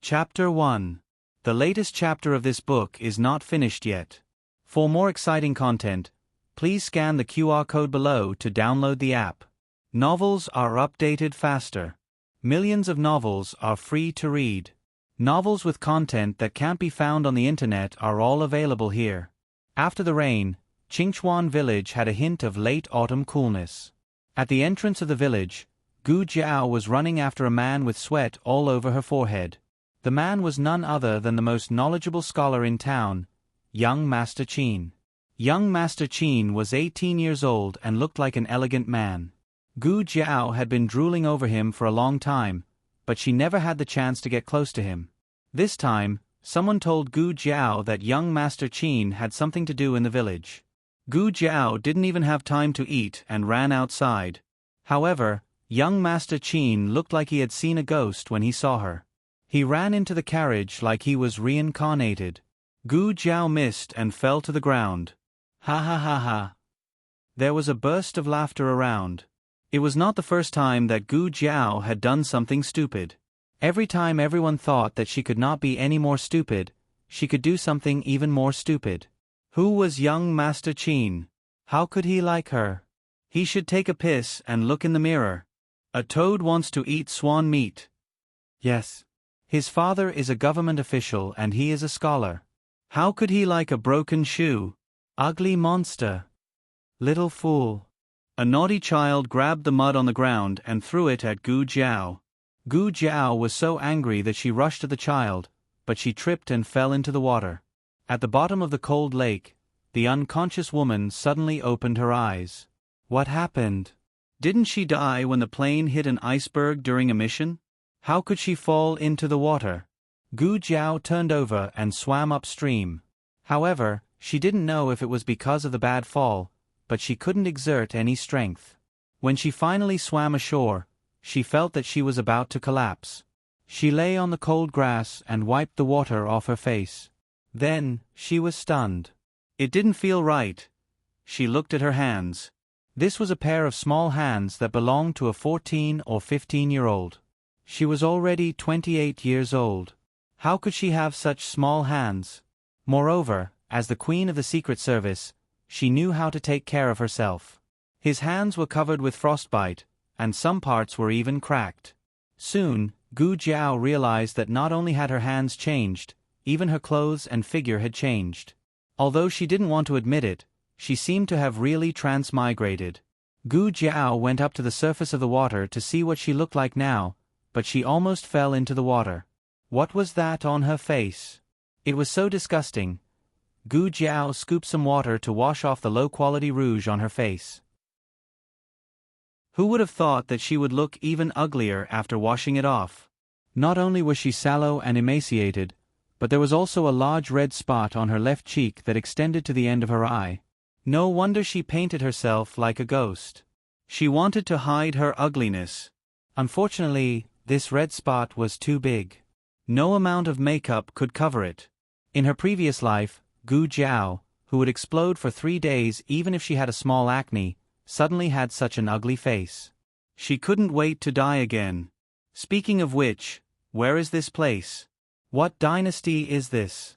Chapter 1. The latest chapter of this book is not finished yet. For more exciting content, please scan the QR code below to download the app. Novels are updated faster. Millions of novels are free to read. Novels with content that can't be found on the internet are all available here. After the rain, Qingchuan village had a hint of late autumn coolness. At the entrance of the village, Gu Jiao was running after a man with sweat all over her forehead. The man was none other than the most knowledgeable scholar in town, young Master Qin. Young Master Qin was 18 years old and looked like an elegant man. Gu Jiao had been drooling over him for a long time, but she never had the chance to get close to him. This time, someone told Gu Jiao that young Master Qin had something to do in the village. Gu Jiao didn't even have time to eat and ran outside. However, young Master Qin looked like he had seen a ghost when he saw her. He ran into the carriage like he was reincarnated. Gu Jiao missed and fell to the ground. Ha ha ha ha. There was a burst of laughter around. It was not the first time that Gu Jiao had done something stupid. Every time everyone thought that she could not be any more stupid, she could do something even more stupid. Who was young Master Qin? How could he like her? He should take a piss and look in the mirror. A toad wants to eat swan meat. Yes. His father is a government official and he is a scholar. How could he like a broken shoe? Ugly monster. Little fool. A naughty child grabbed the mud on the ground and threw it at Gu Jiao. Gu Jiao was so angry that she rushed at the child, but she tripped and fell into the water. At the bottom of the cold lake, the unconscious woman suddenly opened her eyes. What happened? Didn't she die when the plane hit an iceberg during a mission? How could she fall into the water? Gu Jiao turned over and swam upstream. However, she didn't know if it was because of the bad fall, but she couldn't exert any strength. When she finally swam ashore, she felt that she was about to collapse. She lay on the cold grass and wiped the water off her face. Then, she was stunned. It didn't feel right. She looked at her hands. This was a pair of small hands that belonged to a 14 or 15-year-old. She was already 28 years old. How could she have such small hands? Moreover, as the Queen of the Secret Service, she knew how to take care of herself. His hands were covered with frostbite, and some parts were even cracked. Soon, Gu Jiao realized that not only had her hands changed, even her clothes and figure had changed. Although she didn't want to admit it, she seemed to have really transmigrated. Gu Jiao went up to the surface of the water to see what she looked like now, but she almost fell into the water. What was that on her face? It was so disgusting. Gu Jiao scooped some water to wash off the low-quality rouge on her face. Who would have thought that she would look even uglier after washing it off? Not only was she sallow and emaciated, but there was also a large red spot on her left cheek that extended to the end of her eye. No wonder she painted herself like a ghost. She wanted to hide her ugliness. Unfortunately, this red spot was too big. No amount of makeup could cover it. In her previous life, Gu Jiao, who would explode for 3 days even if she had a small acne, suddenly had such an ugly face. She couldn't wait to die again. Speaking of which, where is this place? What dynasty is this?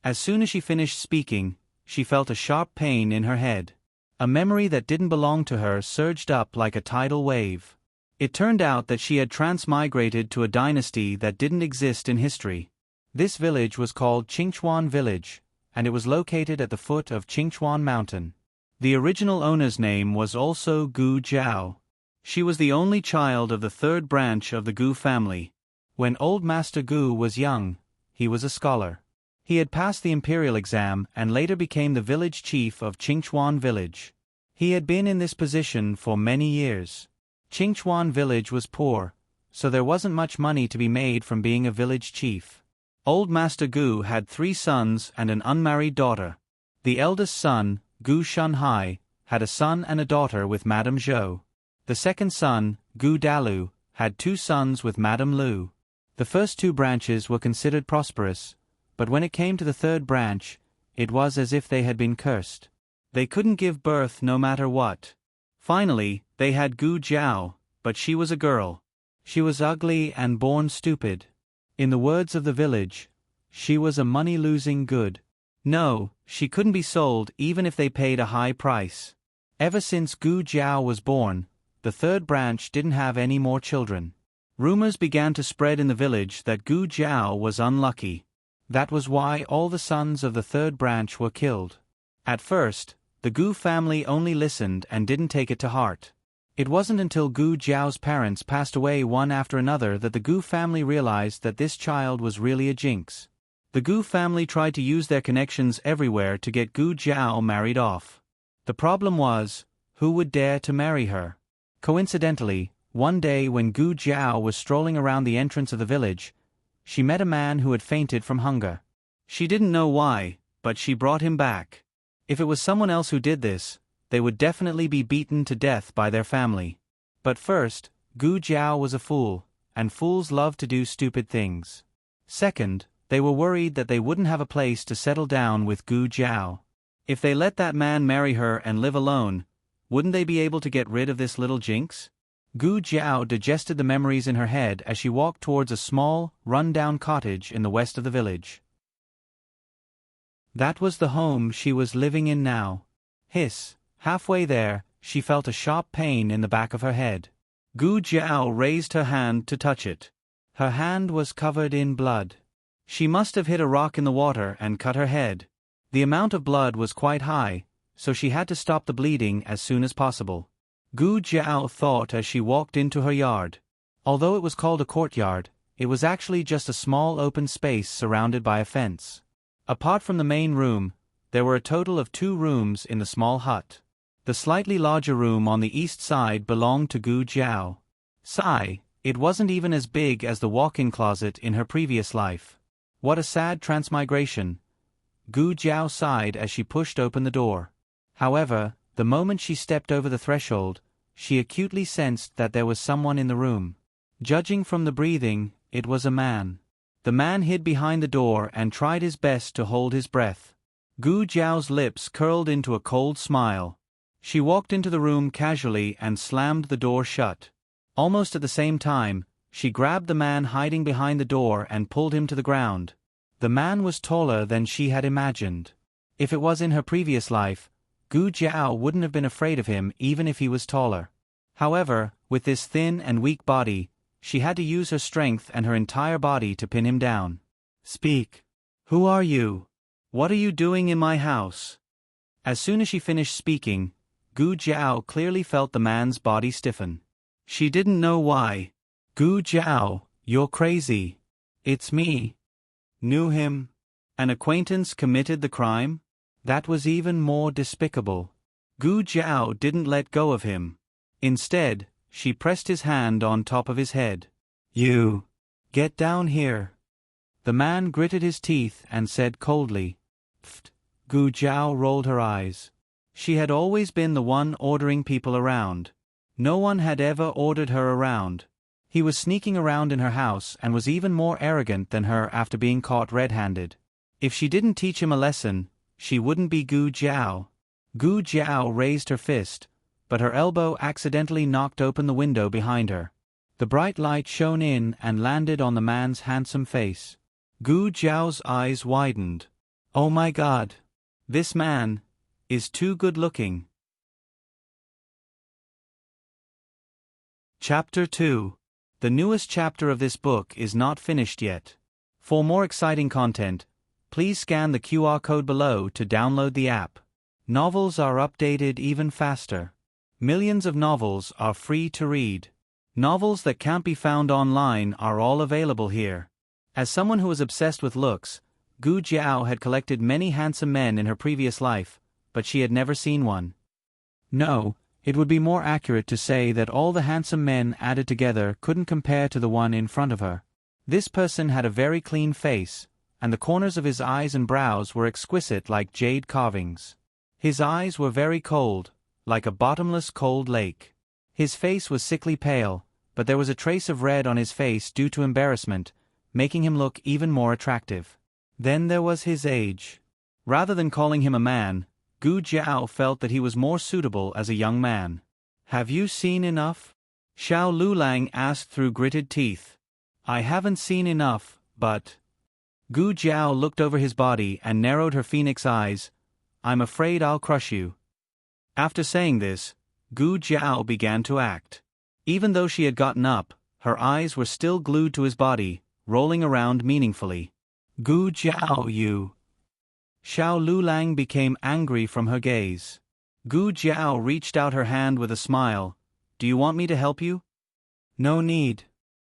As soon as she finished speaking, she felt a sharp pain in her head. A memory that didn't belong to her surged up like a tidal wave. It turned out that she had transmigrated to a dynasty that didn't exist in history. This village was called Qingchuan Village, and it was located at the foot of Qingchuan Mountain. The original owner's name was also Gu Jiao. She was the only child of the third branch of the Gu family. When old Master Gu was young, he was a scholar. He had passed the imperial exam and later became the village chief of Qingchuan Village. He had been in this position for many years. Qingchuan Village was poor, so there wasn't much money to be made from being a village chief. Old Master Gu had 3 sons and an unmarried daughter. The eldest son, Gu Shunhai, had a son and a daughter with Madame Zhou. The second son, Gu Dalu, had 2 sons with Madame Lu. The first 2 branches were considered prosperous, but when it came to the third branch, it was as if they had been cursed. They couldn't give birth no matter what. Finally, they had Gu Jiao, but she was a girl. She was ugly and born stupid. In the words of the village, she was a money-losing good. No, she couldn't be sold even if they paid a high price. Ever since Gu Jiao was born, the third branch didn't have any more children. Rumors began to spread in the village that Gu Jiao was unlucky. That was why all the sons of the third branch were killed. At first, the Gu family only listened and didn't take it to heart. It wasn't until Gu Jiao's parents passed away one after another that the Gu family realized that this child was really a jinx. The Gu family tried to use their connections everywhere to get Gu Jiao married off. The problem was, who would dare to marry her? Coincidentally, one day when Gu Jiao was strolling around the entrance of the village, she met a man who had fainted from hunger. She didn't know why, but she brought him back. If it was someone else who did this, they would definitely be beaten to death by their family. But first, Gu Jiao was a fool, and fools love to do stupid things. Second, they were worried that they wouldn't have a place to settle down with Gu Jiao. If they let that man marry her and live alone, wouldn't they be able to get rid of this little jinx? Gu Jiao digested the memories in her head as she walked towards a small, run-down cottage in the west of the village. That was the home she was living in now. Hiss. Halfway there, she felt a sharp pain in the back of her head. Gu Jiao raised her hand to touch it. Her hand was covered in blood. She must have hit a rock in the water and cut her head. The amount of blood was quite high, so she had to stop the bleeding as soon as possible. Gu Jiao thought as she walked into her yard. Although it was called a courtyard, it was actually just a small open space surrounded by a fence. Apart from the main room, there were a total of 2 rooms in the small hut. The slightly larger room on the east side belonged to Gu Jiao. Sigh, it wasn't even as big as the walk-in closet in her previous life. What a sad transmigration. Gu Jiao sighed as she pushed open the door. However, the moment she stepped over the threshold, she acutely sensed that there was someone in the room. Judging from the breathing, it was a man. The man hid behind the door and tried his best to hold his breath. Gu Jiao's lips curled into a cold smile. She walked into the room casually and slammed the door shut. Almost at the same time, she grabbed the man hiding behind the door and pulled him to the ground. The man was taller than she had imagined. If it was in her previous life, Gu Jiao wouldn't have been afraid of him even if he was taller. However, with this thin and weak body, she had to use her strength and her entire body to pin him down. Speak. Who are you? What are you doing in my house? As soon as she finished speaking, Gu Jiao clearly felt the man's body stiffen. She didn't know why. Gu Jiao, you're crazy. It's me. Knew him? An acquaintance committed the crime? That was even more despicable. Gu Jiao didn't let go of him. Instead, she pressed his hand on top of his head. You. Get down here. The man gritted his teeth and said coldly. Pfft. Gu Jiao rolled her eyes. She had always been the one ordering people around. No one had ever ordered her around. He was sneaking around in her house and was even more arrogant than her after being caught red-handed. If she didn't teach him a lesson, she wouldn't be Gu Jiao. Gu Jiao raised her fist, but her elbow accidentally knocked open the window behind her. The bright light shone in and landed on the man's handsome face. Gu Jiao's eyes widened. Oh my God! This man is too good-looking. Chapter 2. The newest chapter of this book is not finished yet. For more exciting content, please scan the QR code below to download the app. Novels are updated even faster. Millions of novels are free to read. Novels that can't be found online are all available here. As someone who was obsessed with looks, Gu Jiao had collected many handsome men in her previous life, but she had never seen one. No, it would be more accurate to say that all the handsome men added together couldn't compare to the one in front of her. This person had a very clean face, and the corners of his eyes and brows were exquisite like jade carvings. His eyes were very cold, like a bottomless cold lake. His face was sickly pale, but there was a trace of red on his face due to embarrassment, making him look even more attractive. Then there was his age. Rather than calling him a man, Gu Jiao felt that he was more suitable as a young man. Have you seen enough? Xiao Lulang asked through gritted teeth. I haven't seen enough, but... Gu Jiao looked over his body and narrowed her phoenix eyes. I'm afraid I'll crush you. After saying this, Gu Jiao began to act. Even though she had gotten up, her eyes were still glued to his body, rolling around meaningfully. Gu Jiao, you... Xiao Lulang became angry from her gaze. Gu Jiao reached out her hand with a smile. Do you want me to help you? No need.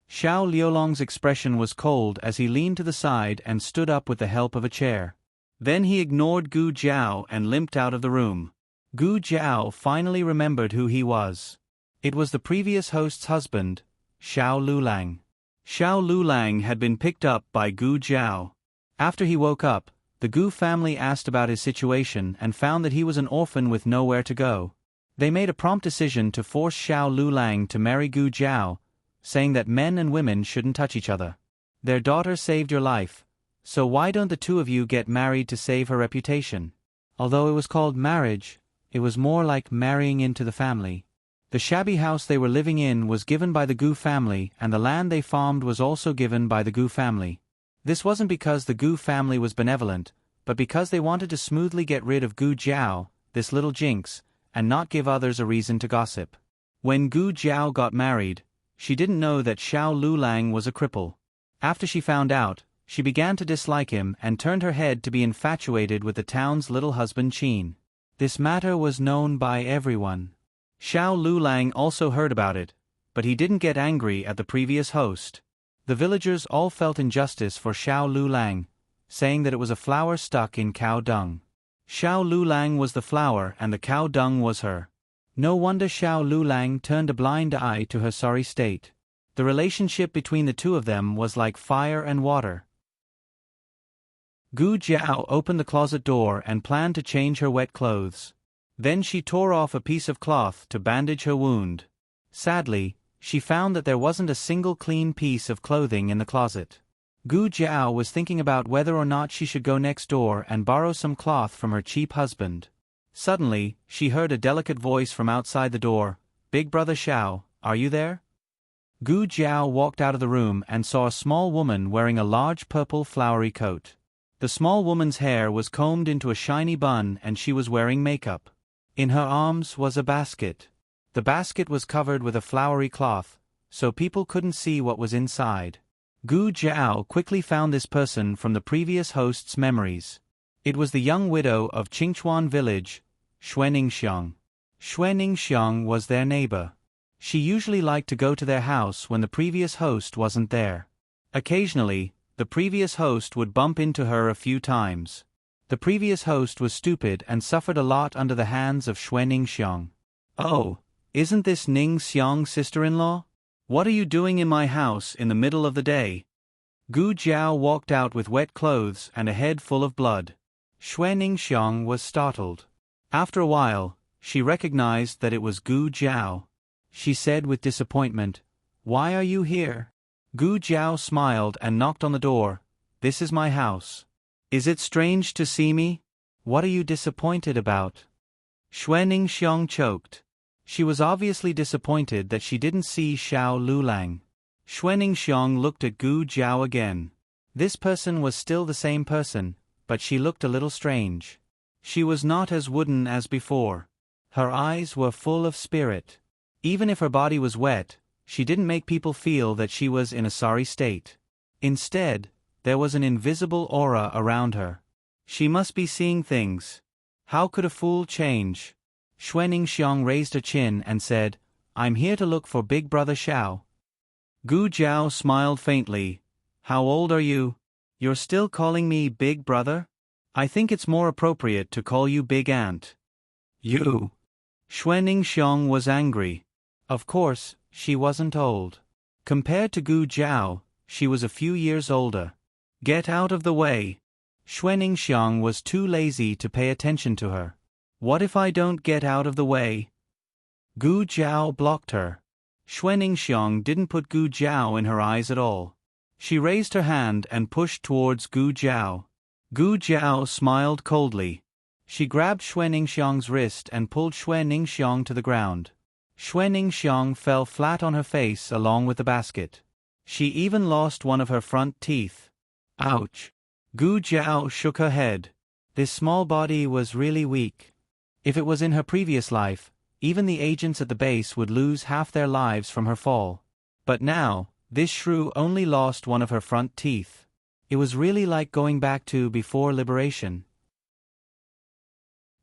Xiao Liulong's expression was cold as he leaned to the side and stood up with the help of a chair. Then he ignored Gu Jiao and limped out of the room. Gu Jiao finally remembered who he was. It was the previous host's husband, Xiao Lulang. Xiao Lulang had been picked up by Gu Jiao. After he woke up, the Gu family asked about his situation and found that he was an orphan with nowhere to go. They made a prompt decision to force Xiao Lulang to marry Gu Jiao, saying that men and women shouldn't touch each other. Their daughter saved your life, so why don't the two of you get married to save her reputation? Although it was called marriage, it was more like marrying into the family. The shabby house they were living in was given by the Gu family, and the land they farmed was also given by the Gu family. This wasn't because the Gu family was benevolent, but because they wanted to smoothly get rid of Gu Jiao, this little jinx, and not give others a reason to gossip. When Gu Jiao got married, she didn't know that Xiao Lulang was a cripple. After she found out, she began to dislike him and turned her head to be infatuated with the town's little husband Qin. This matter was known by everyone. Xiao Lulang also heard about it, but he didn't get angry at the previous host. The villagers all felt injustice for Xiao Lulang, saying that it was a flower stuck in cow dung. Xiao Lulang was the flower and the cow dung was her. No wonder Xiao Lulang turned a blind eye to her sorry state. The relationship between the two of them was like fire and water. Gu Jiao opened the closet door and planned to change her wet clothes. Then she tore off a piece of cloth to bandage her wound. Sadly, she found that there wasn't a single clean piece of clothing in the closet. Gu Jiao was thinking about whether or not she should go next door and borrow some cloth from her cheap husband. Suddenly, she heard a delicate voice from outside the door. Big brother Xiao, are you there? Gu Jiao walked out of the room and saw a small woman wearing a large purple flowery coat. The small woman's hair was combed into a shiny bun and she was wearing makeup. In her arms was a basket. The basket was covered with a flowery cloth, so people couldn't see what was inside. Gu Jiao quickly found this person from the previous host's memories. It was the young widow of Qingchuan village, Xuaningxiang. Xuaningxiang was their neighbor. She usually liked to go to their house when the previous host wasn't there. Occasionally, the previous host would bump into her a few times. The previous host was stupid and suffered a lot under the hands of Xuaningxiang. Oh, isn't this Ning Xiang's sister-in-law? What are you doing in my house in the middle of the day? Gu Jiao walked out with wet clothes and a head full of blood. Xuaningxiang was startled. After a while, she recognized that it was Gu Jiao. She said with disappointment, "Why are you here?" Gu Jiao smiled and knocked on the door. "This is my house. Is it strange to see me? What are you disappointed about?" Xuaningxiang choked. She was obviously disappointed that she didn't see Xiao Lulang. Xuaningxiang looked at Gu Jiao again. This person was still the same person, but she looked a little strange. She was not as wooden as before. Her eyes were full of spirit. Even if her body was wet, she didn't make people feel that she was in a sorry state. Instead, there was an invisible aura around her. She must be seeing things. How could a fool change? Xuaningxiang raised her chin and said, "I'm here to look for Big Brother Xiao." Gu Jiao smiled faintly. "How old are you? You're still calling me Big Brother? I think it's more appropriate to call you Big Aunt." "You." Xuaningxiang was angry. Of course, she wasn't old. Compared to Gu Jiao, she was a few years older. "Get out of the way." Xuaningxiang was too lazy to pay attention to her. "What if I don't get out of the way?" Gu Jiao blocked her. Xuaningxiang didn't put Gu Jiao in her eyes at all. She raised her hand and pushed towards Gu Jiao. Gu Jiao smiled coldly. She grabbed Xuaningxiang's wrist and pulled Xuaningxiang to the ground. Xuaningxiang fell flat on her face along with the basket. She even lost one of her front teeth. Ouch. Gu Jiao shook her head. This small body was really weak. If it was in her previous life, even the agents at the base would lose half their lives from her fall. But now, this shrew only lost one of her front teeth. It was really like going back to before liberation.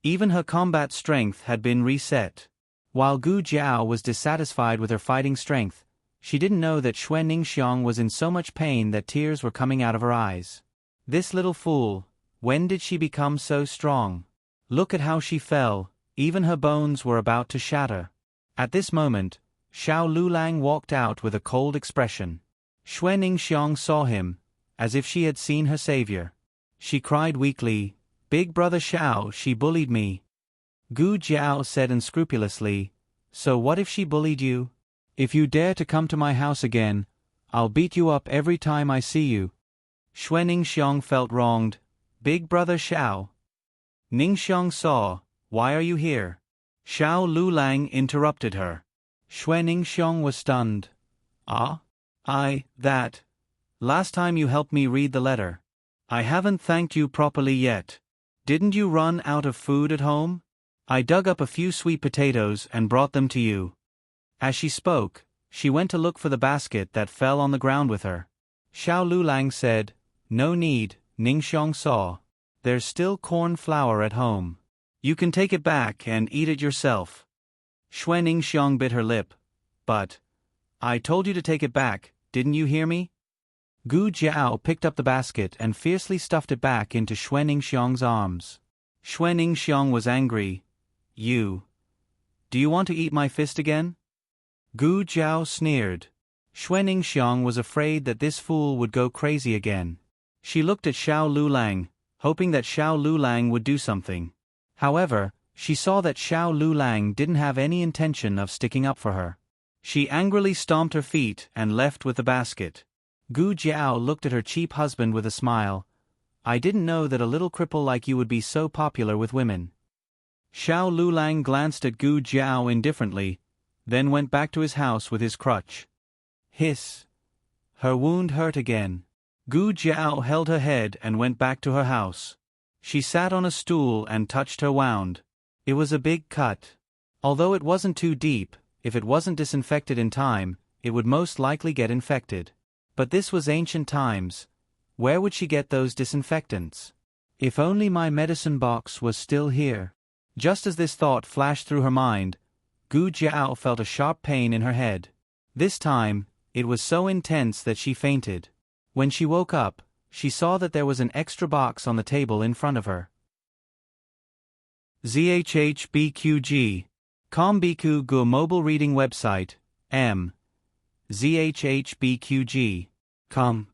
Even her combat strength had been reset. While Gu Jiao was dissatisfied with her fighting strength, she didn't know that Xue Ningxiang was in so much pain that tears were coming out of her eyes. This little fool, when did she become so strong? Look at how she fell, even her bones were about to shatter. At this moment, Xiao Lulang walked out with a cold expression. Xue Ningxiang saw him, as if she had seen her savior. She cried weakly, "Big brother Xiao, she bullied me." Gu Jiao said unscrupulously, "So what if she bullied you? If you dare to come to my house again, I'll beat you up every time I see you." Xue Ningxiang felt wronged. "Big brother Xiao." Ningxiang saw, "Why are you here?" Xiao Lulang interrupted her. Xue Ningxiang was stunned. "Ah? That. Last time you helped me read the letter. I haven't thanked you properly yet. Didn't you run out of food at home? I dug up a few sweet potatoes and brought them to you." As she spoke, she went to look for the basket that fell on the ground with her. Xiao Lulang said, "No need," Ningxiang saw. "There's still corn flour at home. You can take it back and eat it yourself." Xue Ningxiang bit her lip. "But I told you to take it back, didn't you hear me?" Gu Jiao picked up the basket and fiercely stuffed it back into Xue Ningxiang's arms. Xue Ningxiang was angry. Do you want to eat my fist again?" Gu Jiao sneered. Xue Ningxiang was afraid that this fool would go crazy again. She looked at Xiao Lulang, hoping that Xiao Lulang would do something. However, she saw that Xiao Lulang didn't have any intention of sticking up for her. She angrily stomped her feet and left with the basket. Gu Jiao looked at her cheap husband with a smile. "I didn't know that a little cripple like you would be so popular with women." Xiao Lulang glanced at Gu Jiao indifferently, then went back to his house with his crutch. Hiss. Her wound hurt again. Gu Jiao held her head and went back to her house. She sat on a stool and touched her wound. It was a big cut. Although it wasn't too deep, if it wasn't disinfected in time, it would most likely get infected. But this was ancient times. Where would she get those disinfectants? If only my medicine box was still here. Just as this thought flashed through her mind, Gu Jiao felt a sharp pain in her head. This time, it was so intense that she fainted. When she woke up, she saw that there was an extra box on the table in front of her. ZHHBQG. Kombiku Gu mobile reading website, M. ZHHBQG. Com.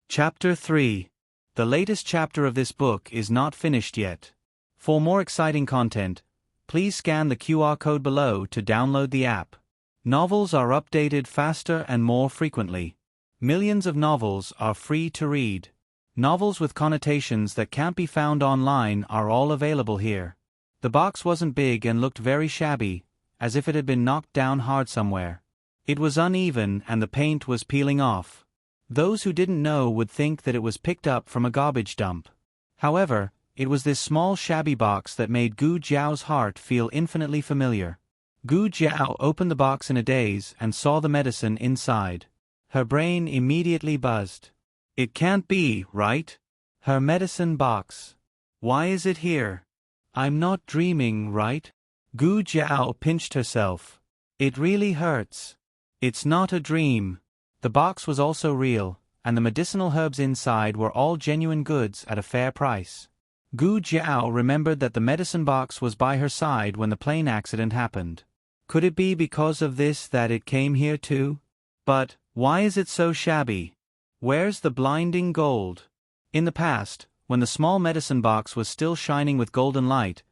Chapter 3. The latest chapter of this book is not finished yet. For more exciting content, please scan the QR code below to download the app. Novels are updated faster and more frequently. Millions of novels are free to read. Novels with connotations that can't be found online are all available here. The box wasn't big and looked very shabby, as if it had been knocked down hard somewhere. It was uneven and the paint was peeling off. Those who didn't know would think that it was picked up from a garbage dump. However, it was this small shabby box that made Gu Jiao's heart feel infinitely familiar. Gu Jiao opened the box in a daze and saw the medicine inside. Her brain immediately buzzed. It can't be, right? Her medicine box. Why is it here? I'm not dreaming, right? Gu Jiao pinched herself. It really hurts. It's not a dream. The box was also real, and the medicinal herbs inside were all genuine goods at a fair price. Gu Jiao remembered that the medicine box was by her side when the plane accident happened. Could it be because of this that it came here too? But why is it so shabby? Where's the blinding gold? In the past, when the small medicine box was still shining with golden light,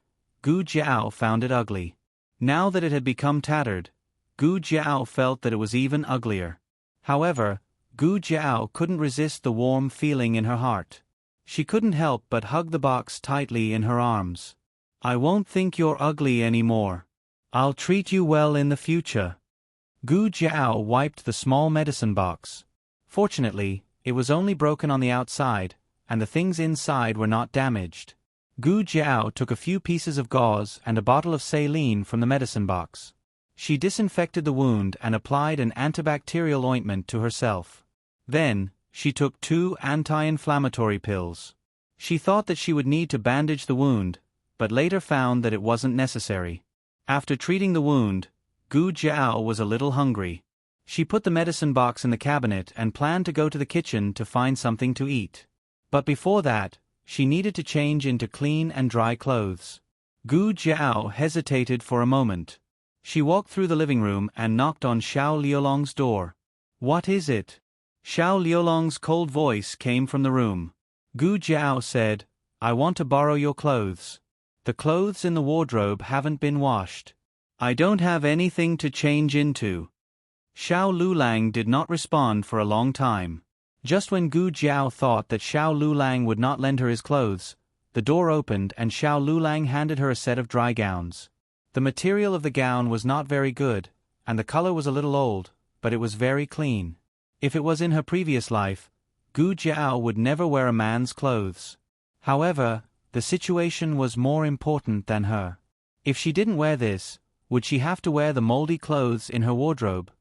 Gu Jiao found it ugly. Now that it had become tattered, Gu Jiao felt that it was even uglier. However, Gu Jiao couldn't resist the warm feeling in her heart. She couldn't help but hug the box tightly in her arms. I won't think you're ugly anymore. I'll treat you well in the future. Gu Jiao wiped the small medicine box. Fortunately, it was only broken on the outside, and the things inside were not damaged. Gu Jiao took a few pieces of gauze and a bottle of saline from the medicine box. She disinfected the wound and applied an antibacterial ointment to herself. Then, she took 2 anti-inflammatory pills. She thought that she would need to bandage the wound, but later found that it wasn't necessary. After treating the wound, Gu Jiao was a little hungry. She put the medicine box in the cabinet and planned to go to the kitchen to find something to eat. But before that, she needed to change into clean and dry clothes. Gu Jiao hesitated for a moment. She walked through the living room and knocked on Xiao Liulong's door. "What is it?" Xiao Liulong's cold voice came from the room. Gu Jiao said, "I want to borrow your clothes. The clothes in the wardrobe haven't been washed. I don't have anything to change into." Xiao Lulang did not respond for a long time. Just when Gu Jiao thought that Xiao Lulang would not lend her his clothes, the door opened and Xiao Lulang handed her a set of dry gowns. The material of the gown was not very good, and the color was a little old, but it was very clean. If it was in her previous life, Gu Jiao would never wear a man's clothes. However, the situation was more important than her. If she didn't wear this, would she have to wear the moldy clothes in her wardrobe?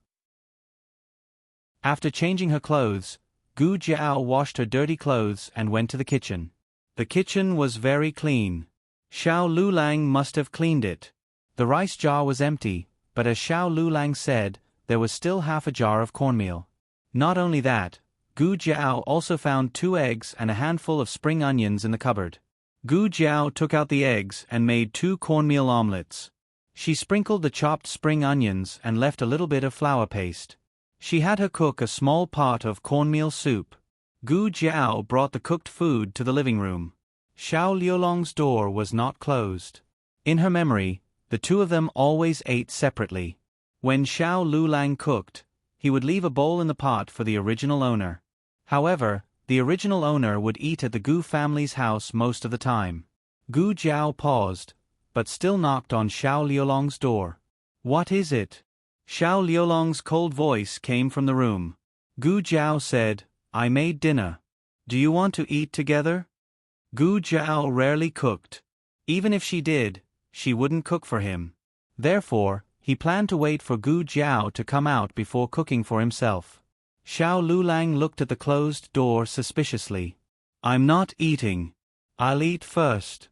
After changing her clothes, Gu Jiao washed her dirty clothes and went to the kitchen. The kitchen was very clean. Xiao Lulang must have cleaned it. The rice jar was empty, but as Xiao Lulang said, there was still half a jar of cornmeal. Not only that, Gu Jiao also found 2 eggs and a handful of spring onions in the cupboard. Gu Jiao took out the eggs and made 2 cornmeal omelets. She sprinkled the chopped spring onions and left a little bit of flour paste. She had her cook a small pot of cornmeal soup. Gu Jiao brought the cooked food to the living room. Xiao Liulong's door was not closed. In her memory, the 2 of them always ate separately. When Xiao Lulang cooked, he would leave a bowl in the pot for the original owner. However, the original owner would eat at the Gu family's house most of the time. Gu Jiao paused, but still knocked on Xiao Liulong's door. "What is it?" Xiao Liulong's cold voice came from the room. Gu Jiao said, "I made dinner. Do you want to eat together?" Gu Jiao rarely cooked. Even if she did, she wouldn't cook for him. Therefore, he planned to wait for Gu Jiao to come out before cooking for himself. Xiao Lulang looked at the closed door suspiciously. "I'm not eating. I'll eat first."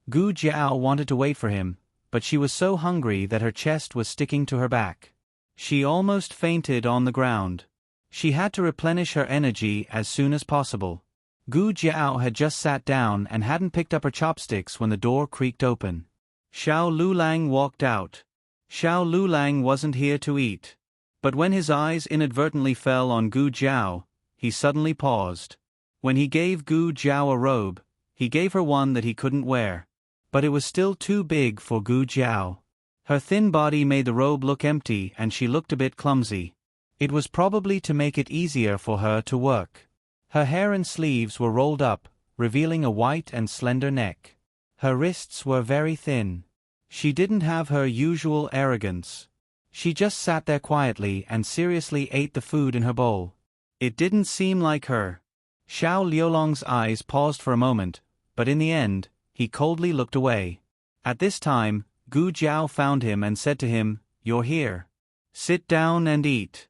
Gu Jiao wanted to wait for him, but she was so hungry that her chest was sticking to her back. She almost fainted on the ground. She had to replenish her energy as soon as possible. Gu Jiao had just sat down and hadn't picked up her chopsticks when the door creaked open. Xiao Lulang walked out. Xiao Lulang wasn't here to eat. But when his eyes inadvertently fell on Gu Jiao, he suddenly paused. When he gave Gu Jiao a robe, he gave her one that he couldn't wear. But it was still too big for Gu Jiao. Her thin body made the robe look empty and she looked a bit clumsy. It was probably to make it easier for her to work. Her hair and sleeves were rolled up, revealing a white and slender neck. Her wrists were very thin. She didn't have her usual arrogance. She just sat there quietly and seriously ate the food in her bowl. It didn't seem like her. Xiao Liulong's eyes paused for a moment, but in the end, he coldly looked away. At this time, Gu Jiao found him and said to him, "You're here. Sit down and eat."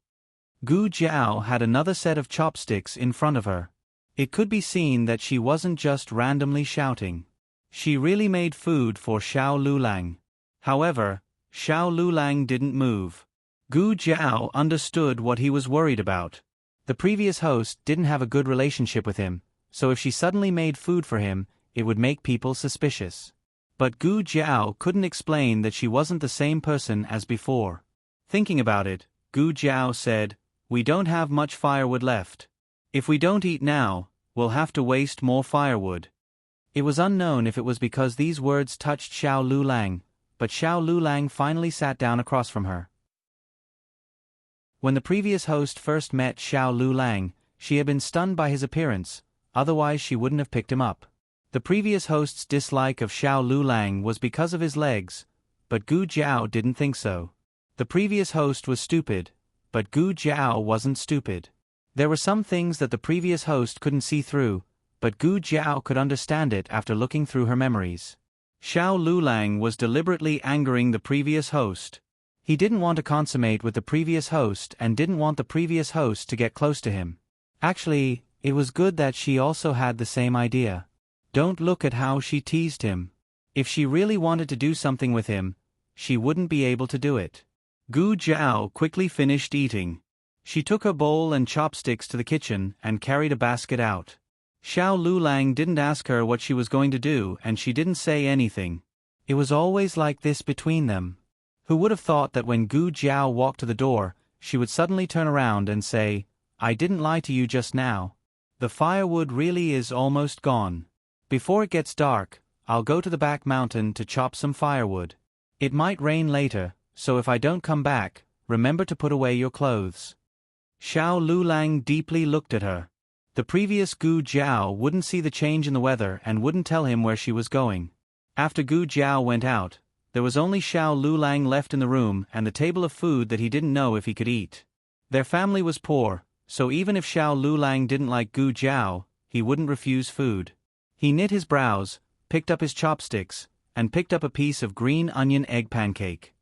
Gu Jiao had another set of chopsticks in front of her. It could be seen that she wasn't just randomly shouting. She really made food for Xiao Lulang. However, Xiao Lulang didn't move. Gu Jiao understood what he was worried about. The previous host didn't have a good relationship with him, so if she suddenly made food for him, it would make people suspicious. But Gu Jiao couldn't explain that she wasn't the same person as before. Thinking about it, Gu Jiao said, "We don't have much firewood left. If we don't eat now, we'll have to waste more firewood." It was unknown if it was because these words touched Xiao Lulang, but Xiao Lulang finally sat down across from her. When the previous host first met Xiao Lulang, she had been stunned by his appearance, otherwise she wouldn't have picked him up. The previous host's dislike of Xiao Lulang was because of his legs, but Gu Jiao didn't think so. The previous host was stupid, but Gu Jiao wasn't stupid. There were some things that the previous host couldn't see through, but Gu Jiao could understand it after looking through her memories. Xiao Lulang was deliberately angering the previous host. He didn't want to consummate with the previous host and didn't want the previous host to get close to him. Actually, it was good that she also had the same idea. Don't look at how she teased him. If she really wanted to do something with him, she wouldn't be able to do it. Gu Jiao quickly finished eating. She took her bowl and chopsticks to the kitchen and carried a basket out. Xiao Lulang didn't ask her what she was going to do and she didn't say anything. It was always like this between them. Who would have thought that when Gu Jiao walked to the door, she would suddenly turn around and say, "I didn't lie to you just now. The firewood really is almost gone. Before it gets dark, I'll go to the back mountain to chop some firewood. It might rain later, so if I don't come back, remember to put away your clothes." Xiao Lulang deeply looked at her. The previous Gu Jiao wouldn't see the change in the weather and wouldn't tell him where she was going. After Gu Jiao went out, there was only Xiao Lulang left in the room and the table of food that he didn't know if he could eat. Their family was poor, so even if Xiao Lulang didn't like Gu Jiao, he wouldn't refuse food. He knit his brows, picked up his chopsticks, and picked up a piece of green onion egg pancake.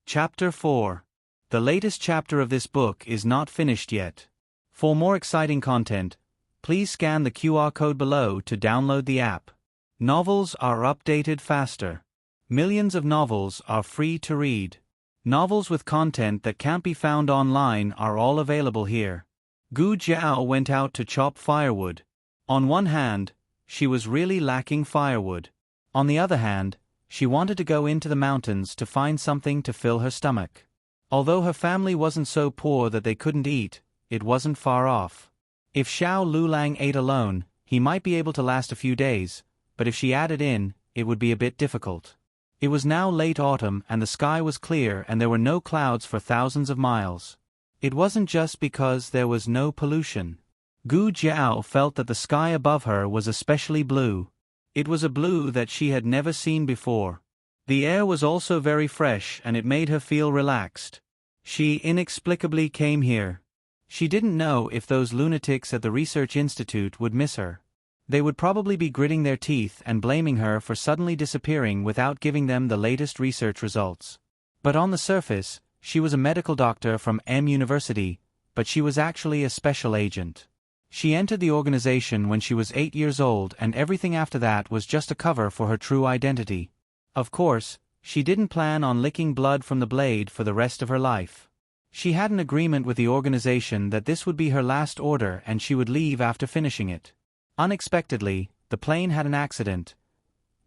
Chapter 4. The latest chapter of this book is not finished yet. For more exciting content, please scan the QR code below to download the app. Novels are updated faster. Millions of novels are free to read. Novels with content that can't be found online are all available here. Gu Jiao went out to chop firewood. On one hand, she was really lacking firewood. On the other hand, she wanted to go into the mountains to find something to fill her stomach. Although her family wasn't so poor that they couldn't eat, it wasn't far off. If Xiao Lulang ate alone, he might be able to last a few days, but if she added in, it would be a bit difficult. It was now late autumn and the sky was clear and there were no clouds for thousands of miles. It wasn't just because there was no pollution. Gu Jiao felt that the sky above her was especially blue. It was a blue that she had never seen before. The air was also very fresh and it made her feel relaxed. She inexplicably came here. She didn't know if those lunatics at the research institute would miss her. They would probably be gritting their teeth and blaming her for suddenly disappearing without giving them the latest research results. But on the surface, she was a medical doctor from M University, but she was actually a special agent. She entered the organization when she was 8 years old and everything after that was just a cover for her true identity. Of course, she didn't plan on licking blood from the blade for the rest of her life. She had an agreement with the organization that this would be her last order and she would leave after finishing it. Unexpectedly, the plane had an accident.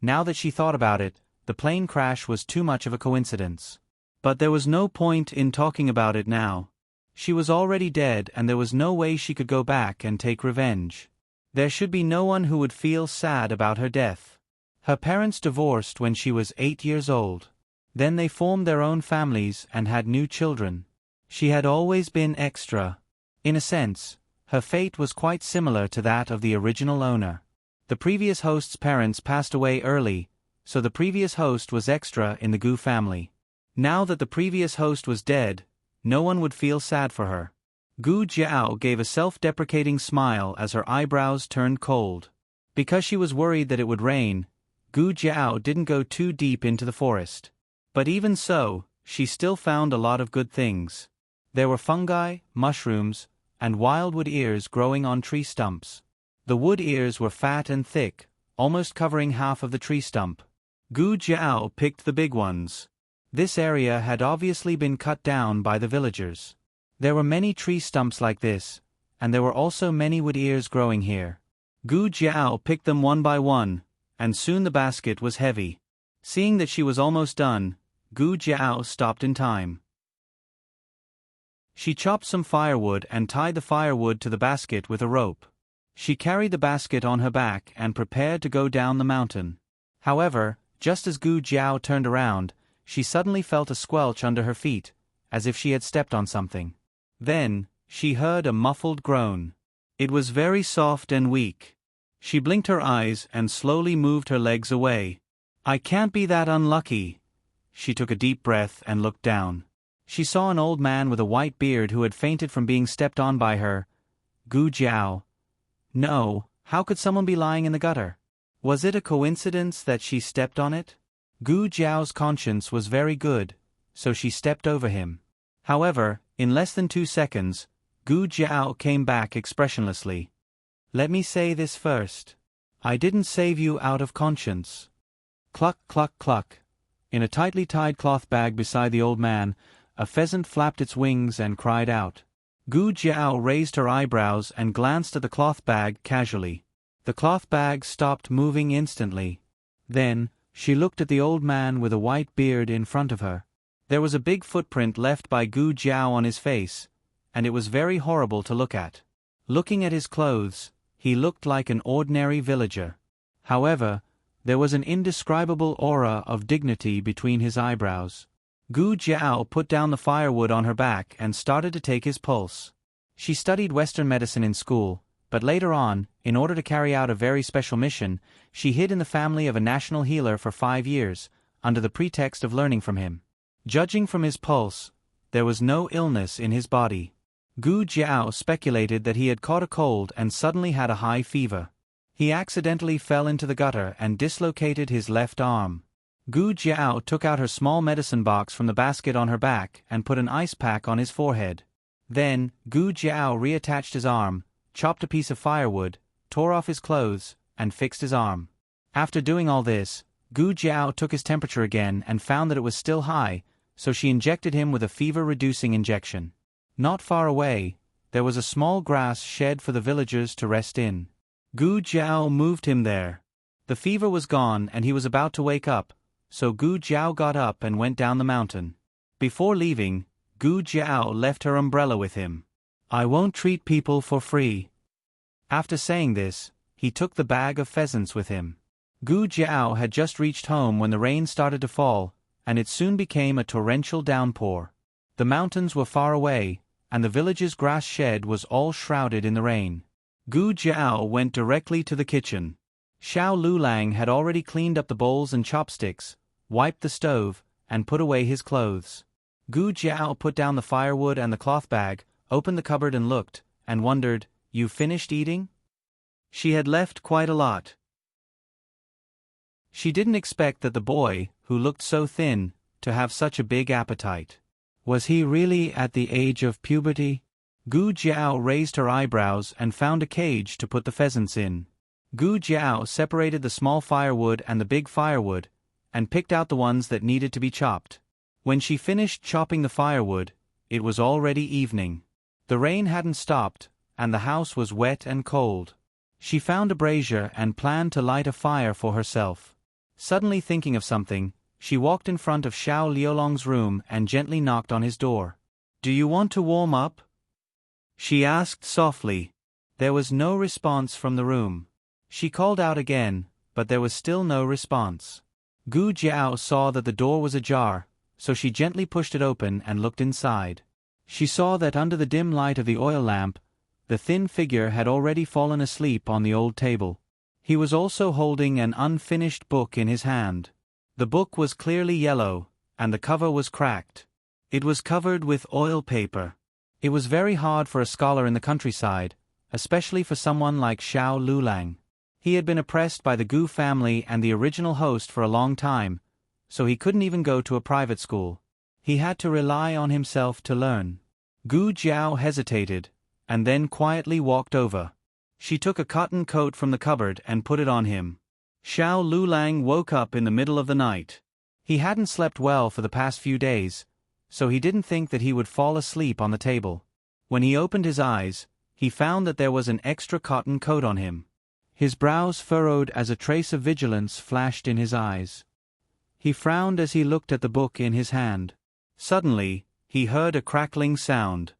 Now that she thought about it, the plane crash was too much of a coincidence. But there was no point in talking about it now. She was already dead and there was no way she could go back and take revenge. There should be no one who would feel sad about her death. Her parents divorced when she was 8 years old. Then they formed their own families and had new children. She had always been extra. In a sense, her fate was quite similar to that of the original owner. The previous host's parents passed away early, so the previous host was extra in the Gu family. Now that the previous host was dead, no one would feel sad for her. Gu Jiao gave a self-deprecating smile as her eyebrows turned cold. Because she was worried that it would rain, Gu Jiao didn't go too deep into the forest. But even so, she still found a lot of good things. There were fungi, mushrooms, and wildwood ears growing on tree stumps. The wood ears were fat and thick, almost covering half of the tree stump. Gu Jiao picked the big ones. This area had obviously been cut down by the villagers. There were many tree stumps like this, and there were also many wood ears growing here. Gu Jiao picked them one by one, and soon the basket was heavy. Seeing that she was almost done, Gu Jiao stopped in time. She chopped some firewood and tied the firewood to the basket with a rope. She carried the basket on her back and prepared to go down the mountain. However, just as Gu Jiao turned around, she suddenly felt a squelch under her feet, as if she had stepped on something. Then, she heard a muffled groan. It was very soft and weak. She blinked her eyes and slowly moved her legs away. "I can't be that unlucky." She took a deep breath and looked down. She saw an old man with a white beard who had fainted from being stepped on by her. Gu Jiao. No, how could someone be lying in the gutter? Was it a coincidence that she stepped on it? Gu Jiao's conscience was very good, so she stepped over him. However, in less than 2 seconds, Gu Jiao came back expressionlessly. Let me say this first. I didn't save you out of conscience. Cluck, cluck, cluck. In a tightly tied cloth bag beside the old man, a pheasant flapped its wings and cried out. Gu Jiao raised her eyebrows and glanced at the cloth bag casually. The cloth bag stopped moving instantly. Then, she looked at the old man with a white beard in front of her. There was a big footprint left by Gu Jiao on his face, and it was very horrible to look at. Looking at his clothes, he looked like an ordinary villager. However, there was an indescribable aura of dignity between his eyebrows. Gu Jiao put down the firewood on her back and started to take his pulse. She studied Western medicine in school, but later on, in order to carry out a very special mission, she hid in the family of a national healer for 5 years, under the pretext of learning from him. Judging from his pulse, there was no illness in his body. Gu Jiao speculated that he had caught a cold and suddenly had a high fever. He accidentally fell into the gutter and dislocated his left arm. Gu Jiao took out her small medicine box from the basket on her back and put an ice pack on his forehead. Then, Gu Jiao reattached his arm, chopped a piece of firewood, tore off his clothes, and fixed his arm. After doing all this, Gu Jiao took his temperature again and found that it was still high, so she injected him with a fever-reducing injection. Not far away, there was a small grass shed for the villagers to rest in. Gu Jiao moved him there. The fever was gone and he was about to wake up, so Gu Jiao got up and went down the mountain. Before leaving, Gu Jiao left her umbrella with him. I won't treat people for free. After saying this, he took the bag of pheasants with him. Gu Jiao had just reached home when the rain started to fall, and it soon became a torrential downpour. The mountains were far away, and the village's grass shed was all shrouded in the rain. Gu Jiao went directly to the kitchen. Xiao Lulang had already cleaned up the bowls and chopsticks, wiped the stove, and put away his clothes. Gu Jiao put down the firewood and the cloth bag, opened the cupboard and looked, and wondered, "You finished eating?" She had left quite a lot. She didn't expect that the boy, who looked so thin, to have such a big appetite. Was he really at the age of puberty? Gu Jiao raised her eyebrows and found a cage to put the pheasants in. Gu Jiao separated the small firewood and the big firewood, and picked out the ones that needed to be chopped. When she finished chopping the firewood, it was already evening. The rain hadn't stopped, and the house was wet and cold. She found a brazier and planned to light a fire for herself. Suddenly thinking of something, she walked in front of Xiao Liolong's room and gently knocked on his door. "Do you want to warm up?" she asked softly. There was no response from the room. She called out again, but there was still no response. Gu Jiao saw that the door was ajar, so she gently pushed it open and looked inside. She saw that under the dim light of the oil lamp, the thin figure had already fallen asleep on the old table. He was also holding an unfinished book in his hand. The book was clearly yellow, and the cover was cracked. It was covered with oil paper. It was very hard for a scholar in the countryside, especially for someone like Xiao Lulang. He had been oppressed by the Gu family and the original host for a long time, so he couldn't even go to a private school. He had to rely on himself to learn. Gu Jiao hesitated, and then quietly walked over. She took a cotton coat from the cupboard and put it on him. Xiao Lulang woke up in the middle of the night. He hadn't slept well for the past few days, so he didn't think that he would fall asleep on the table. When he opened his eyes, he found that there was an extra cotton coat on him. His brows furrowed as a trace of vigilance flashed in his eyes. He frowned as he looked at the book in his hand. Suddenly, he heard a crackling sound.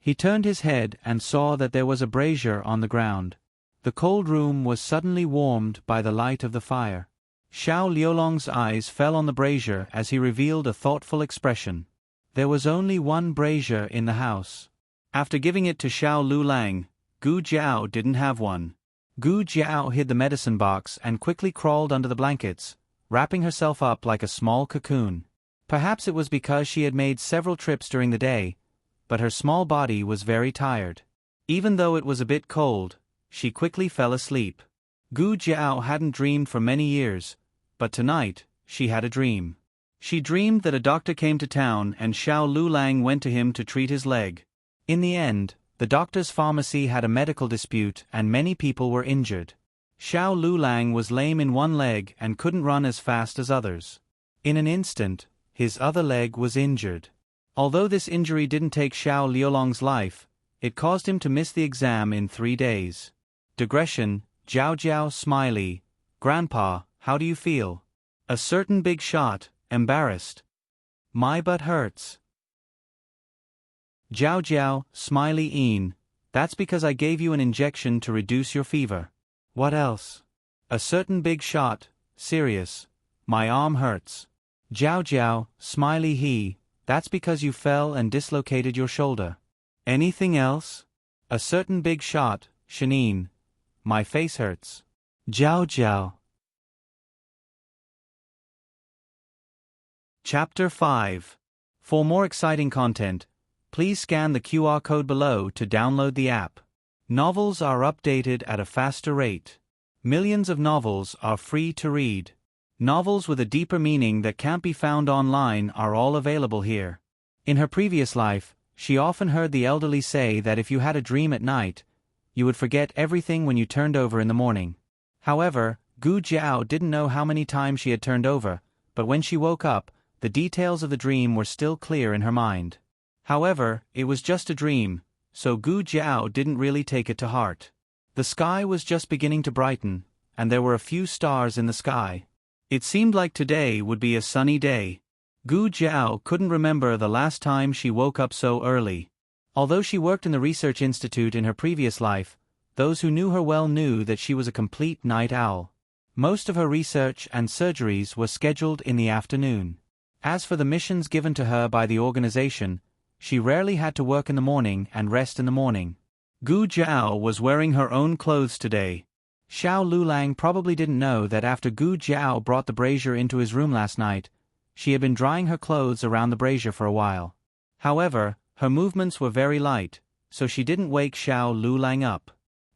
He turned his head and saw that there was a brazier on the ground. The cold room was suddenly warmed by the light of the fire. Xiao Liolong's eyes fell on the brazier as he revealed a thoughtful expression. There was only one brazier in the house. After giving it to Xiao Lulang, Gu Jiao didn't have one. Gu Jiao hid the medicine box and quickly crawled under the blankets, wrapping herself up like a small cocoon. Perhaps it was because she had made several trips during the day, but her small body was very tired. Even though it was a bit cold, she quickly fell asleep. Gu Jiao hadn't dreamed for many years, but tonight, she had a dream. She dreamed that a doctor came to town and Xiao Lulang went to him to treat his leg. In the end, the doctor's pharmacy had a medical dispute and many people were injured. Xiao Lulang was lame in one leg and couldn't run as fast as others. In an instant, his other leg was injured. Although this injury didn't take Xiao Liulong's life, it caused him to miss the exam in 3 days. Digression, Jiao Jiao Smiley, Grandpa, how do you feel? A certain big shot, embarrassed. My butt hurts. Jiao Jiao, Smiley Een, that's because I gave you an injection to reduce your fever. What else? A certain big shot, serious. My arm hurts. Jiao Jiao, Smiley He, that's because you fell and dislocated your shoulder. Anything else? A certain big shot, Shanine. My face hurts. Jiao Jiao. Chapter 5. For more exciting content, please scan the QR code below to download the app. Novels are updated at a faster rate. Millions of novels are free to read. Novels with a deeper meaning that can't be found online are all available here. In her previous life, she often heard the elderly say that if you had a dream at night, you would forget everything when you turned over in the morning. However, Gu Jiao didn't know how many times she had turned over, but when she woke up, the details of the dream were still clear in her mind. However, it was just a dream, so Gu Jiao didn't really take it to heart. The sky was just beginning to brighten, and there were a few stars in the sky. It seemed like today would be a sunny day. Gu Jiao couldn't remember the last time she woke up so early. Although she worked in the research institute in her previous life, those who knew her well knew that she was a complete night owl. Most of her research and surgeries were scheduled in the afternoon. As for the missions given to her by the organization, she rarely had to work in the morning and rest in the morning. Gu Jiao was wearing her own clothes today. Xiao Lulang probably didn't know that after Gu Jiao brought the brazier into his room last night, she had been drying her clothes around the brazier for a while. However, her movements were very light, so she didn't wake Xiao Lulang up.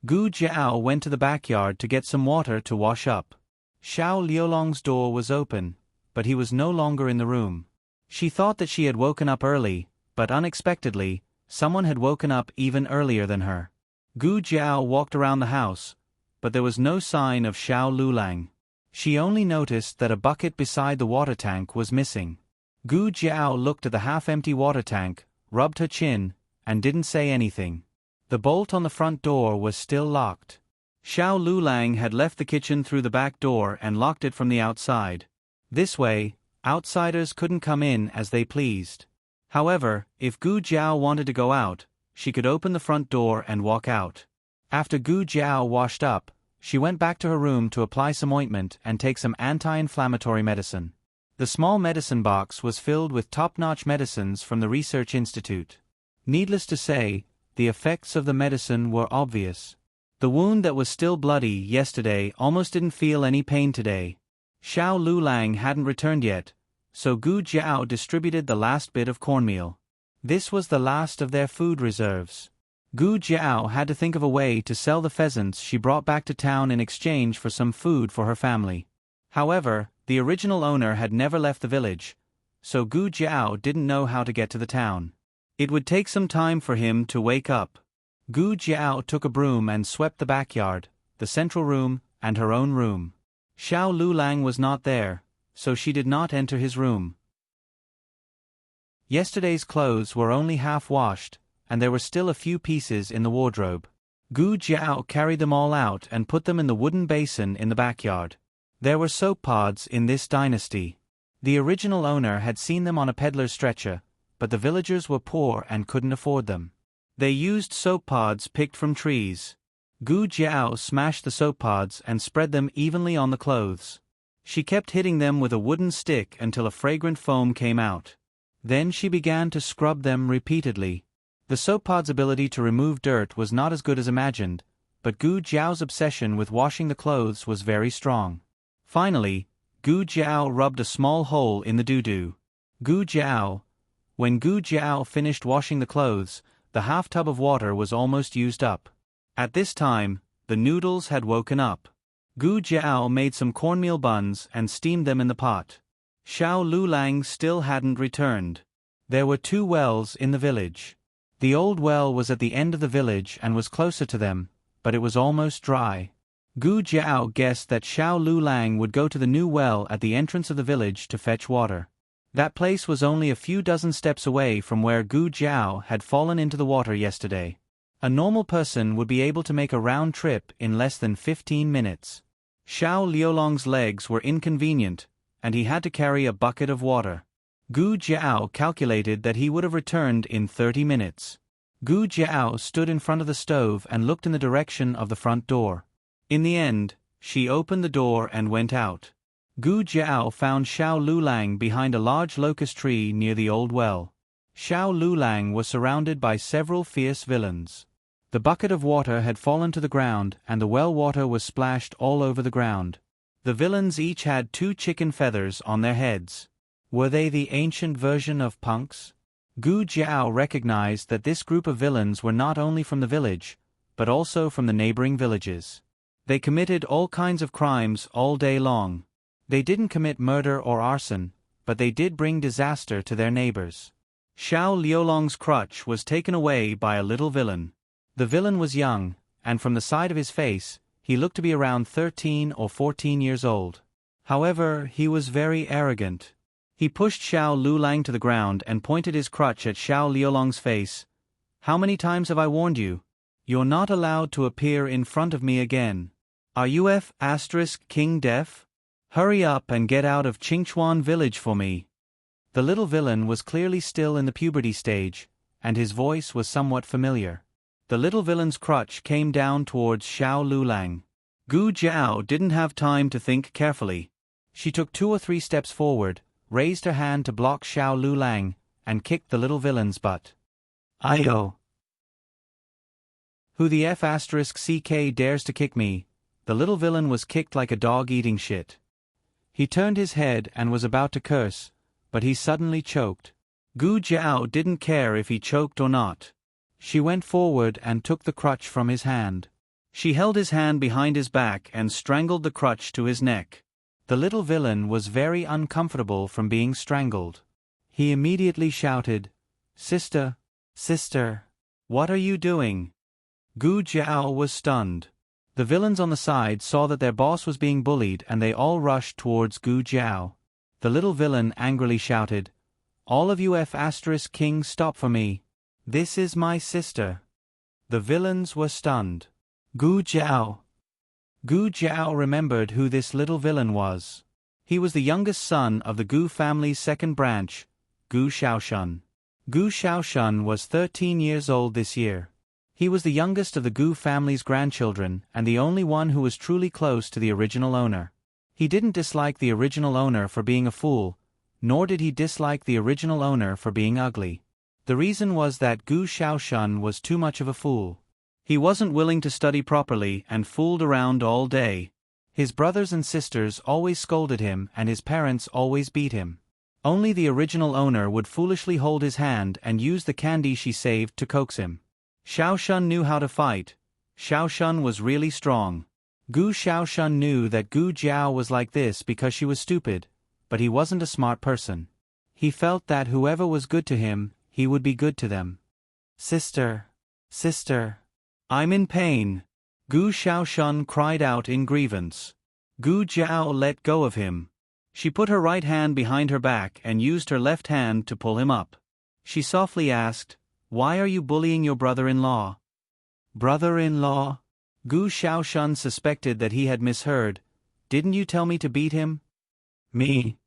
Gu Jiao went to the backyard to get some water to wash up. Xiao Liulong's door was open, but he was no longer in the room. She thought that she had woken up early, but unexpectedly, someone had woken up even earlier than her. Gu Jiao walked around the house, but there was no sign of Xiao Lulang. She only noticed that a bucket beside the water tank was missing. Gu Jiao looked at the half-empty water tank, rubbed her chin, and didn't say anything. The bolt on the front door was still locked. Xiao Lulang had left the kitchen through the back door and locked it from the outside. This way, outsiders couldn't come in as they pleased. However, if Gu Jiao wanted to go out, she could open the front door and walk out. After Gu Jiao washed up, she went back to her room to apply some ointment and take some anti-inflammatory medicine. The small medicine box was filled with top-notch medicines from the Research Institute. Needless to say, the effects of the medicine were obvious. The wound that was still bloody yesterday almost didn't feel any pain today. Xiao Lulang hadn't returned yet, so Gu Jiao distributed the last bit of cornmeal. This was the last of their food reserves. Gu Jiao had to think of a way to sell the pheasants she brought back to town in exchange for some food for her family. However, the original owner had never left the village, so Gu Jiao didn't know how to get to the town. It would take some time for him to wake up. Gu Jiao took a broom and swept the backyard, the central room, and her own room. Xiao Lulang was not there, so she did not enter his room. Yesterday's clothes were only half washed, and there were still a few pieces in the wardrobe. Gu Jiao carried them all out and put them in the wooden basin in the backyard. There were soap pods in this dynasty. The original owner had seen them on a peddler's stretcher, but the villagers were poor and couldn't afford them. They used soap pods picked from trees. Gu Jiao smashed the soap pods and spread them evenly on the clothes. She kept hitting them with a wooden stick until a fragrant foam came out. Then she began to scrub them repeatedly. The soap pod's ability to remove dirt was not as good as imagined, but Gu Jiao's obsession with washing the clothes was very strong. Finally, Gu Jiao rubbed a small hole in the doo-doo. Gu Jiao. When Gu Jiao finished washing the clothes, the half tub of water was almost used up. At this time, the noodles had woken up. Gu Jiao made some cornmeal buns and steamed them in the pot. Xiao Lulang still hadn't returned. There were 2 wells in the village. The old well was at the end of the village and was closer to them, but it was almost dry. Gu Jiao guessed that Xiao Lulang would go to the new well at the entrance of the village to fetch water. That place was only a few dozen steps away from where Gu Jiao had fallen into the water yesterday. A normal person would be able to make a round trip in less than 15 minutes. Xiao Liulong's legs were inconvenient, and he had to carry a bucket of water. Gu Jiao calculated that he would have returned in 30 minutes. Gu Jiao stood in front of the stove and looked in the direction of the front door. In the end, she opened the door and went out. Gu Jiao found Xiao Lulang behind a large locust tree near the old well. Xiao Lulang was surrounded by several fierce villains. The bucket of water had fallen to the ground and the well water was splashed all over the ground. The villains each had 2 chicken feathers on their heads. Were they the ancient version of punks? Gu Jiao recognized that this group of villains were not only from the village, but also from the neighboring villages. They committed all kinds of crimes all day long. They didn't commit murder or arson, but they did bring disaster to their neighbors. Xiao Liulong's crutch was taken away by a little villain. The villain was young, and from the side of his face, he looked to be around 13 or 14 years old. However, he was very arrogant. He pushed Xiao Lulang to the ground and pointed his crutch at Xiao Liulong's face. "How many times have I warned you? You're not allowed to appear in front of me again. Are you King deaf? Hurry up and get out of Qingchuan village for me." The little villain was clearly still in the puberty stage, and his voice was somewhat familiar. The little villain's crutch came down towards Xiao Lulang. Gu Jiao didn't have time to think carefully. She took 2 or 3 steps forward, raised her hand to block Xiao Lulang, and kicked the little villain's butt. "Ayo! Who the CK dares to kick me?" The little villain was kicked like a dog eating shit. He turned his head and was about to curse, but he suddenly choked. Gu Jiao didn't care if he choked or not. She went forward and took the crutch from his hand. She held his hand behind his back and strangled the crutch to his neck. The little villain was very uncomfortable from being strangled. He immediately shouted, "Sister, sister, what are you doing?" Gu Jiao was stunned. The villains on the side saw that their boss was being bullied and they all rushed towards Gu Jiao. The little villain angrily shouted, "All of you King, stop for me. This is my sister." The villains were stunned. Gu Jiao. Gu Jiao remembered who this little villain was. He was the youngest son of the Gu family's second branch, Gu Shaoshun. Gu Shaoshun was 13 years old this year. He was the youngest of the Gu family's grandchildren and the only one who was truly close to the original owner. He didn't dislike the original owner for being a fool, nor did he dislike the original owner for being ugly. The reason was that Gu Shaoshun was too much of a fool. He wasn't willing to study properly and fooled around all day. His brothers and sisters always scolded him and his parents always beat him. Only the original owner would foolishly hold his hand and use the candy she saved to coax him. Shaoshun knew how to fight. Shaoshun was really strong. Gu Shaoshun knew that Gu Jiao was like this because she was stupid, but he wasn't a smart person. He felt that whoever was good to him, he would be good to them. "Sister, sister, I'm in pain," Gu Shaoshun cried out in grievance. Gu Jiao let go of him. She put her right hand behind her back and used her left hand to pull him up. She softly asked, "Why are you bullying your brother-in-law?" "Brother-in-law?" Gu Shaoshun suspected that he had misheard. "Didn't you tell me to beat him?" "Me?"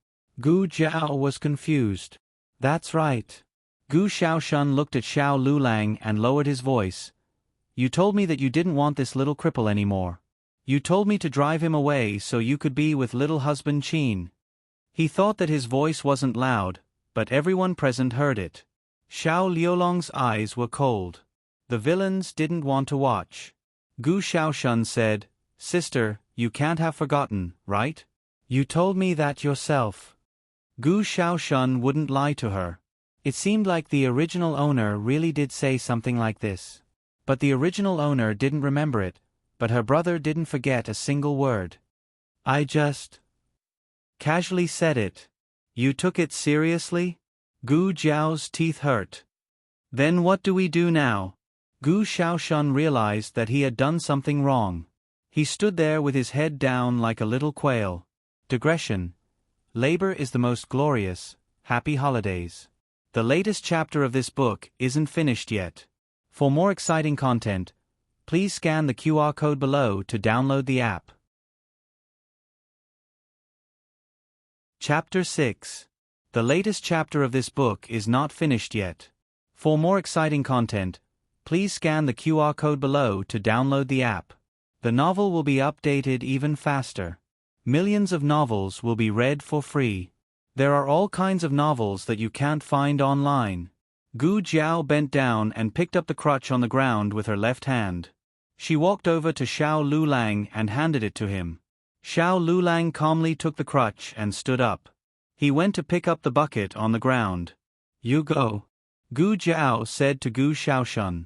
Gu Jiao was confused. "That's right." Gu Shaoshun looked at Xiao Lulang and lowered his voice. "You told me that you didn't want this little cripple anymore. You told me to drive him away so you could be with little husband Qin." He thought that his voice wasn't loud, but everyone present heard it. Xiao Liulong's eyes were cold. The villains didn't want to watch. Gu Shaoshun said, "Sister, you can't have forgotten, right? You told me that yourself." Gu Shaoshun wouldn't lie to her. It seemed like the original owner really did say something like this. But the original owner didn't remember it, but her brother didn't forget a single word. I just casually said it. You took it seriously? Gu Jiao's teeth hurt. Then what do we do now? Gu Shaoshun realized that he had done something wrong. He stood there with his head down like a little quail. Digression. Labor is the most glorious. Happy holidays. The latest chapter of this book isn't finished yet. For more exciting content, please scan the QR code below to download the app. Chapter 6. The latest chapter of this book is not finished yet. For more exciting content, please scan the QR code below to download the app. The novel will be updated even faster. Millions of novels will be read for free. There are all kinds of novels that you can't find online. Gu Jiao bent down and picked up the crutch on the ground with her left hand. She walked over to Xiao Lulang and handed it to him. Xiao Lulang calmly took the crutch and stood up. He went to pick up the bucket on the ground. You go. Gu Jiao said to Gu Shaoshun.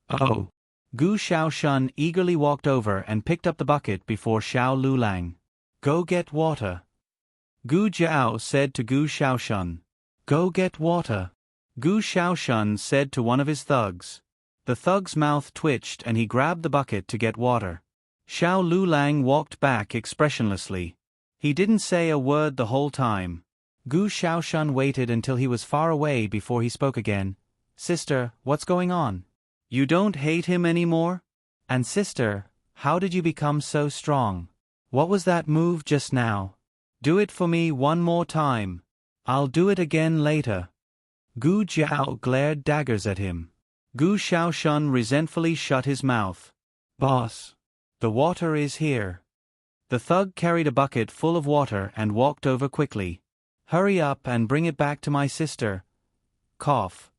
Oh. Gu Shaoshun eagerly walked over and picked up the bucket before Xiao Lulang. Go get water. Gu Jiao said to Gu Shaoshun. Go get water. Gu Shaoshun said to one of his thugs. The thug's mouth twitched and he grabbed the bucket to get water. Xiao Lulang walked back expressionlessly. He didn't say a word the whole time. Gu Shaoshun waited until he was far away before he spoke again. Sister, what's going on? You don't hate him anymore? And sister, how did you become so strong? What was that move just now? Do it for me one more time. I'll do it again later. Gu Jiao glared daggers at him. Gu Shaoshun resentfully shut his mouth. Boss. The water is here. The thug carried a bucket full of water and walked over quickly. Hurry up and bring it back to my sister. Cough.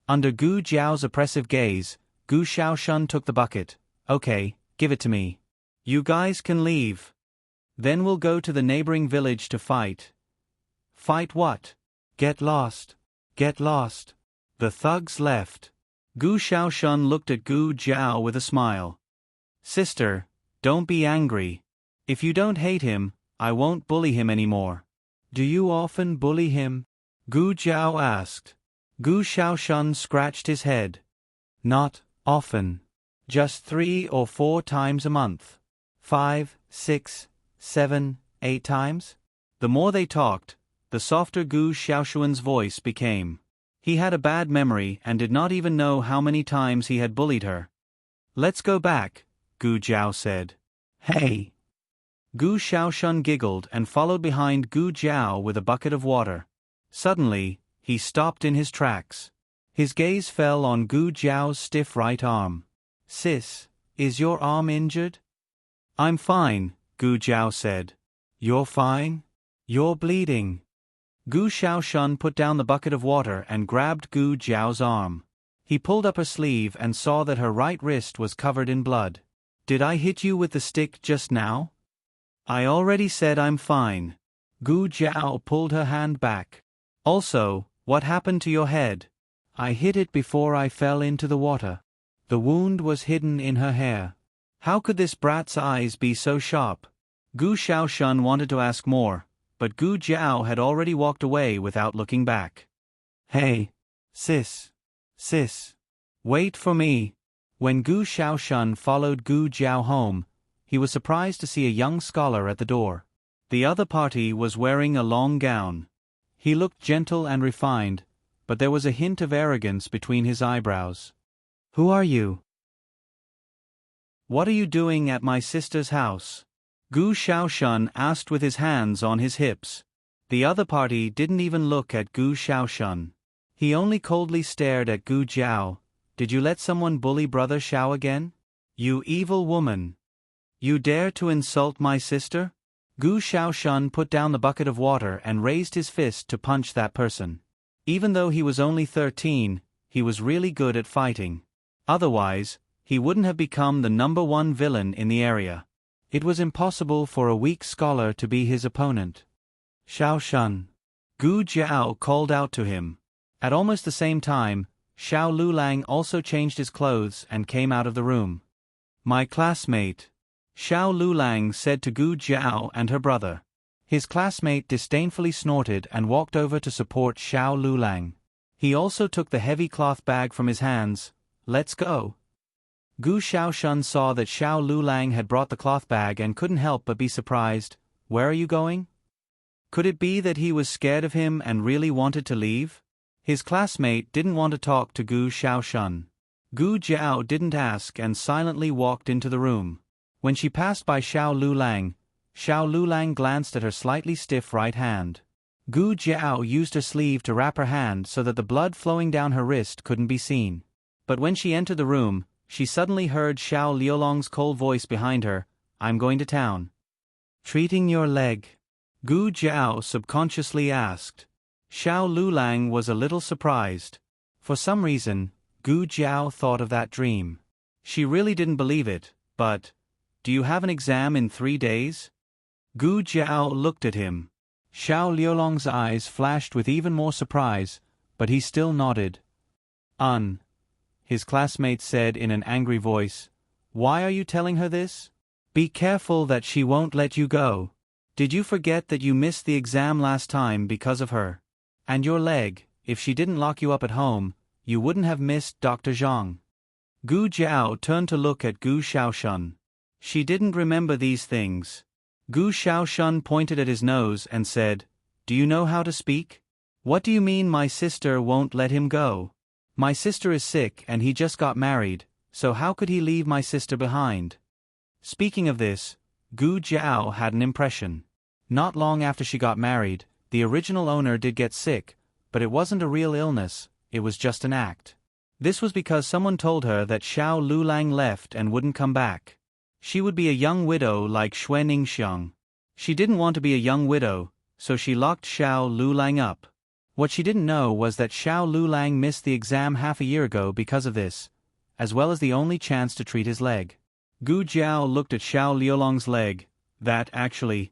Under Gu Jiao's oppressive gaze, Gu Shaoshun took the bucket. Okay, give it to me. You guys can leave. Then we'll go to the neighboring village to fight. Fight what? Get lost. Get lost. The thugs left. Gu Shaoshun looked at Gu Jiao with a smile. Sister, don't be angry. If you don't hate him, I won't bully him anymore. Do you often bully him? Gu Jiao asked. Gu Shaoshun scratched his head. Not often. Just 3 or 4 times a month. 5, 6, 7, 8 times? The more they talked, the softer Gu Shaoshun's voice became. He had a bad memory and did not even know how many times he had bullied her. Let's go back, Gu Jiao said. Hey! Gu Shaoshun giggled and followed behind Gu Jiao with a bucket of water. Suddenly, he stopped in his tracks. His gaze fell on Gu Jiao's stiff right arm. Sis, is your arm injured? I'm fine, Gu Jiao said. You're fine? You're bleeding. Gu Shaoshun put down the bucket of water and grabbed Gu Jiao's arm. He pulled up her sleeve and saw that her right wrist was covered in blood. Did I hit you with the stick just now? I already said I'm fine. Gu Jiao pulled her hand back. Also, what happened to your head? I hit it before I fell into the water. The wound was hidden in her hair. How could this brat's eyes be so sharp? Gu Shaoshun wanted to ask more, but Gu Jiao had already walked away without looking back. Hey! Sis! Sis! Wait for me! When Gu Shaoshun followed Gu Jiao home, he was surprised to see a young scholar at the door. The other party was wearing a long gown. He looked gentle and refined, but there was a hint of arrogance between his eyebrows. Who are you? What are you doing at my sister's house? Gu Shaoshun asked with his hands on his hips. The other party didn't even look at Gu Shaoshun. He only coldly stared at Gu Jiao. Did you let someone bully Brother Xiao again? You evil woman! You dare to insult my sister? Gu Shaoshun put down the bucket of water and raised his fist to punch that person. Even though he was only 13, he was really good at fighting. Otherwise, he wouldn't have become the #1 villain in the area. It was impossible for a weak scholar to be his opponent. Shaoshun. Gu Jiao called out to him. At almost the same time, Xiao Lulang also changed his clothes and came out of the room. My classmate, Xiao Lulang said to Gu Jiao and her brother. His classmate disdainfully snorted and walked over to support Xiao Lulang. He also took the heavy cloth bag from his hands. Let's go. Gu Xiaoshun saw that Xiao Lulang had brought the cloth bag and couldn't help but be surprised. Where are you going? Could it be that he was scared of him and really wanted to leave? His classmate didn't want to talk to Gu Xiaoshun. Gu Jiao didn't ask and silently walked into the room. When she passed by Xiao Lulang glanced at her slightly stiff right hand. Gu Jiao used her sleeve to wrap her hand so that the blood flowing down her wrist couldn't be seen. But when she entered the room, she suddenly heard Xiao Liulong's cold voice behind her. I'm going to town. Treating your leg? Gu Jiao subconsciously asked. Xiao Lulang was a little surprised. For some reason, Gu Jiao thought of that dream. She really didn't believe it, but, do you have an exam in 3 days? Gu Jiao looked at him. Xiao Liulong's eyes flashed with even more surprise, but he still nodded. His classmate said in an angry voice. Why are you telling her this? Be careful that she won't let you go. Did you forget that you missed the exam last time because of her? And your leg, if she didn't lock you up at home, you wouldn't have missed Dr. Zhang. Gu Jiao turned to look at Gu Xiaoshun. She didn't remember these things. Gu Xiaoshun pointed at his nose and said, Do you know how to speak? What do you mean my sister won't let him go? My sister is sick and he just got married, so how could he leave my sister behind? Speaking of this, Gu Jiao had an impression. Not long after she got married, the original owner did get sick, but it wasn't a real illness, it was just an act. This was because someone told her that Xiao Lulang left and wouldn't come back. She would be a young widow like Xue Ningxiang. She didn't want to be a young widow, so she locked Xiao Lulang up. What she didn't know was that Xiao Lulang missed the exam half a year ago because of this, as well as the only chance to treat his leg. Gu Jiao looked at Xiao Liulong's leg. That actually.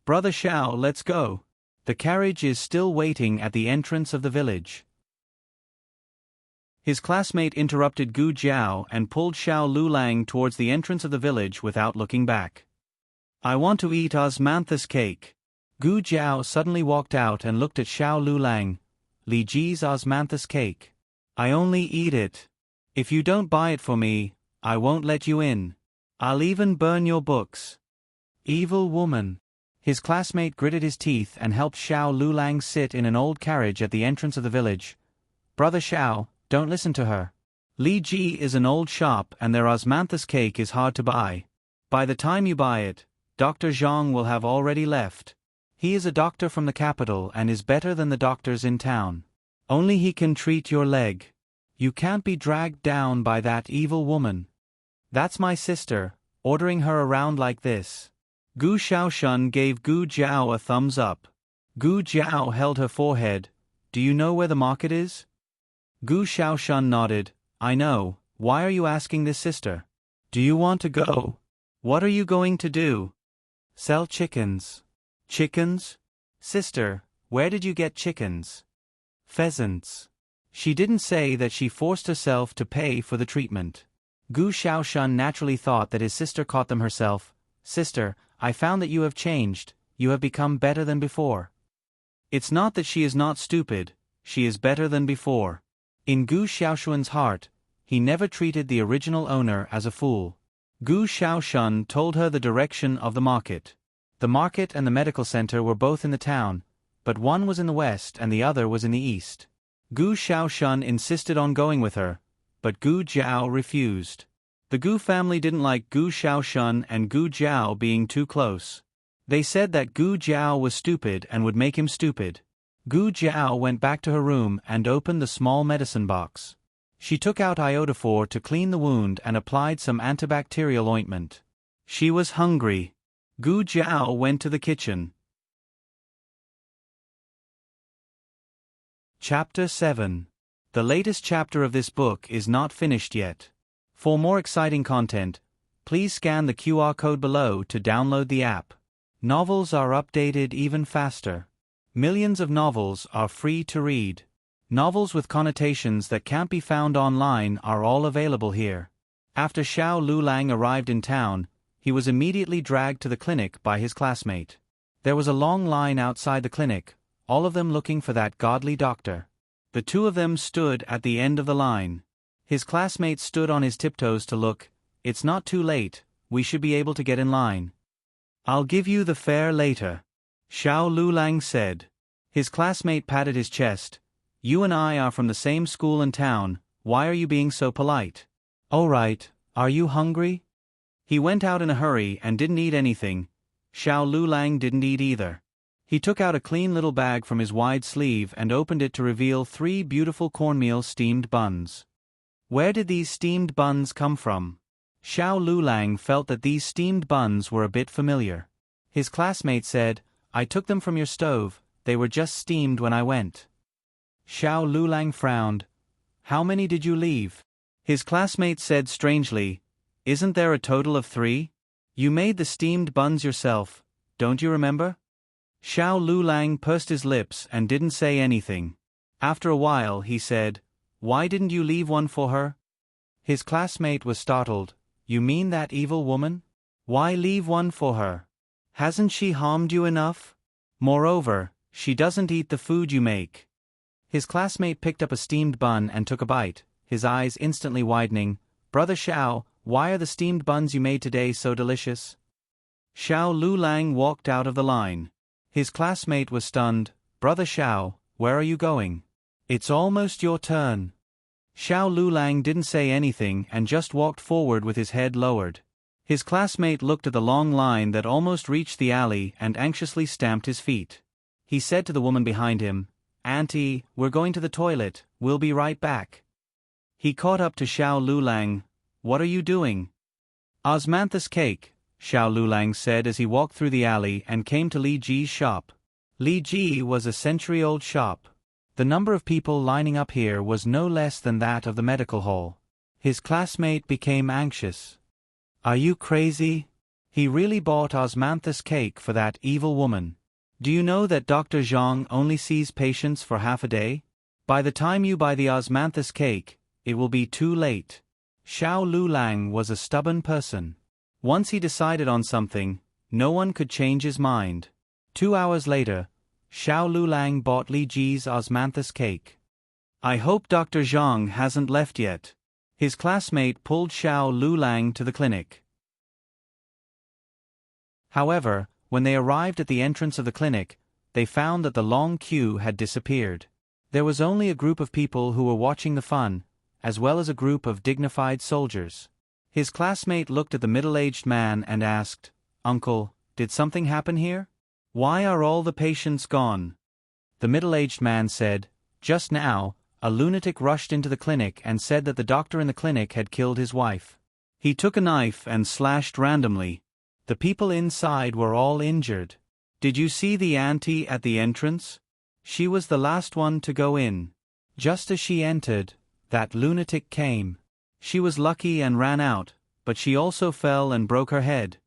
Brother Xiao, let's go. The carriage is still waiting at the entrance of the village. His classmate interrupted Gu Jiao and pulled Xiao Lulang towards the entrance of the village without looking back. I want to eat osmanthus cake. Gu Jiao suddenly walked out and looked at Xiao Lulang. Li Ji's osmanthus cake. I only eat it. If you don't buy it for me, I won't let you in. I'll even burn your books. Evil woman. His classmate gritted his teeth and helped Xiao Lulang sit in an old carriage at the entrance of the village. Brother Xiao, don't listen to her. Li Ji is an old shop and their osmanthus cake is hard to buy. By the time you buy it, Dr. Zhang will have already left. He is a doctor from the capital and is better than the doctors in town. Only he can treat your leg. You can't be dragged down by that evil woman. That's my sister, ordering her around like this. Gu Xiaoshun gave Gu Jiao a thumbs up. Gu Jiao held her forehead. Do you know where the market is? Gu Xiaoshun nodded. I know. Why are you asking this, sister? Do you want to go? What are you going to do? Sell chickens. Chickens? Sister, where did you get chickens? Pheasants. She didn't say that she forced herself to pay for the treatment. Gu Xiaoshun naturally thought that his sister caught them herself. Sister, I found that you have changed, you have become better than before. It's not that she is not stupid, she is better than before. In Gu Xiaoshun's heart, he never treated the original owner as a fool. Gu Xiaoshun told her the direction of the market. The market and the medical center were both in the town, but one was in the west and the other was in the east. Gu Xiaoshun insisted on going with her, but Gu Jiao refused. The Gu family didn't like Gu Xiaoshun and Gu Jiao being too close. They said that Gu Jiao was stupid and would make him stupid. Gu Jiao went back to her room and opened the small medicine box. She took out iodophor to clean the wound and applied some antibacterial ointment. She was hungry. Gu Jiao went to the kitchen. Chapter 7. The latest chapter of this book is not finished yet. For more exciting content, please scan the QR code below to download the app. Novels are updated even faster. Millions of novels are free to read. Novels with connotations that can't be found online are all available here. After Xiao Lulang arrived in town, he was immediately dragged to the clinic by his classmate. There was a long line outside the clinic, all of them looking for that godly doctor. The two of them stood at the end of the line. His classmate stood on his tiptoes to look. "It's not too late, we should be able to get in line." "I'll give you the fare later," Xiao Lulang said. His classmate patted his chest. "You and I are from the same school in town, why are you being so polite?" "All right, are you hungry?" He went out in a hurry and didn't eat anything. Xiao Lulang didn't eat either. He took out a clean little bag from his wide sleeve and opened it to reveal 3 beautiful cornmeal steamed buns. Where did these steamed buns come from? Xiao Lulang felt that these steamed buns were a bit familiar. His classmate said, "I took them from your stove, they were just steamed when I went." Xiao Lulang frowned. "How many did you leave?" His classmate said strangely, "Isn't there a total of 3? You made the steamed buns yourself, don't you remember?" Xiao Lulang pursed his lips and didn't say anything. After a while he said, "Why didn't you leave one for her?" His classmate was startled. "You mean that evil woman? Why leave one for her? Hasn't she harmed you enough? Moreover, she doesn't eat the food you make." His classmate picked up a steamed bun and took a bite, his eyes instantly widening. "Brother Xiao, why are the steamed buns you made today so delicious?" Xiao Lulang walked out of the line. His classmate was stunned. "Brother Xiao, where are you going? It's almost your turn." Xiao Lulang didn't say anything and just walked forward with his head lowered. His classmate looked at the long line that almost reached the alley and anxiously stamped his feet. He said to the woman behind him, "Auntie, we're going to the toilet, we'll be right back." He caught up to Xiao Lulang. "What are you doing?" "Osmanthus cake," Xiao Lulang said as he walked through the alley and came to Li Ji's shop. Li Ji was a century-old shop. The number of people lining up here was no less than that of the medical hall. His classmate became anxious. "Are you crazy? He really bought osmanthus cake for that evil woman. Do you know that Dr. Zhang only sees patients for half a day? By the time you buy the osmanthus cake, it will be too late." Xiao Lulang was a stubborn person. Once he decided on something, no one could change his mind. 2 hours later, Xiao Lulang bought Li Ji's osmanthus cake. "I hope Dr. Zhang hasn't left yet." His classmate pulled Xiao Lulang to the clinic. However, when they arrived at the entrance of the clinic, they found that the long queue had disappeared. There was only a group of people who were watching the fun, as well as a group of dignified soldiers. His classmate looked at the middle-aged man and asked, "Uncle, did something happen here? Why are all the patients gone?" The middle-aged man said, "Just now, a lunatic rushed into the clinic and said that the doctor in the clinic had killed his wife. He took a knife and slashed randomly. The people inside were all injured. Did you see the auntie at the entrance? She was the last one to go in. Just as she entered, that lunatic came. She was lucky and ran out, but she also fell and broke her head.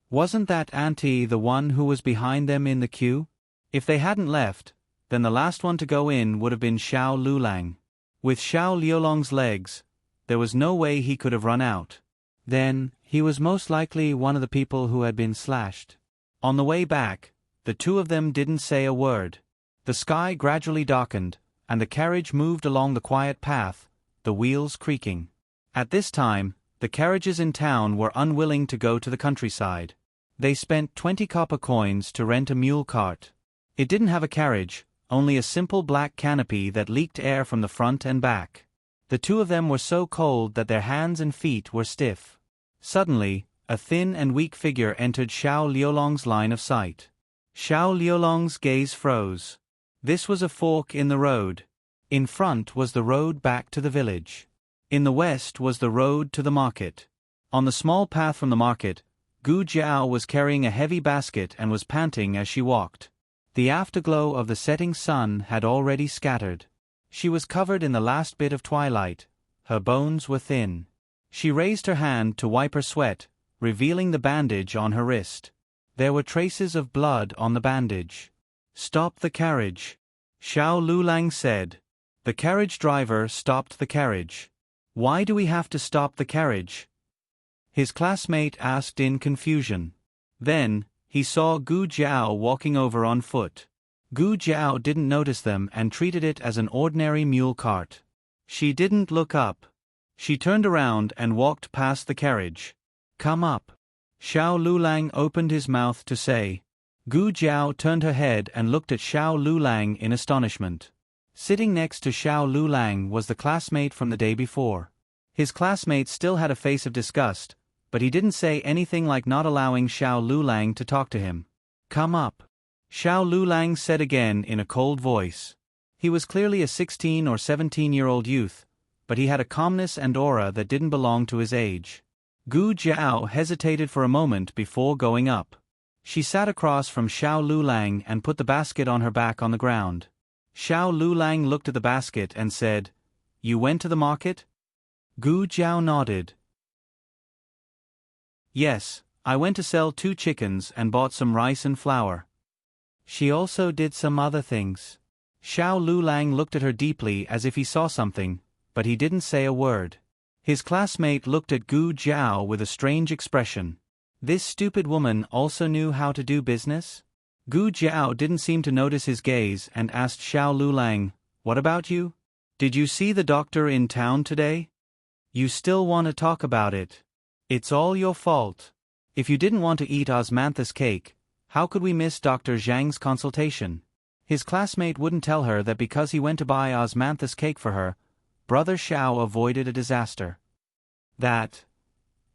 Wasn't that auntie the one who was behind them in the queue? If they hadn't left, then the last one to go in would have been Xiao Lulang. With Xiao Liulong's legs, there was no way he could have run out. Then, he was most likely one of the people who had been slashed." On the way back, the two of them didn't say a word. The sky gradually darkened, and the carriage moved along the quiet path, the wheels creaking. At this time, the carriages in town were unwilling to go to the countryside. They spent 20 copper coins to rent a mule cart. It didn't have a carriage, only a simple black canopy that leaked air from the front and back. The two of them were so cold that their hands and feet were stiff. Suddenly, a thin and weak figure entered Xiao Liulong's line of sight. Xiao Liulong's gaze froze. This was a fork in the road. In front was the road back to the village. In the west was the road to the market. On the small path from the market, Gu Jiao was carrying a heavy basket and was panting as she walked. The afterglow of the setting sun had already scattered. She was covered in the last bit of twilight. Her bones were thin. She raised her hand to wipe her sweat, revealing the bandage on her wrist. There were traces of blood on the bandage. Stop the carriage. Xiao Lulang said. The carriage driver stopped the carriage. Why do we have to stop the carriage? His classmate asked in confusion. Then, he saw Gu Jiao walking over on foot. Gu Jiao didn't notice them and treated it as an ordinary mule cart. She didn't look up. She turned around and walked past the carriage. Come up. Xiao Lulang opened his mouth to say. Gu Jiao turned her head and looked at Xiao Lulang in astonishment. Sitting next to Xiao Lulang was the classmate from the day before. His classmate still had a face of disgust, but he didn't say anything like not allowing Xiao Lulang to talk to him. Come up. Xiao Lulang said again in a cold voice. He was clearly a 16 or 17-year-old youth, but he had a calmness and aura that didn't belong to his age. Gu Jiao hesitated for a moment before going up. She sat across from Xiao Lulang and put the basket on her back on the ground. Xiao Lulang looked at the basket and said, You went to the market? Gu Jiao nodded. Yes, I went to sell 2 chickens and bought some rice and flour. She also did some other things. Xiao Lulang looked at her deeply as if he saw something, but he didn't say a word. His classmate looked at Gu Jiao with a strange expression. This stupid woman also knew how to do business? Gu Jiao didn't seem to notice his gaze and asked Xiao Lulang, What about you? Did you see the doctor in town today? You still want to talk about it. It's all your fault. If you didn't want to eat osmanthus cake, how could we miss Dr. Zhang's consultation? His classmate wouldn't tell her that because he went to buy osmanthus cake for her, Brother Xiao avoided a disaster. That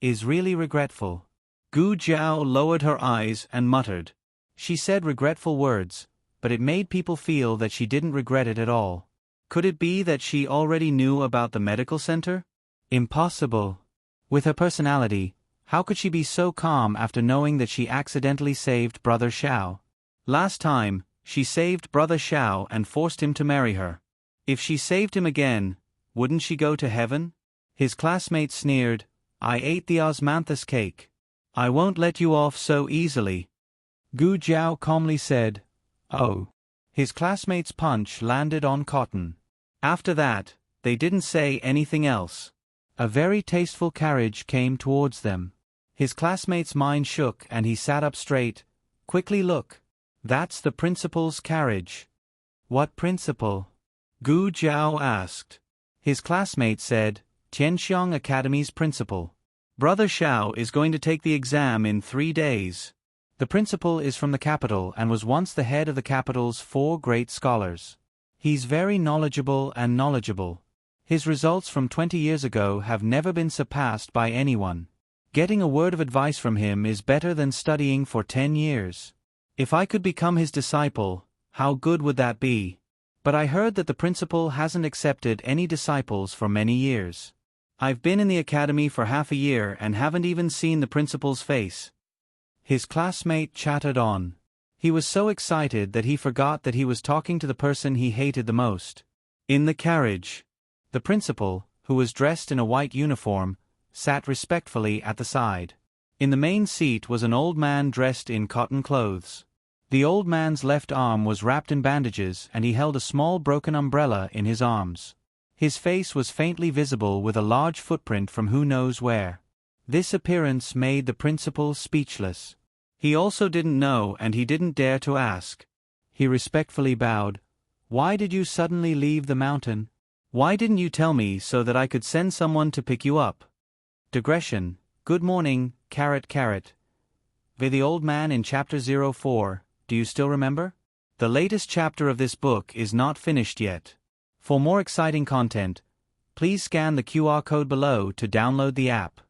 is really regretful. Gu Jiao lowered her eyes and muttered. She said regretful words, but it made people feel that she didn't regret it at all. Could it be that she already knew about the medical center? Impossible. With her personality, how could she be so calm after knowing that she accidentally saved Brother Xiao? Last time, she saved Brother Xiao and forced him to marry her. If she saved him again, wouldn't she go to heaven? His classmate sneered, I ate the osmanthus cake. I won't let you off so easily. Gu Jiao calmly said, Oh. His classmate's punch landed on cotton. After that, they didn't say anything else. A very tasteful carriage came towards them. His classmate's mind shook and he sat up straight. Quickly look. That's the principal's carriage. What principal? Gu Jiao asked. His classmate said, Tianxiang Academy's principal. Brother Xiao is going to take the exam in 3 days. The principal is from the capital and was once the head of the capital's 4 great scholars. He's very knowledgeable. His results from 20 years ago have never been surpassed by anyone. Getting a word of advice from him is better than studying for 10 years. If I could become his disciple, how good would that be? But I heard that the principal hasn't accepted any disciples for many years. I've been in the academy for half a year and haven't even seen the principal's face. His classmate chattered on. He was so excited that he forgot that he was talking to the person he hated the most. In the carriage, the principal, who was dressed in a white uniform, sat respectfully at the side. In the main seat was an old man dressed in cotton clothes. The old man's left arm was wrapped in bandages and he held a small broken umbrella in his arms. His face was faintly visible with a large footprint from who knows where. This appearance made the principal speechless. He also didn't know and he didn't dare to ask. He respectfully bowed. Why did you suddenly leave the mountain? Why didn't you tell me so that I could send someone to pick you up? Digression. Good morning, carrot. The old man in chapter 04, do you still remember? The latest chapter of this book is not finished yet. For more exciting content, please scan the QR code below to download the app.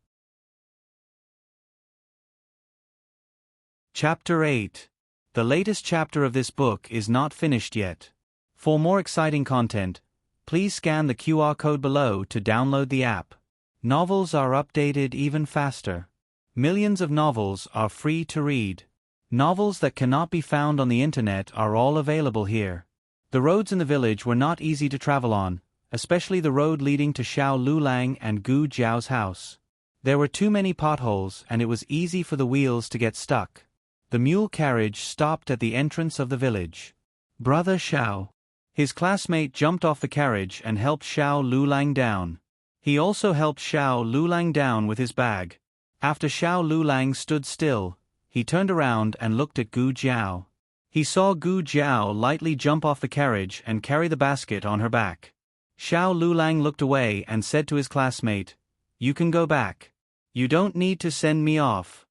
Chapter 8. The latest chapter of this book is not finished yet. For more exciting content, please scan the QR code below to download the app. Novels are updated even faster. Millions of novels are free to read. Novels that cannot be found on the internet are all available here. The roads in the village were not easy to travel on, especially the road leading to Xiao Lulang and Gu Jiao's house. There were too many potholes and it was easy for the wheels to get stuck. The mule carriage stopped at the entrance of the village. Brother Xiao. His classmate jumped off the carriage and helped Xiao Lulang down. He also helped Xiao Lulang down with his bag. After Xiao Lulang stood still, he turned around and looked at Gu Jiao. He saw Gu Jiao lightly jump off the carriage and carry the basket on her back. Xiao Lulang looked away and said to his classmate, "You can go back. You don't need to send me off."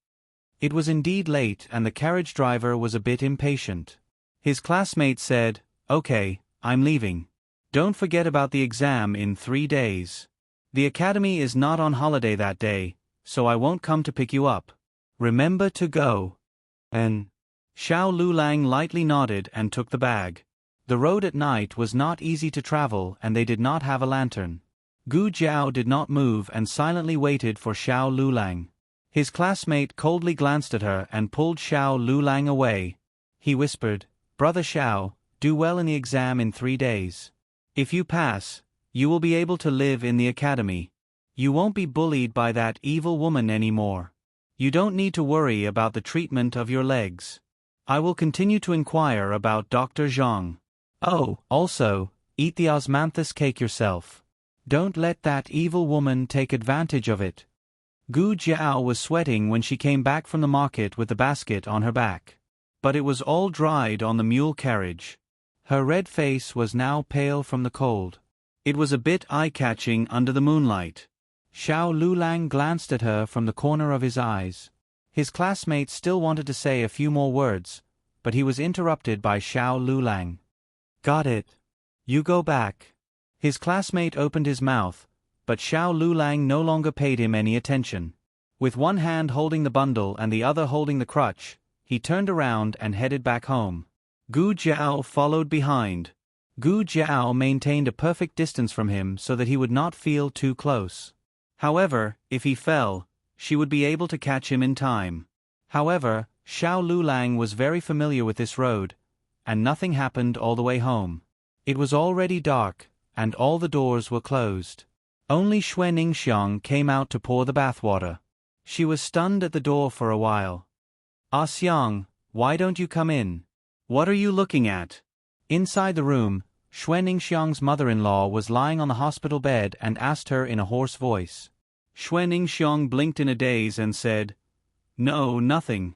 It was indeed late and the carriage driver was a bit impatient. His classmate said, "Okay, I'm leaving. Don't forget about the exam in 3 days. The academy is not on holiday that day, so I won't come to pick you up. Remember to go." And Xiao Lulang lightly nodded and took the bag. The road at night was not easy to travel and they did not have a lantern. Gu Jiao did not move and silently waited for Xiao Lulang. His classmate coldly glanced at her and pulled Xiao Lulang away. He whispered, "Brother Xiao, do well in the exam in 3 days. If you pass, you will be able to live in the academy. You won't be bullied by that evil woman anymore. You don't need to worry about the treatment of your legs. I will continue to inquire about Dr. Zhang. Oh, also, eat the osmanthus cake yourself. Don't let that evil woman take advantage of it." Gu Jiao was sweating when she came back from the market with the basket on her back. But it was all dried on the mule carriage. Her red face was now pale from the cold. It was a bit eye-catching under the moonlight. Xiao Lulang glanced at her from the corner of his eyes. His classmate still wanted to say a few more words, but he was interrupted by Xiao Lulang. "Got it. You go back." His classmate opened his mouth, but Xiao Lulang no longer paid him any attention. With one hand holding the bundle and the other holding the crutch, he turned around and headed back home. Gu Jiao followed behind. Gu Jiao maintained a perfect distance from him so that he would not feel too close. However, if he fell, she would be able to catch him in time. However, Xiao Lulang was very familiar with this road, and nothing happened all the way home. It was already dark, and all the doors were closed. Only Xue Ningxiang came out to pour the bathwater. She was stunned at the door for a while. "Ah Xiang, why don't you come in? What are you looking at?" Inside the room, Xue Ningxiang's mother-in-law was lying on the hospital bed and asked her in a hoarse voice. Xue Ningxiang blinked in a daze and said, "No, nothing."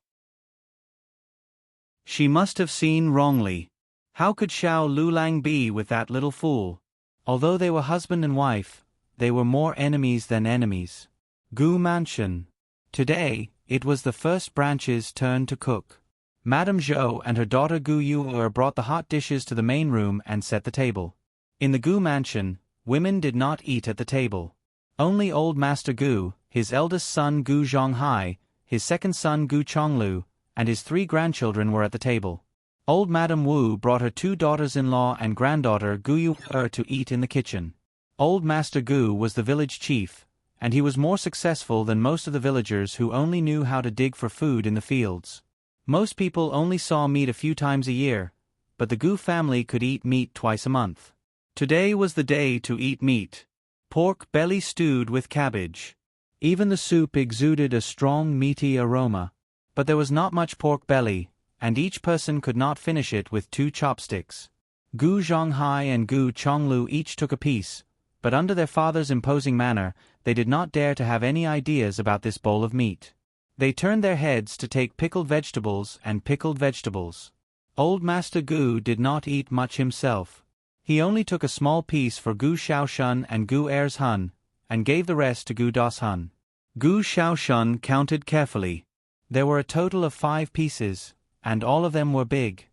She must have seen wrongly. How could Xiao Lulang be with that little fool? Although they were husband and wife, they were more enemies than enemies. Gu Mansion. Today, it was the first branch's turn to cook. Madame Zhou and her daughter Gu Yuer brought the hot dishes to the main room and set the table. In the Gu Mansion, women did not eat at the table. Only old Master Gu, his eldest son Gu Zhonghai, his second son Gu Chonglu, and his 3 grandchildren were at the table. Old Madame Wu brought her 2 daughters-in-law and granddaughter Gu Yuer to eat in the kitchen. Old Master Gu was the village chief, and he was more successful than most of the villagers who only knew how to dig for food in the fields. Most people only saw meat a few times a year, but the Gu family could eat meat twice a month. Today was the day to eat meat. Pork belly stewed with cabbage. Even the soup exuded a strong meaty aroma. But there was not much pork belly, and each person could not finish it with 2 chopsticks. Gu Zhonghai and Gu Chonglu each took a piece, but under their father's imposing manner, they did not dare to have any ideas about this bowl of meat. They turned their heads to take pickled vegetables and pickled vegetables. Old Master Gu did not eat much himself. He only took a small piece for Gu Xiaoshun and Gu Ershun, and gave the rest to Gu Dashun. Gu Xiaoshun counted carefully. There were a total of 5 pieces, and all of them were big.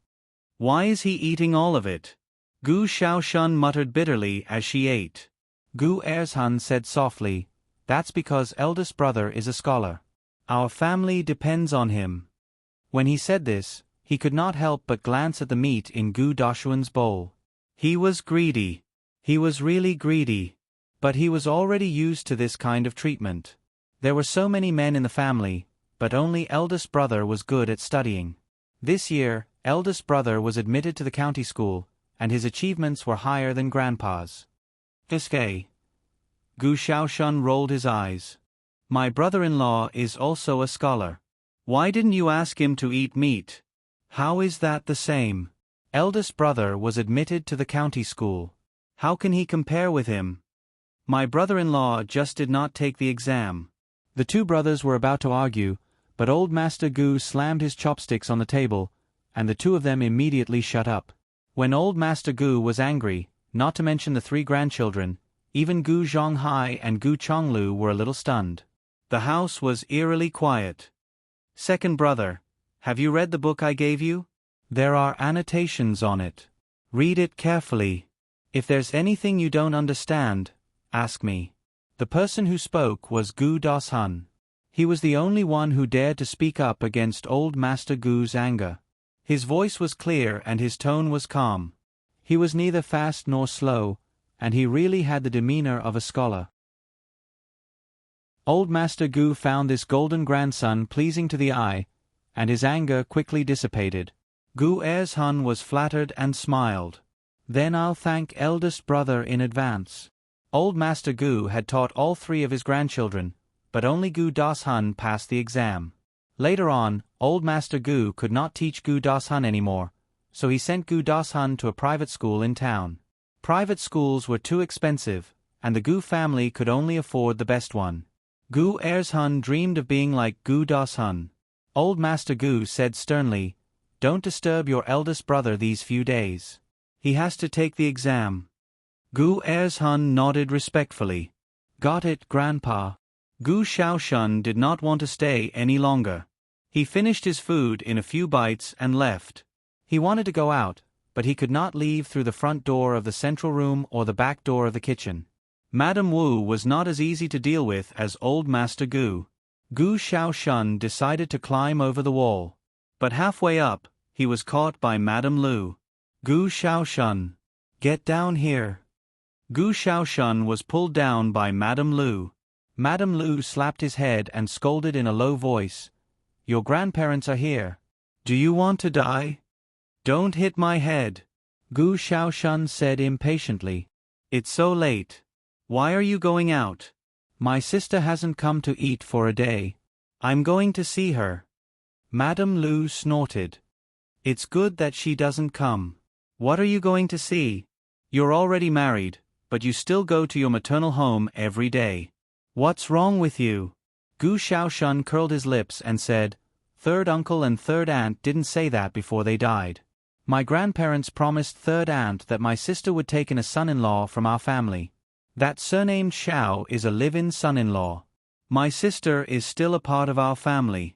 "Why is he eating all of it?" Gu Xiaoshun muttered bitterly as she ate. Gu Ershun said softly, "That's because eldest brother is a scholar. Our family depends on him." When he said this, he could not help but glance at the meat in Gu Dashun's bowl. He was greedy. He was really greedy. But he was already used to this kind of treatment. There were so many men in the family, but only eldest brother was good at studying. This year, eldest brother was admitted to the county school, and his achievements were higher than grandpa's. Gu Xiaoshun rolled his eyes. "My brother-in-law is also a scholar. Why didn't you ask him to eat meat? How is that the same?" Eldest brother was admitted to the county school. How can he compare with him? My brother-in-law just did not take the exam. The two brothers were about to argue, but old Master Gu slammed his chopsticks on the table, and the two of them immediately shut up. When old Master Gu was angry, not to mention the three grandchildren, even Gu Zhonghai and Gu Chonglu were a little stunned. The house was eerily quiet. Second brother, have you read the book I gave you? There are annotations on it. Read it carefully. If there's anything you don't understand, ask me. The person who spoke was Gu Dashun. He was the only one who dared to speak up against old Master Gu's anger. His voice was clear and his tone was calm. He was neither fast nor slow, and he really had the demeanor of a scholar. Old Master Gu found this golden grandson pleasing to the eye, and his anger quickly dissipated. Gu Ershun was flattered and smiled. Then I'll thank eldest brother in advance. Old Master Gu had taught all three of his grandchildren, but only Gu Dashun passed the exam. Later on, old Master Gu could not teach Gu Dashun anymore, so he sent Gu Dashun to a private school in town. Private schools were too expensive, and the Gu family could only afford the best one. Gu Ershun dreamed of being like Gu Dashun. Old Master Gu said sternly, "Don't disturb your eldest brother these few days. He has to take the exam." Gu Ershun nodded respectfully. "Got it, Grandpa." Gu Shaoshun did not want to stay any longer. He finished his food in a few bites and left. He wanted to go out, but he could not leave through the front door of the central room or the back door of the kitchen. Madame Wu was not as easy to deal with as old Master Gu. Gu Shaoshun decided to climb over the wall. But halfway up, he was caught by Madame Lu. "Gu Shaoshun, get down here." Gu Shaoshun was pulled down by Madame Lu. Madame Lu slapped his head and scolded in a low voice, "Your grandparents are here. Do you want to die? Don't hit my head." Gu Shaoshun said impatiently, "It's so late. Why are you going out? My sister hasn't come to eat for a day. I'm going to see her." Madame Lu snorted. "It's good that she doesn't come. What are you going to see? You're already married, but you still go to your maternal home every day. What's wrong with you?" Gu Shaoshun curled his lips and said, "Third uncle and third aunt didn't say that before they died. My grandparents promised third aunt that my sister would take in a son-in-law from our family. That surnamed Shao is a live-in son-in-law. My sister is still a part of our family."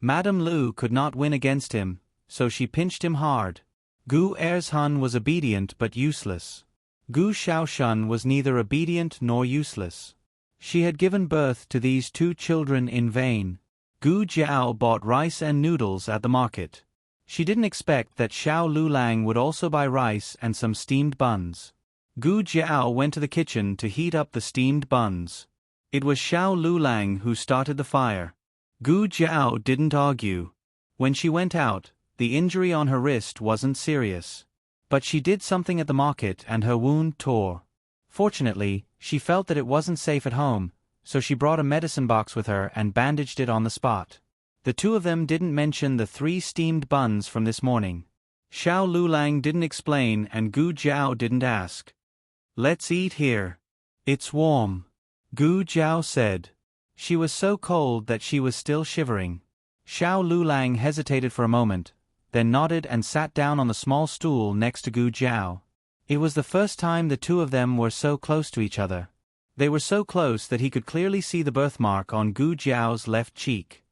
Madame Lu could not win against him, so she pinched him hard. Gu Ershun was obedient but useless. Gu Shaoshun was neither obedient nor useless. She had given birth to these two children in vain. Gu Jiao bought rice and noodles at the market. She didn't expect that Xiao Lulang would also buy rice and some steamed buns. Gu Jiao went to the kitchen to heat up the steamed buns. It was Xiao Lulang who started the fire. Gu Jiao didn't argue. When she went out, the injury on her wrist wasn't serious. But she did something at the market and her wound tore. Fortunately, she felt that it wasn't safe at home, so she brought a medicine box with her and bandaged it on the spot. The two of them didn't mention the 3 steamed buns from this morning. Xiao Lulang didn't explain and Gu Jiao didn't ask. "Let's eat here. It's warm," Gu Jiao said. She was so cold that she was still shivering. Xiao Lulang hesitated for a moment, then nodded and sat down on the small stool next to Gu Jiao. It was the first time the two of them were so close to each other. They were so close that he could clearly see the birthmark on Gu Jiao's left cheek.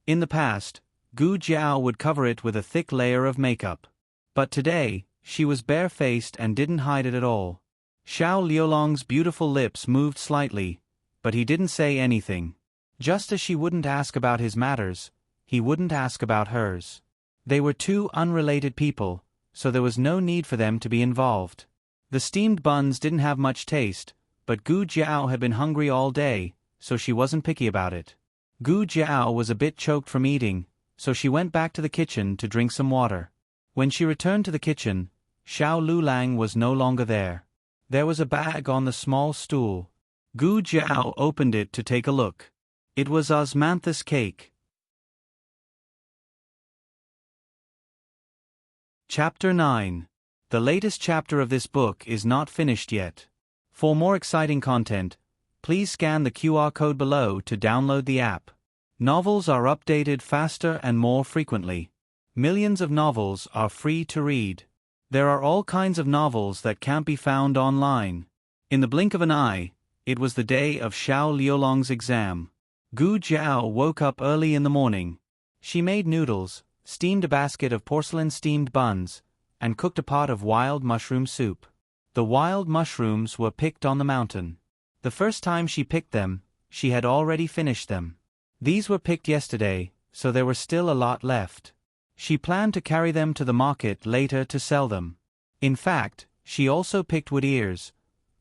In the past, Gu Jiao would cover it with a thick layer of makeup. But today, she was barefaced and didn't hide it at all. Xiao Liulong's beautiful lips moved slightly, but he didn't say anything. Just as she wouldn't ask about his matters, he wouldn't ask about hers. They were two unrelated people, so there was no need for them to be involved. The steamed buns didn't have much taste, but Gu Jiao had been hungry all day, so she wasn't picky about it. Gu Jiao was a bit choked from eating, so she went back to the kitchen to drink some water. When she returned to the kitchen, Xiao Lulang was no longer there. There was a bag on the small stool. Gu Jiao opened it to take a look. It was osmanthus cake. Chapter 9. The latest chapter of this book is not finished yet. For more exciting content, please scan the QR code below to download the app. Novels are updated faster and more frequently. Millions of novels are free to read. There are all kinds of novels that can't be found online. In the blink of an eye, it was the day of Xiao Liulong's exam. Gu Jiao woke up early in the morning. She made noodles, steamed a basket of porcelain steamed buns, and cooked a pot of wild mushroom soup. The wild mushrooms were picked on the mountain. The first time she picked them, she had already finished them. These were picked yesterday, so there were still a lot left. She planned to carry them to the market later to sell them. In fact, she also picked wood ears,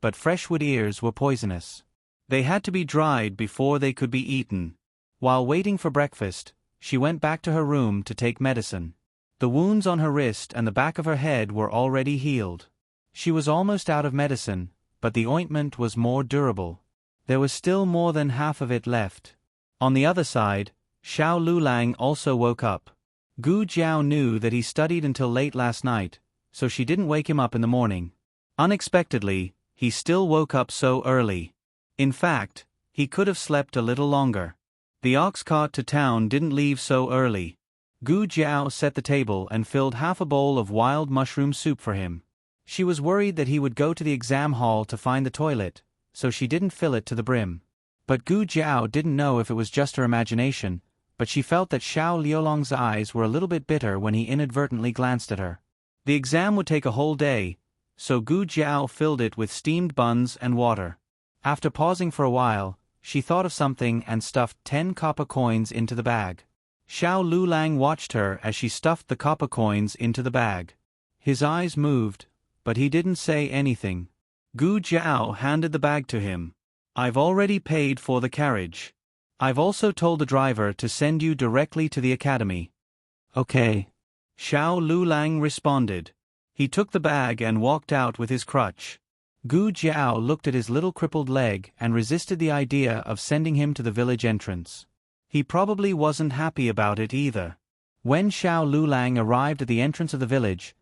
but fresh wood ears were poisonous. They had to be dried before they could be eaten. While waiting for breakfast, she went back to her room to take medicine. The wounds on her wrist and the back of her head were already healed. She was almost out of medicine, but the ointment was more durable. There was still more than half of it left. On the other side, Xiao Lulang also woke up. Gu Jiao knew that he studied until late last night, so she didn't wake him up in the morning. Unexpectedly, he still woke up so early. In fact, he could have slept a little longer. The ox cart to town didn't leave so early. Gu Jiao set the table and filled half a bowl of wild mushroom soup for him. She was worried that he would go to the exam hall to find the toilet, so she didn't fill it to the brim. But Gu Jiao didn't know if it was just her imagination, but she felt that Xiao Liulong's eyes were a little bit bitter when he inadvertently glanced at her. The exam would take a whole day, so Gu Jiao filled it with steamed buns and water. After pausing for a while, she thought of something and stuffed 10 copper coins into the bag. Xiao Lulang watched her as she stuffed the copper coins into the bag. His eyes moved, but he didn't say anything. Gu Jiao handed the bag to him. "I've already paid for the carriage. I've also told the driver to send you directly to the academy." "Okay," Xiao Lulang responded. He took the bag and walked out with his crutch. Gu Jiao looked at his little crippled leg and resisted the idea of sending him to the village entrance. He probably wasn't happy about it either. When Xiao Lulang arrived at the entrance of the village,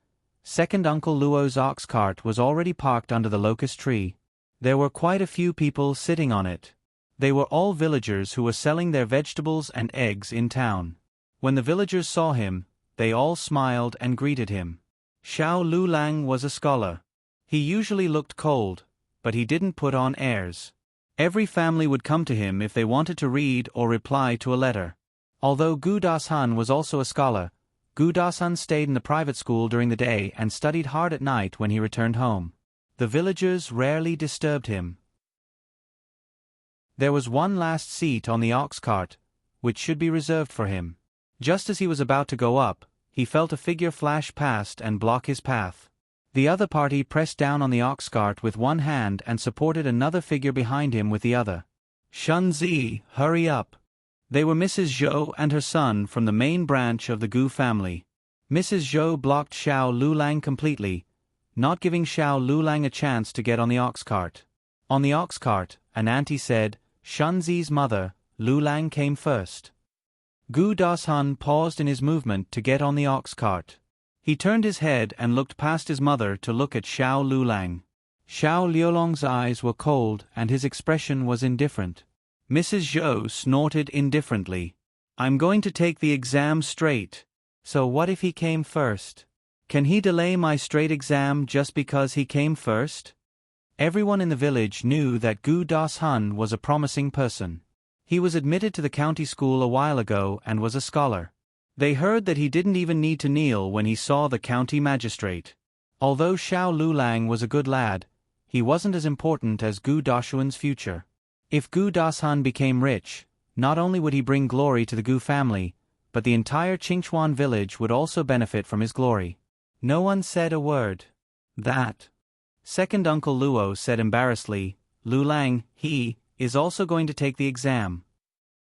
second Uncle Luo's ox cart was already parked under the locust tree. There were quite a few people sitting on it. They were all villagers who were selling their vegetables and eggs in town. When the villagers saw him, they all smiled and greeted him. Xiao Lulang was a scholar. He usually looked cold, but he didn't put on airs. Every family would come to him if they wanted to read or reply to a letter. Although Gu Dasan was also a scholar, Gu Dasan stayed in the private school during the day and studied hard at night when he returned home. The villagers rarely disturbed him. There was one last seat on the ox cart, which should be reserved for him. Just as he was about to go up, he felt a figure flash past and block his path. The other party pressed down on the ox cart with one hand and supported another figure behind him with the other. "Shunzi, hurry up." They were Mrs. Zhou and her son from the main branch of the Gu family. Mrs. Zhou blocked Xiao Lulang completely, not giving Xiao Lulang a chance to get on the ox cart. On the ox cart, an auntie said, Shunzi's mother, Lulang came first. Gu Dasan paused in his movement to get on the ox cart. He turned his head and looked past his mother to look at Xiao Lulang. Xiao Liulong's eyes were cold and his expression was indifferent. Mrs. Zhou snorted indifferently. "I'm going to take the exam straight. So what if he came first? Can he delay my straight exam just because he came first?" Everyone in the village knew that Gu Dasan was a promising person. He was admitted to the county school a while ago and was a scholar. They heard that he didn't even need to kneel when he saw the county magistrate. Although Xiao Lulang was a good lad, he wasn't as important as Gu Dashuan's future. If Gu Dasan became rich, not only would he bring glory to the Gu family, but the entire Qingchuan village would also benefit from his glory. No one said a word. That. Second Uncle Luo said embarrassedly, "Lulang, he is also going to take the exam."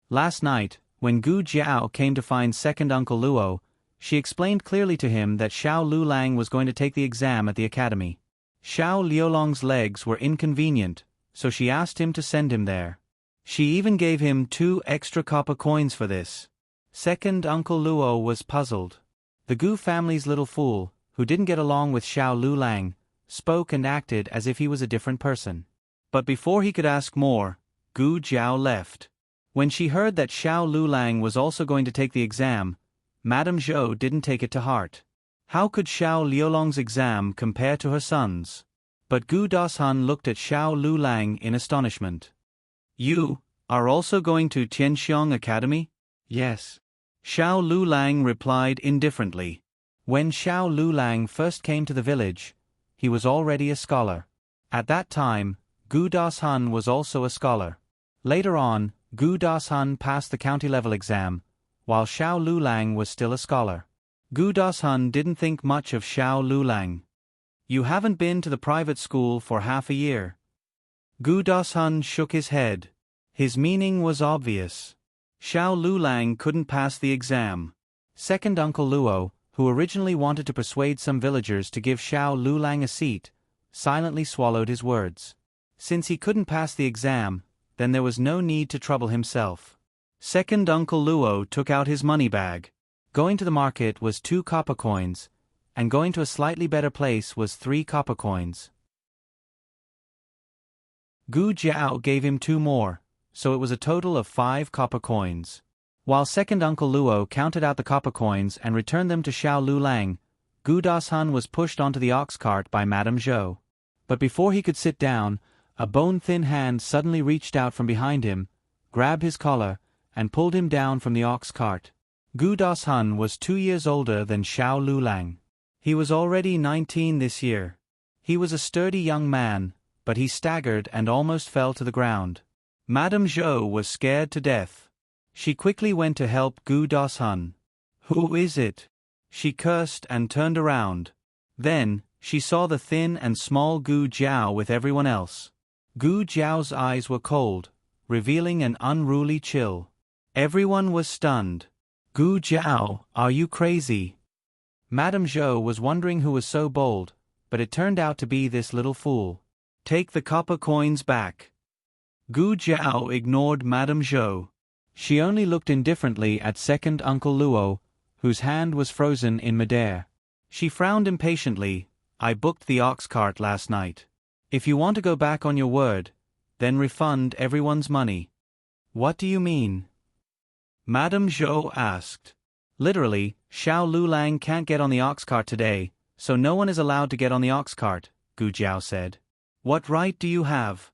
Last night, when Gu Jiao came to find second Uncle Luo, she explained clearly to him that Xiao Lulang was going to take the exam at the academy. Xiao Liulong's legs were inconvenient, so she asked him to send him there. She even gave him 2 extra copper coins for this. Second Uncle Luo was puzzled. The Gu family's little fool, who didn't get along with Xiao Lulang, spoke and acted as if he was a different person. But before he could ask more, Gu Jiao left. When she heard that Xiao Lulang was also going to take the exam, Madame Zhou didn't take it to heart. How could Xiao Liulong's exam compare to her son's? But Gu Dashun looked at Xiao Lulang in astonishment. You are also going to Tianxiong Academy? Yes. Xiao Lulang replied indifferently. When Xiao Lulang first came to the village, he was already a scholar. At that time, Gu Dashun was also a scholar. Later on, Gu Dashun passed the county-level exam, while Xiao Lulang was still a scholar. Gu Dashun didn't think much of Xiao Lulang. You haven't been to the private school for half a year. Gu Dashun shook his head. His meaning was obvious. Xiao Lulang couldn't pass the exam. Second Uncle Luo, who originally wanted to persuade some villagers to give Xiao Lulang a seat, silently swallowed his words. Since he couldn't pass the exam, then there was no need to trouble himself. Second Uncle Luo took out his money bag. Going to the market was 2 copper coins, and going to a slightly better place was 3 copper coins. Gu Jiao gave him 2 more, so it was a total of 5 copper coins. While Second Uncle Luo counted out the copper coins and returned them to Xiao Lulang, Gu Dashun was pushed onto the ox cart by Madame Zhou. But before he could sit down, a bone-thin hand suddenly reached out from behind him, grabbed his collar, and pulled him down from the ox cart. Gu Dashun was 2 years older than Xiao Lulang. He was already 19 this year. He was a sturdy young man, but he staggered and almost fell to the ground. Madame Zhou was scared to death. She quickly went to help Gu Dashun. Who is it? She cursed and turned around. Then, she saw the thin and small Gu Jiao with everyone else. Gu Jiao's eyes were cold, revealing an unruly chill. Everyone was stunned. Gu Jiao, are you crazy? Madame Zhou was wondering who was so bold, but it turned out to be this little fool. Take the copper coins back. Gu Jiao ignored Madame Zhou. She only looked indifferently at Second Uncle Luo, whose hand was frozen in midair. She frowned impatiently. I booked the ox cart last night. If you want to go back on your word, then refund everyone's money. What do you mean? Madame Zhou asked. Literally, Xiao Lulang can't get on the ox cart today, so no one is allowed to get on the ox cart, Gu Jiao said. What right do you have?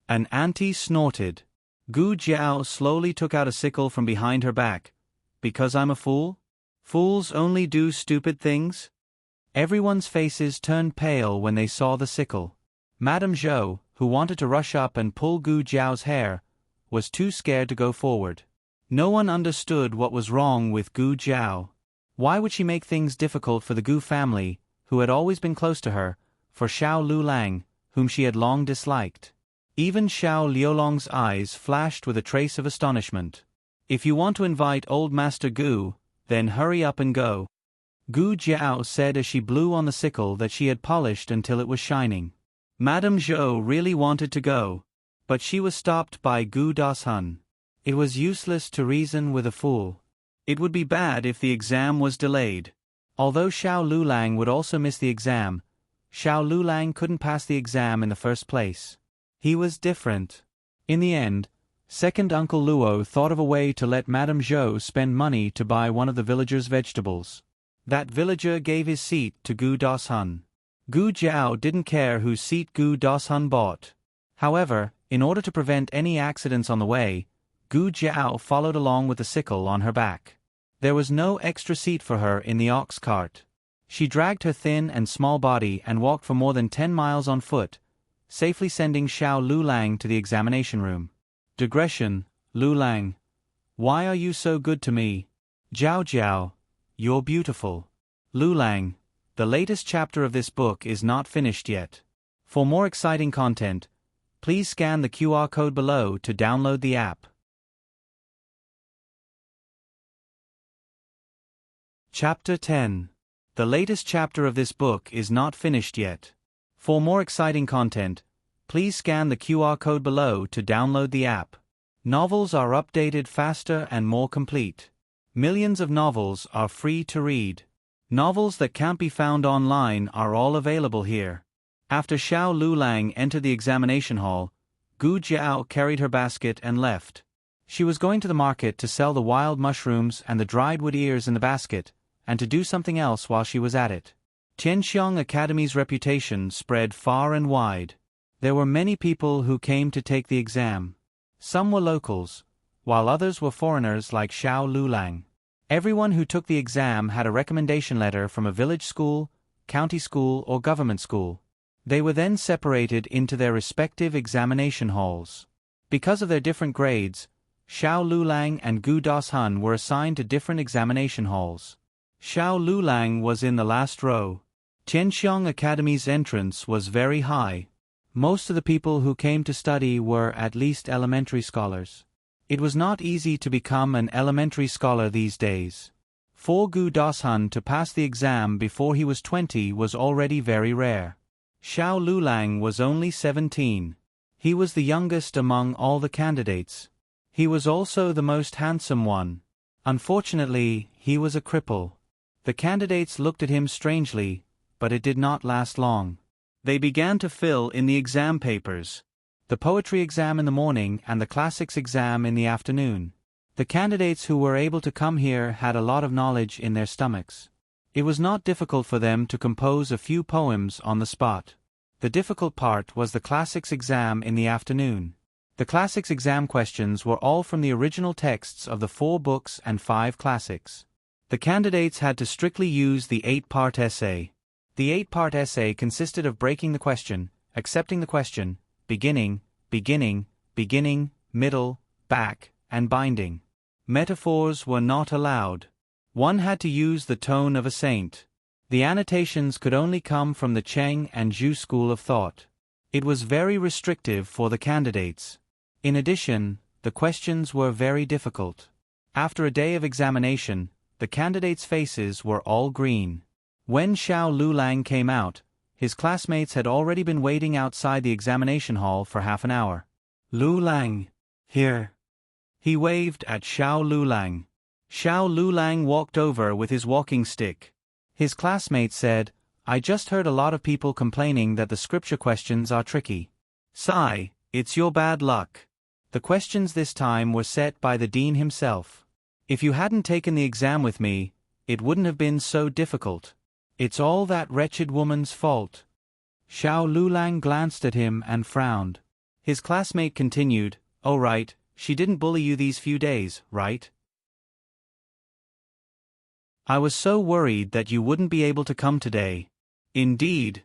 An auntie snorted. Gu Jiao slowly took out a sickle from behind her back. Because I'm a fool? Fools only do stupid things? Everyone's faces turned pale when they saw the sickle. Madame Zhou, who wanted to rush up and pull Gu Jiao's hair, was too scared to go forward. No one understood what was wrong with Gu Jiao. Why would she make things difficult for the Gu family, who had always been close to her, for Xiao Lulang, whom she had long disliked? Even Xiao Liulong's eyes flashed with a trace of astonishment. If you want to invite old Master Gu, then hurry up and go. Gu Jiao said as she blew on the sickle that she had polished until it was shining. Madame Zhou really wanted to go, but she was stopped by Gu Dashun. It was useless to reason with a fool. It would be bad if the exam was delayed. Although Xiao Lulang would also miss the exam, Xiao Lulang couldn't pass the exam in the first place. He was different. In the end, Second Uncle Luo thought of a way to let Madame Zhou spend money to buy one of the villagers' vegetables. That villager gave his seat to Gu Dashun. Gu Jiao didn't care whose seat Gu Dashun bought. However, in order to prevent any accidents on the way, Gu Jiao followed along with the sickle on her back. There was no extra seat for her in the ox cart. She dragged her thin and small body and walked for more than 10 miles on foot, safely sending Xiao Lulang to the examination room. Digression, Lulang. Why are you so good to me? Jiao Jiao, you're beautiful. Lulang, the latest chapter of this book is not finished yet. For more exciting content, please scan the QR code below to download the app. Chapter 10. The latest chapter of this book is not finished yet. For more exciting content, please scan the QR code below to download the app. Novels are updated faster and more complete. Millions of novels are free to read. Novels that can't be found online are all available here. After Xiao Lulang entered the examination hall, Gu Jiao carried her basket and left. She was going to the market to sell the wild mushrooms and the dried wood ears in the basket, and to do something else while she was at it. Tianxiang Academy's reputation spread far and wide. There were many people who came to take the exam. Some were locals, while others were foreigners like Xiao Lulang. Everyone who took the exam had a recommendation letter from a village school, county school, or government school. They were then separated into their respective examination halls. Because of their different grades, Xiao Lulang and Gu Dashun were assigned to different examination halls. Xiao Lulang was in the last row. Tianxiang Academy's entrance was very high. Most of the people who came to study were at least elementary scholars. It was not easy to become an elementary scholar these days. For Gu Dashun to pass the exam before he was 20 was already very rare. Xiao Lulang was only 17. He was the youngest among all the candidates. He was also the most handsome one. Unfortunately, he was a cripple. The candidates looked at him strangely, but it did not last long. They began to fill in the exam papers. The poetry exam in the morning and the classics exam in the afternoon. The candidates who were able to come here had a lot of knowledge in their stomachs. It was not difficult for them to compose a few poems on the spot. The difficult part was the classics exam in the afternoon. The classics exam questions were all from the original texts of the 4 books and 5 classics. The candidates had to strictly use the 8-part essay. The 8-part essay consisted of breaking the question, accepting the question, beginning, middle, back, and binding. Metaphors were not allowed. One had to use the tone of a saint. The annotations could only come from the Cheng and Zhu school of thought. It was very restrictive for the candidates. In addition, the questions were very difficult. After a day of examination, the candidates' faces were all green. When Xiao Lulang came out, his classmates had already been waiting outside the examination hall for half an hour. Lulang, here. He waved at Xiao Lulang. Xiao Lulang walked over with his walking stick. His classmate said, "I just heard a lot of people complaining that the scripture questions are tricky. Sigh, it's your bad luck. The questions this time were set by the dean himself. If you hadn't taken the exam with me, it wouldn't have been so difficult. It's all that wretched woman's fault." Xiao Lulang glanced at him and frowned. His classmate continued, "Oh right, she didn't bully you these few days, right? I was so worried that you wouldn't be able to come today." Indeed.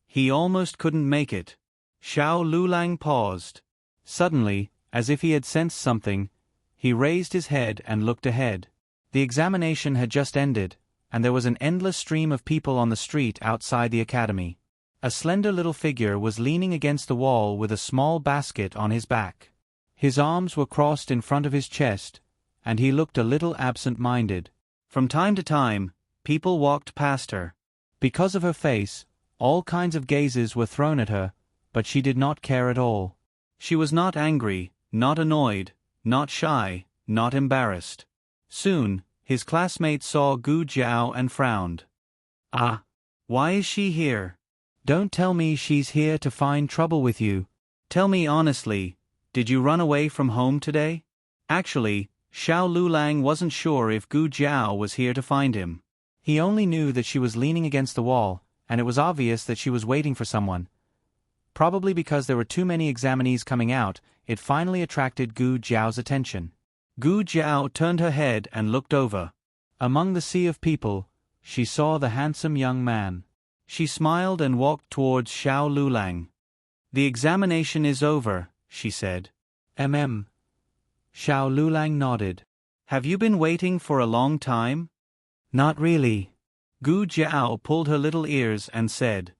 He almost couldn't make it. Xiao Lulang paused. Suddenly, as if he had sensed something, he raised his head and looked ahead. The examination had just ended, and there was an endless stream of people on the street outside the academy. A slender little figure was leaning against the wall with a small basket on his back. His arms were crossed in front of his chest, and he looked a little absent-minded. From time to time, people walked past her. Because of her face, all kinds of gazes were thrown at her, but she did not care at all. She was not angry, not annoyed, not shy, not embarrassed. Soon, his classmates saw Gu Jiao and frowned. "Ah, why is she here? Don't tell me she's here to find trouble with you. Tell me honestly, did you run away from home today?" Actually, Xiao Lulang wasn't sure if Gu Jiao was here to find him. He only knew that she was leaning against the wall, and it was obvious that she was waiting for someone. Probably because there were too many examinees coming out, it finally attracted Gu Jiao's attention. Gu Jiao turned her head and looked over. Among the sea of people, she saw the handsome young man. She smiled and walked towards Xiao Lulang. "The examination is over," she said. "Mm." Xiao Lulang nodded. "Have you been waiting for a long time?" "Not really." Gu Jiao pulled her little ears and said,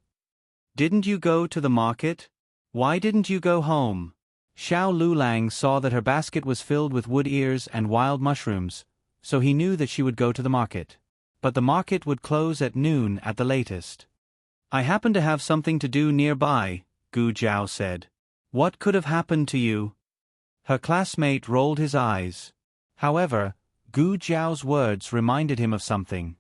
"Didn't you go to the market? Why didn't you go home?" Xiao Lulang saw that her basket was filled with wood ears and wild mushrooms, so he knew that she would go to the market. But the market would close at noon at the latest. "I happen to have something to do nearby," Gu Jiao said. "What could have happened to you?" Her classmate rolled his eyes. However, Gu Jiao's words reminded him of something.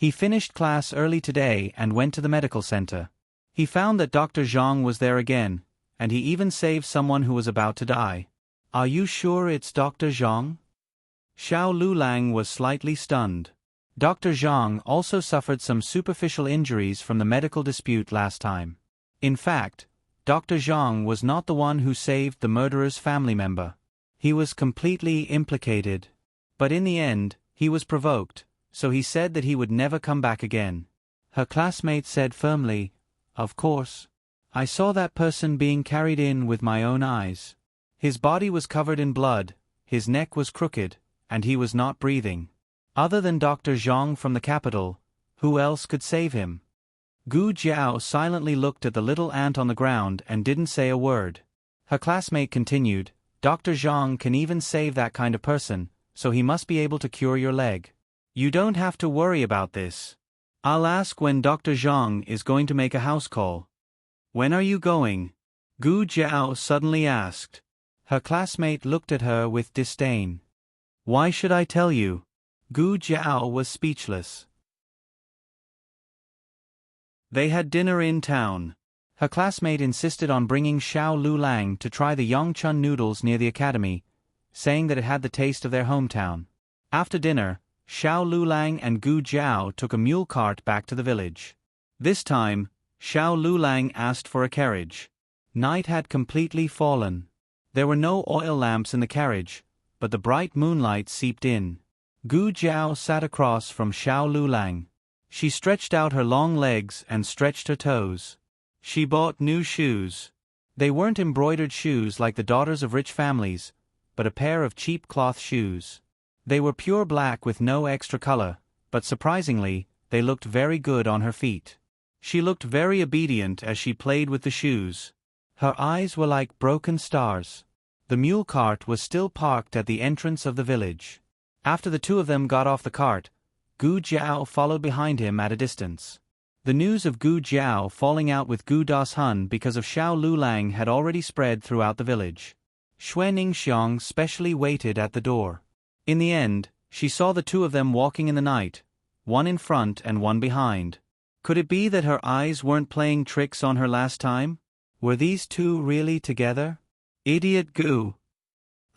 He finished class early today and went to the medical center. He found that Dr. Zhang was there again, and he even saved someone who was about to die. Are you sure it's Dr. Zhang? Xiao Lulang was slightly stunned. Dr. Zhang also suffered some superficial injuries from the medical dispute last time. In fact, Dr. Zhang was not the one who saved the murderer's family member. He was completely implicated. But in the end, he was provoked, so he said that he would never come back again. Her classmate said firmly, "Of course. I saw that person being carried in with my own eyes. His body was covered in blood, his neck was crooked, and he was not breathing. Other than Dr. Zhang from the capital, who else could save him?" Gu Jiao silently looked at the little ant on the ground and didn't say a word. Her classmate continued, "Dr. Zhang can even save that kind of person, so he must be able to cure your leg. You don't have to worry about this. I'll ask when Dr. Zhang is going to make a house call." "When are you going?" Gu Jiao suddenly asked. Her classmate looked at her with disdain. "Why should I tell you?" Gu Jiao was speechless. They had dinner in town. Her classmate insisted on bringing Xiao Lulang to try the Yongchun noodles near the academy, saying that it had the taste of their hometown. After dinner, Xiao Lulang and Gu Jiao took a mule cart back to the village. This time, Xiao Lulang asked for a carriage. Night had completely fallen. There were no oil lamps in the carriage, but the bright moonlight seeped in. Gu Jiao sat across from Xiao Lulang. She stretched out her long legs and stretched her toes. She bought new shoes. They weren't embroidered shoes like the daughters of rich families, but a pair of cheap cloth shoes. They were pure black with no extra color, but surprisingly, they looked very good on her feet. She looked very obedient as she played with the shoes. Her eyes were like broken stars. The mule cart was still parked at the entrance of the village. After the two of them got off the cart, Gu Jiao followed behind him at a distance. The news of Gu Jiao falling out with Gu Dashun because of Xiao Lulang had already spread throughout the village. Xue Ningxiang specially waited at the door. In the end, she saw the two of them walking in the night, one in front and one behind. Could it be that her eyes weren't playing tricks on her last time? Were these two really together? "Idiot Gu!"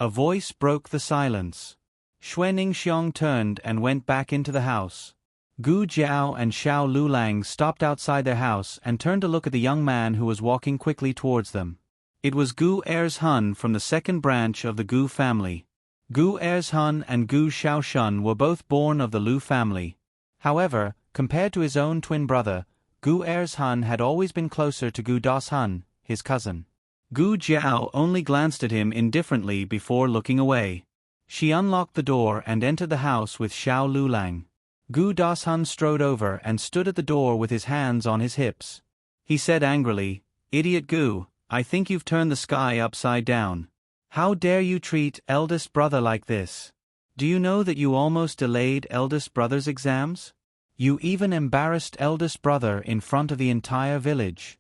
A voice broke the silence. Xue Ningxiang turned and went back into the house. Gu Jiao and Xiao Lulang stopped outside their house and turned to look at the young man who was walking quickly towards them. It was Gu Erzhun from the second branch of the Gu family. Gu Erzhun and Gu Xiaoshun were both born of the Lu family. However, compared to his own twin brother, Gu Erzhun had always been closer to Gu Dashun, his cousin. Gu Jiao only glanced at him indifferently before looking away. She unlocked the door and entered the house with Xiao Lulang. Gu Dashun strode over and stood at the door with his hands on his hips. He said angrily, "Idiot Gu, I think you've turned the sky upside down. How dare you treat eldest brother like this? Do you know that you almost delayed eldest brother's exams? You even embarrassed eldest brother in front of the entire village.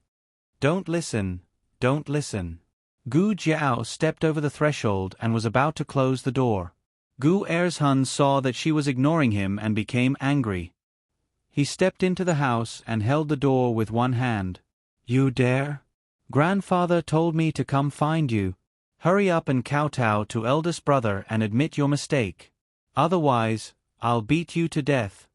Don't listen, don't listen." Gu Jiao stepped over the threshold and was about to close the door. Gu Erzhun saw that she was ignoring him and became angry. He stepped into the house and held the door with one hand. "You dare? Grandfather told me to come find you. Hurry up and kowtow to eldest brother and admit your mistake. Otherwise, I'll beat you to death."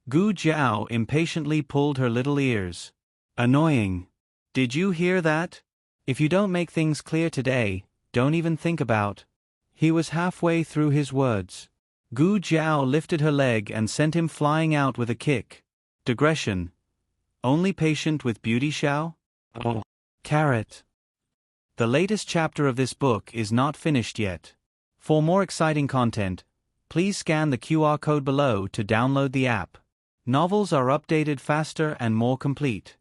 Gu Jiao impatiently pulled her little ears. "Annoying. Did you hear that? If you don't make things clear today, don't even think about." He was halfway through his words. Gu Jiao lifted her leg and sent him flying out with a kick. Digression. Only patient with beauty Xiao? Oh. Carrot. The latest chapter of this book is not finished yet. For more exciting content, please scan the QR code below to download the app. Novels are updated faster and more complete.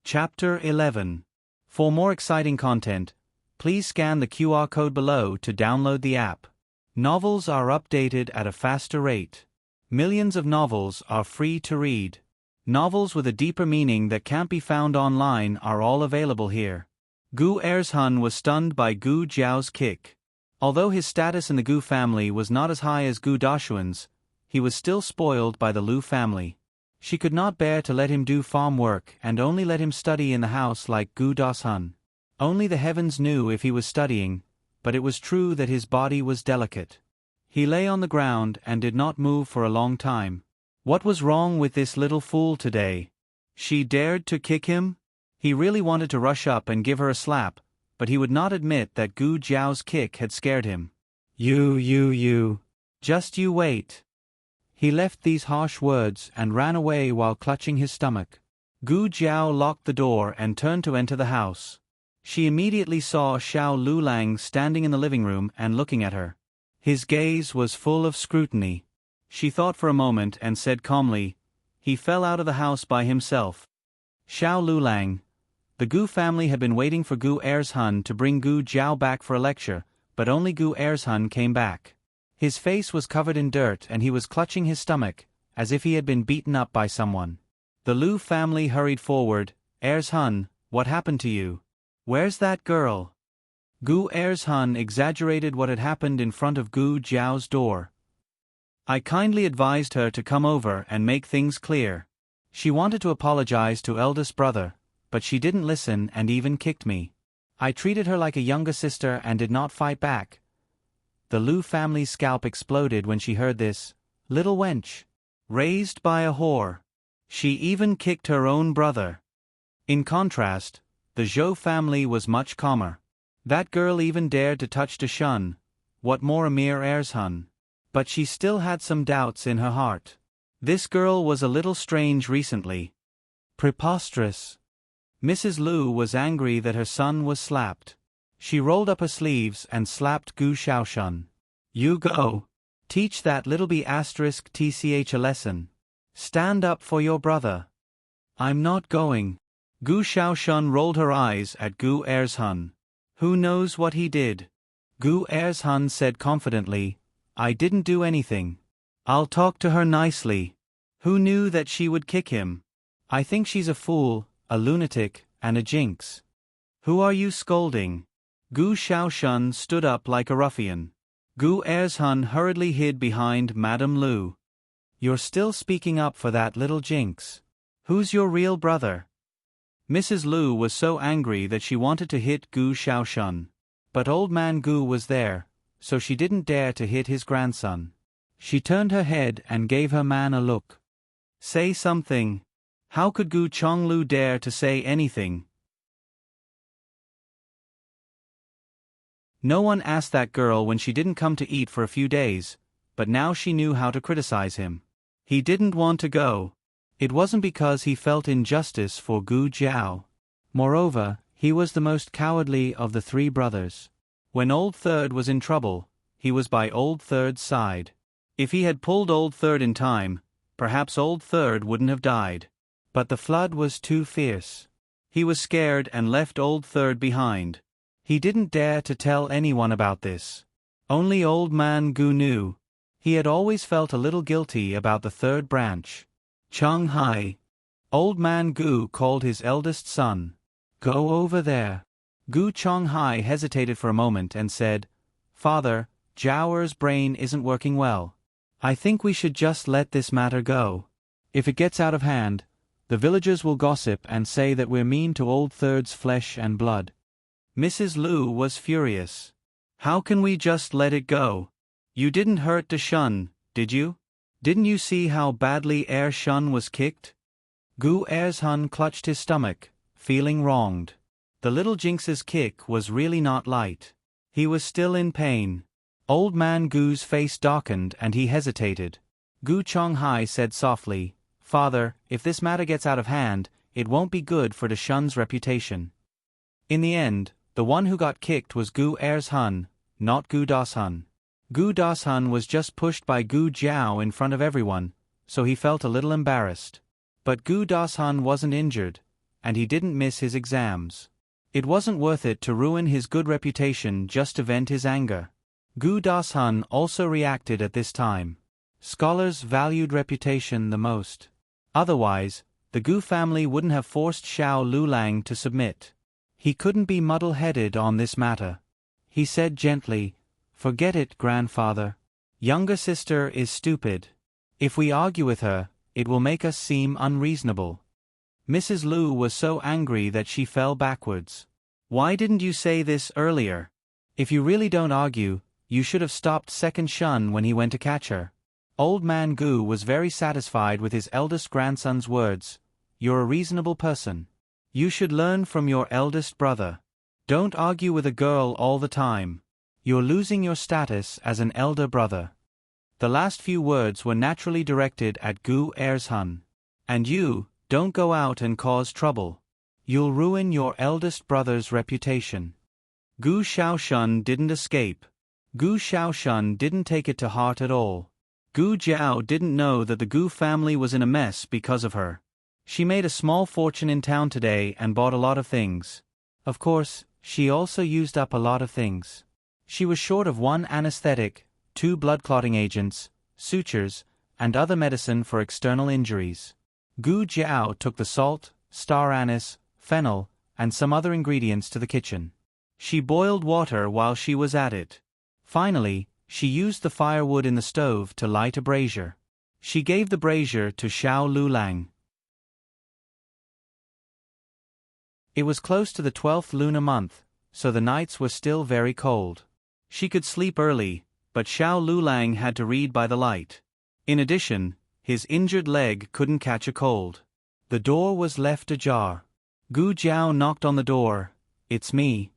Chapter 11. For more exciting content, please scan the QR code below to download the app. Novels are updated at a faster rate. Millions of novels are free to read. Novels with a deeper meaning that can't be found online are all available here. Gu Erzhun was stunned by Gu Jiao's kick. Although his status in the Gu family was not as high as Gu Dashuan's, he was still spoiled by the Lu family. She could not bear to let him do farm work and only let him study in the house like Gu Dashun. Only the heavens knew if he was studying, but it was true that his body was delicate. He lay on the ground and did not move for a long time. What was wrong with this little fool today? She dared to kick him? He really wanted to rush up and give her a slap, but he would not admit that Gu Jiao's kick had scared him. You. Just you wait. He left these harsh words and ran away while clutching his stomach. Gu Jiao locked the door and turned to enter the house. She immediately saw Xiao Lulang standing in the living room and looking at her. His gaze was full of scrutiny. She thought for a moment and said calmly, "He fell out of the house by himself." Xiao Lulang. The Gu family had been waiting for Gu Erzhun to bring Gu Jiao back for a lecture, but only Gu Erzhun came back. His face was covered in dirt and he was clutching his stomach, as if he had been beaten up by someone. The Lu family hurried forward. "Erzhun, what happened to you? Where's that girl?" Gu Erzhun exaggerated what had happened in front of Gu Jiao's door. "I kindly advised her to come over and make things clear. She wanted to apologize to eldest brother, but she didn't listen and even kicked me. I treated her like a younger sister and did not fight back." The Lu family's scalp exploded when she heard this. Little wench. Raised by a whore. She even kicked her own brother. In contrast, the Zhou family was much calmer. That girl even dared to touch Dashun. What more Amir Erzhun? But she still had some doubts in her heart. This girl was a little strange recently. Preposterous. Mrs. Lu was angry that her son was slapped. She rolled up her sleeves and slapped Gu Shaoshun. "You go. Teach that little B*tch a lesson. Stand up for your brother." "I'm not going." Gu Shaoshun rolled her eyes at Gu Erzhun. "Who knows what he did?" Gu Erzhun said confidently, "I didn't do anything. I'll talk to her nicely." Who knew that she would kick him? "I think she's a fool, a lunatic, and a jinx." "Who are you scolding?" Gu Shaoshun stood up like a ruffian. Gu Erzhun hurriedly hid behind Madame Lu. "You're still speaking up for that little jinx. Who's your real brother?" Mrs. Lu was so angry that she wanted to hit Gu Shaoshun. But old man Gu was there, so she didn't dare to hit his grandson. She turned her head and gave her man a look. "Say something." How could Gu Chonglu dare to say anything? No one asked that girl when she didn't come to eat for a few days, but now she knew how to criticize him. He didn't want to go. It wasn't because he felt injustice for Gu Jiao. Moreover, he was the most cowardly of the three brothers. When Old Third was in trouble, he was by Old Third's side. If he had pulled Old Third in time, perhaps Old Third wouldn't have died. But the flood was too fierce. He was scared and left Old Third behind. He didn't dare to tell anyone about this. Only old man Gu knew. He had always felt a little guilty about the third branch. Cheng Hai. Old man Gu called his eldest son. "Go over there." Gu Cheng Hai hesitated for a moment and said, "Father, Zhao brain isn't working well. I think we should just let this matter go. If it gets out of hand, the villagers will gossip and say that we're mean to Old Third's flesh and blood." Mrs. Lu was furious. "How can we just let it go? You didn't hurt Dashun, did you? Didn't you see how badly Shun was kicked?" Gu Erzhun clutched his stomach, feeling wronged. The little jinx's kick was really not light. He was still in pain. Old man Gu's face darkened and he hesitated. Gu Chonghai said softly, "Father, if this matter gets out of hand, it won't be good for Dashun's reputation." In the end, the one who got kicked was Gu Erzhun, not Gu Dashun. Gu Dashun was just pushed by Gu Jiao in front of everyone, so he felt a little embarrassed. But Gu Dashun wasn't injured, and he didn't miss his exams. It wasn't worth it to ruin his good reputation just to vent his anger. Gu Dashun also reacted at this time. Scholars valued reputation the most. Otherwise, the Gu family wouldn't have forced Xiao Lulang to submit. He couldn't be muddle-headed on this matter. He said gently, Forget it, grandfather. Younger sister is stupid. If we argue with her, it will make us seem unreasonable. Mrs. Lu was so angry that she fell backwards. Why didn't you say this earlier? If you really don't argue, you should have stopped Second Shun when he went to catch her. Old man Gu was very satisfied with his eldest grandson's words. You're a reasonable person. You should learn from your eldest brother. Don't argue with a girl all the time. You're losing your status as an elder brother. The last few words were naturally directed at Gu Ershun. And you, don't go out and cause trouble. You'll ruin your eldest brother's reputation. Gu Xiaoshun didn't escape. Gu Xiaoshun didn't take it to heart at all. Gu Jiao didn't know that the Gu family was in a mess because of her. She made a small fortune in town today and bought a lot of things. Of course, she also used up a lot of things. She was short of 1 anesthetic, 2 blood clotting agents, sutures, and other medicine for external injuries. Gu Jiao took the salt, star anise, fennel, and some other ingredients to the kitchen. She boiled water while she was at it. Finally, she used the firewood in the stove to light a brazier. She gave the brazier to Xiao Lulang. It was close to the 12th lunar month, so the nights were still very cold. She could sleep early, but Xiao Lulang had to read by the light. In addition, his injured leg couldn't catch a cold. The door was left ajar. Gu Jiao knocked on the door. It's me.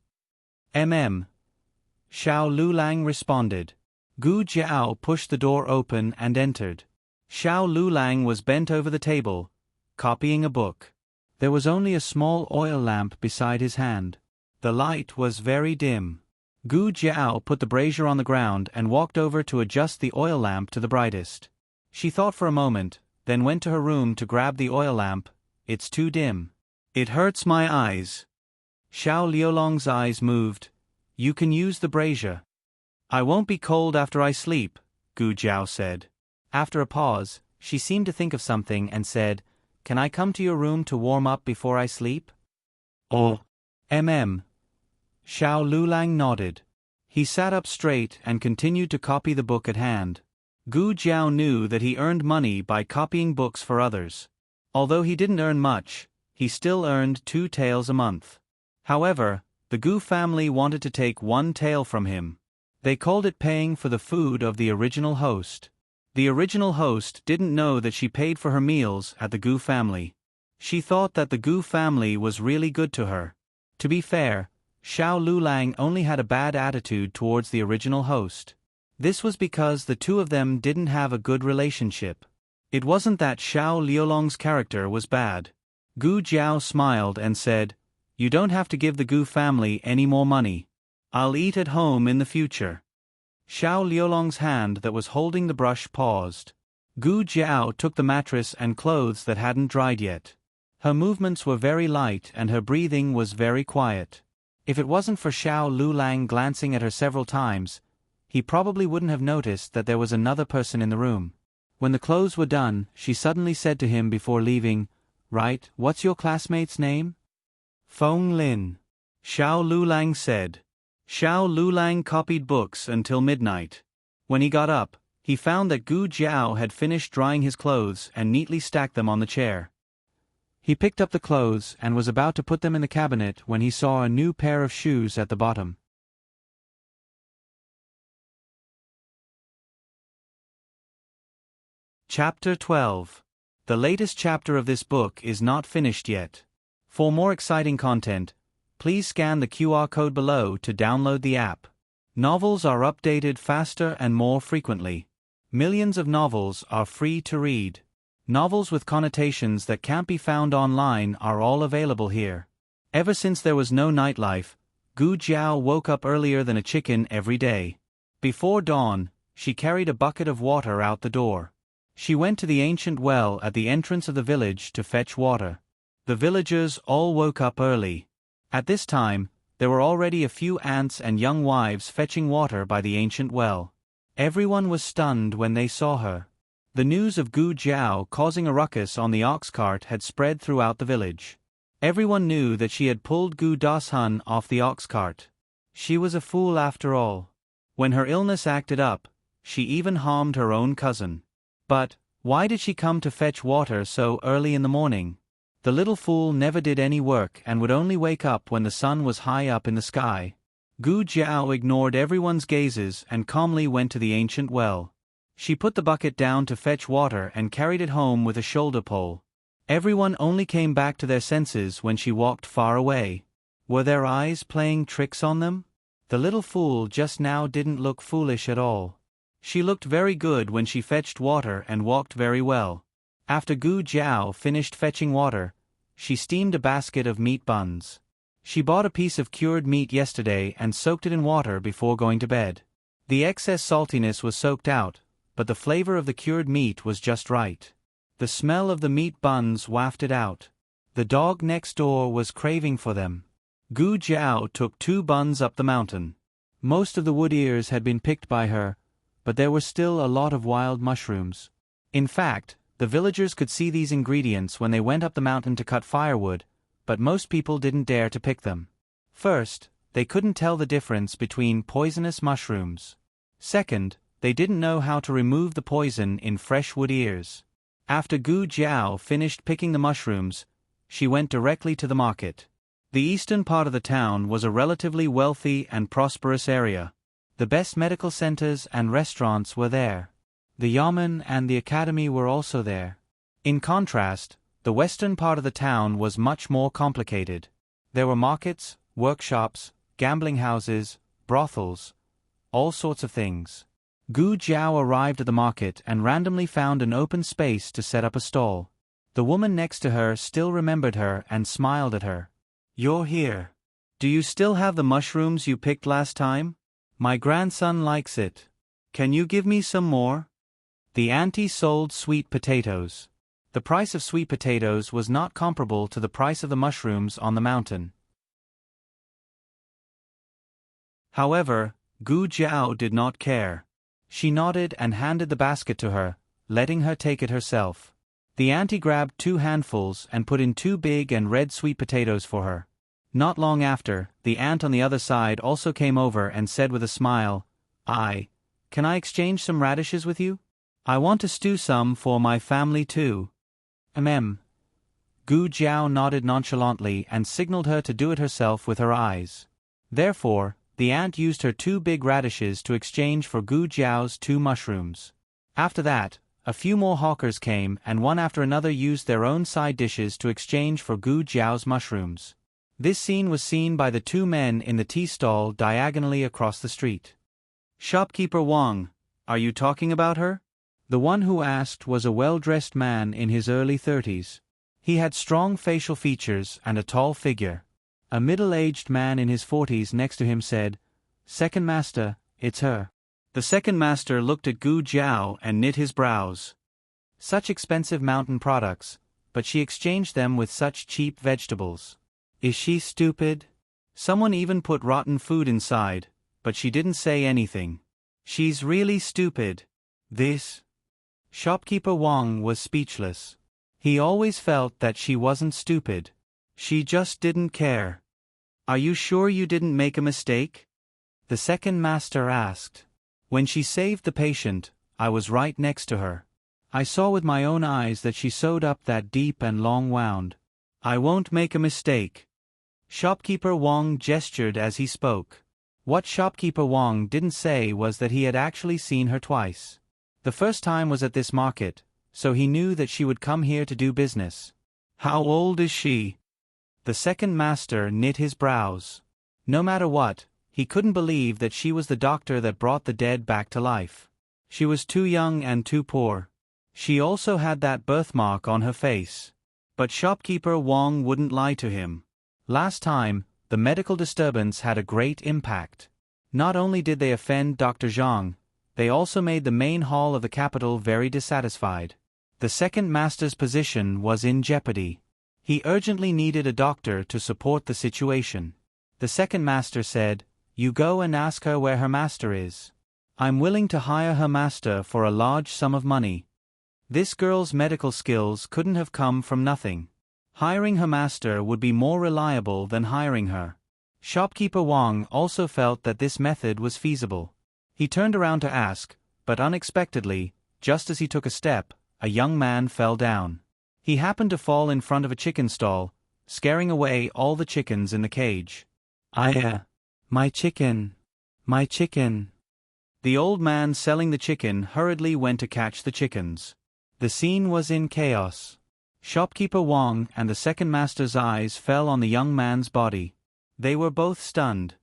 Xiao Lulang responded. Gu Jiao pushed the door open and entered. Xiao Lulang was bent over the table, copying a book. There was only a small oil lamp beside his hand. The light was very dim. Gu Jiao put the brazier on the ground and walked over to adjust the oil lamp to the brightest. She thought for a moment, then went to her room to grab the oil lamp. It's too dim. It hurts my eyes. Xiao Liulong's eyes moved. You can use the brazier. I won't be cold after I sleep, Gu Jiao said. After a pause, she seemed to think of something and said, Can I come to your room to warm up before I sleep? Oh. Xiao Lulang nodded. He sat up straight and continued to copy the book at hand. Gu Jiao knew that he earned money by copying books for others. Although he didn't earn much, he still earned 2 taels a month. However, the Gu family wanted to take 1 tael from him. They called it paying for the food of the original host. The original host didn't know that she paid for her meals at the Gu family. She thought that the Gu family was really good to her. To be fair, Xiao Lulang only had a bad attitude towards the original host. This was because the 2 of them didn't have a good relationship. It wasn't that Xiao Liulong's character was bad. Gu Jiao smiled and said, You don't have to give the Gu family any more money. I'll eat at home in the future. Xiao Liulong's hand that was holding the brush paused. Gu Jiao took the mattress and clothes that hadn't dried yet. Her movements were very light and her breathing was very quiet. If it wasn't for Xiao Lulang glancing at her several times, he probably wouldn't have noticed that there was another person in the room. When the clothes were done, she suddenly said to him before leaving, Right, what's your classmate's name? Feng Lin. Xiao Lulang said. Xiao Lulang copied books until midnight. When he got up, he found that Gu Jiao had finished drying his clothes and neatly stacked them on the chair. He picked up the clothes and was about to put them in the cabinet when he saw a new pair of shoes at the bottom. Chapter 12. The latest chapter of this book is not finished yet. For more exciting content, please scan the QR code below to download the app. Novels are updated faster and more frequently. Millions of novels are free to read. Novels with connotations that can't be found online are all available here. Ever since there was no nightlife, Gu Jiao woke up earlier than a chicken every day. Before dawn, she carried a bucket of water out the door. She went to the ancient well at the entrance of the village to fetch water. The villagers all woke up early. At this time, there were already a few ants and young wives fetching water by the ancient well. Everyone was stunned when they saw her. The news of Gu Jiao causing a ruckus on the ox cart had spread throughout the village. Everyone knew that she had pulled Gu Dashun off the ox cart. She was a fool after all. When her illness acted up, she even harmed her own cousin. But why did she come to fetch water so early in the morning? The little fool never did any work and would only wake up when the sun was high up in the sky. Gu Jiao ignored everyone's gazes and calmly went to the ancient well. She put the bucket down to fetch water and carried it home with a shoulder pole. Everyone only came back to their senses when she walked far away. Were their eyes playing tricks on them? The little fool just now didn't look foolish at all. She looked very good when she fetched water and walked very well. After Gu Jiao finished fetching water, she steamed a basket of meat buns. She bought a piece of cured meat yesterday and soaked it in water before going to bed. The excess saltiness was soaked out, but the flavor of the cured meat was just right. The smell of the meat buns wafted out. The dog next door was craving for them. Gu Jiao took 2 buns up the mountain. Most of the wood ears had been picked by her, but there were still a lot of wild mushrooms. In fact, the villagers could see these ingredients when they went up the mountain to cut firewood, but most people didn't dare to pick them. First, they couldn't tell the difference between poisonous mushrooms. Second, they didn't know how to remove the poison in fresh wood ears. After Gu Jiao finished picking the mushrooms, she went directly to the market. The eastern part of the town was a relatively wealthy and prosperous area. The best medical centers and restaurants were there. The yamen and the academy were also there. In contrast, the western part of the town was much more complicated. There were markets, workshops, gambling houses, brothels, all sorts of things. Gu Jiao arrived at the market and randomly found an open space to set up a stall. The woman next to her still remembered her and smiled at her. "You're here. Do you still have the mushrooms you picked last time? My grandson likes it. Can you give me some more?" The auntie sold sweet potatoes. The price of sweet potatoes was not comparable to the price of the mushrooms on the mountain. However, Gu Jiao did not care. She nodded and handed the basket to her, letting her take it herself. The auntie grabbed 2 handfuls and put in 2 big and red sweet potatoes for her. Not long after, the aunt on the other side also came over and said with a smile, "Can I exchange some radishes with you? I want to stew some for my family too." Gu Jiao nodded nonchalantly and signaled her to do it herself with her eyes. Therefore, the aunt used her 2 big radishes to exchange for Gu Jiao's 2 mushrooms. After that, a few more hawkers came and one after another used their own side dishes to exchange for Gu Jiao's mushrooms. This scene was seen by the 2 men in the tea stall diagonally across the street. "Shopkeeper Wang, are you talking about her?" The one who asked was a well-dressed man in his early 30s. He had strong facial features and a tall figure. A middle-aged man in his 40s next to him said, "Second master, it's her." The second master looked at Gu Jiao and knit his brows. Such expensive mountain products, but she exchanged them with such cheap vegetables. Is she stupid? Someone even put rotten food inside, but she didn't say anything. She's really stupid. This. Shopkeeper Wang was speechless. He always felt that she wasn't stupid. She just didn't care. "Are you sure you didn't make a mistake?" the second master asked. "When she saved the patient, I was right next to her. I saw with my own eyes that she sewed up that deep and long wound. I won't make a mistake." Shopkeeper Wang gestured as he spoke. What Shopkeeper Wang didn't say was that he had actually seen her twice. The first time was at this market, so he knew that she would come here to do business. "How old is she?" The second master knit his brows. No matter what, he couldn't believe that she was the doctor that brought the dead back to life. She was too young and too poor. She also had that birthmark on her face. But Shopkeeper Wang wouldn't lie to him. Last time, the medical disturbance had a great impact. Not only did they offend Dr. Zhang, they also made the main hall of the capital very dissatisfied. The second master's position was in jeopardy. He urgently needed a doctor to support the situation. The second master said, "You go and ask her where her master is. I'm willing to hire her master for a large sum of money." This girl's medical skills couldn't have come from nothing. Hiring her master would be more reliable than hiring her. Shopkeeper Wang also felt that this method was feasible. He turned around to ask, but unexpectedly, just as he took a step, a young man fell down. He happened to fall in front of a chicken stall, scaring away all the chickens in the cage. My chicken! My chicken! The old man selling the chicken hurriedly went to catch the chickens. The scene was in chaos. Shopkeeper Wang and the second master's eyes fell on the young man's body. They were both stunned.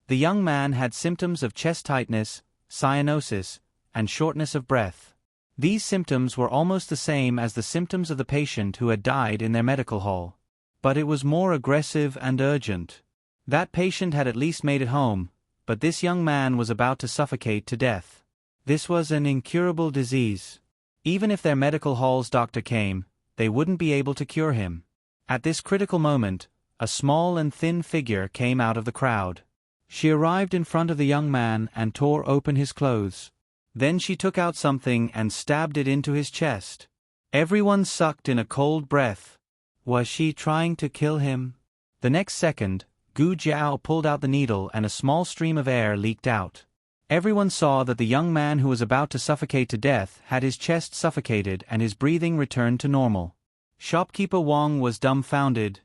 The young man had symptoms of chest tightness, cyanosis, and shortness of breath. These symptoms were almost the same as the symptoms of the patient who had died in their medical hall. But it was more aggressive and urgent. That patient had at least made it home, but this young man was about to suffocate to death. This was an incurable disease. Even if their medical hall's doctor came, they wouldn't be able to cure him. At this critical moment, a small and thin figure came out of the crowd. She arrived in front of the young man and tore open his clothes. Then she took out something and stabbed it into his chest. Everyone sucked in a cold breath. Was she trying to kill him? The next second, Gu Jiao pulled out the needle and a small stream of air leaked out. Everyone saw that the young man who was about to suffocate to death had his chest suffocated and his breathing returned to normal. Shopkeeper Wang was dumbfounded.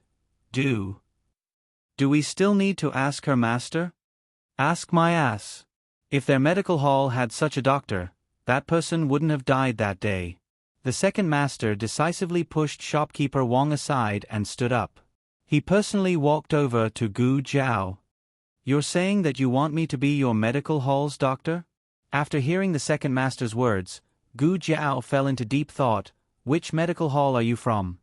Do we still need to ask her master? Ask my ass. If their medical hall had such a doctor, that person wouldn't have died that day. The second master decisively pushed Shopkeeper Wang aside and stood up. He personally walked over to Gu Jiao. You're saying that you want me to be your medical hall's doctor? After hearing the second master's words, Gu Jiao fell into deep thought. Which medical hall are you from?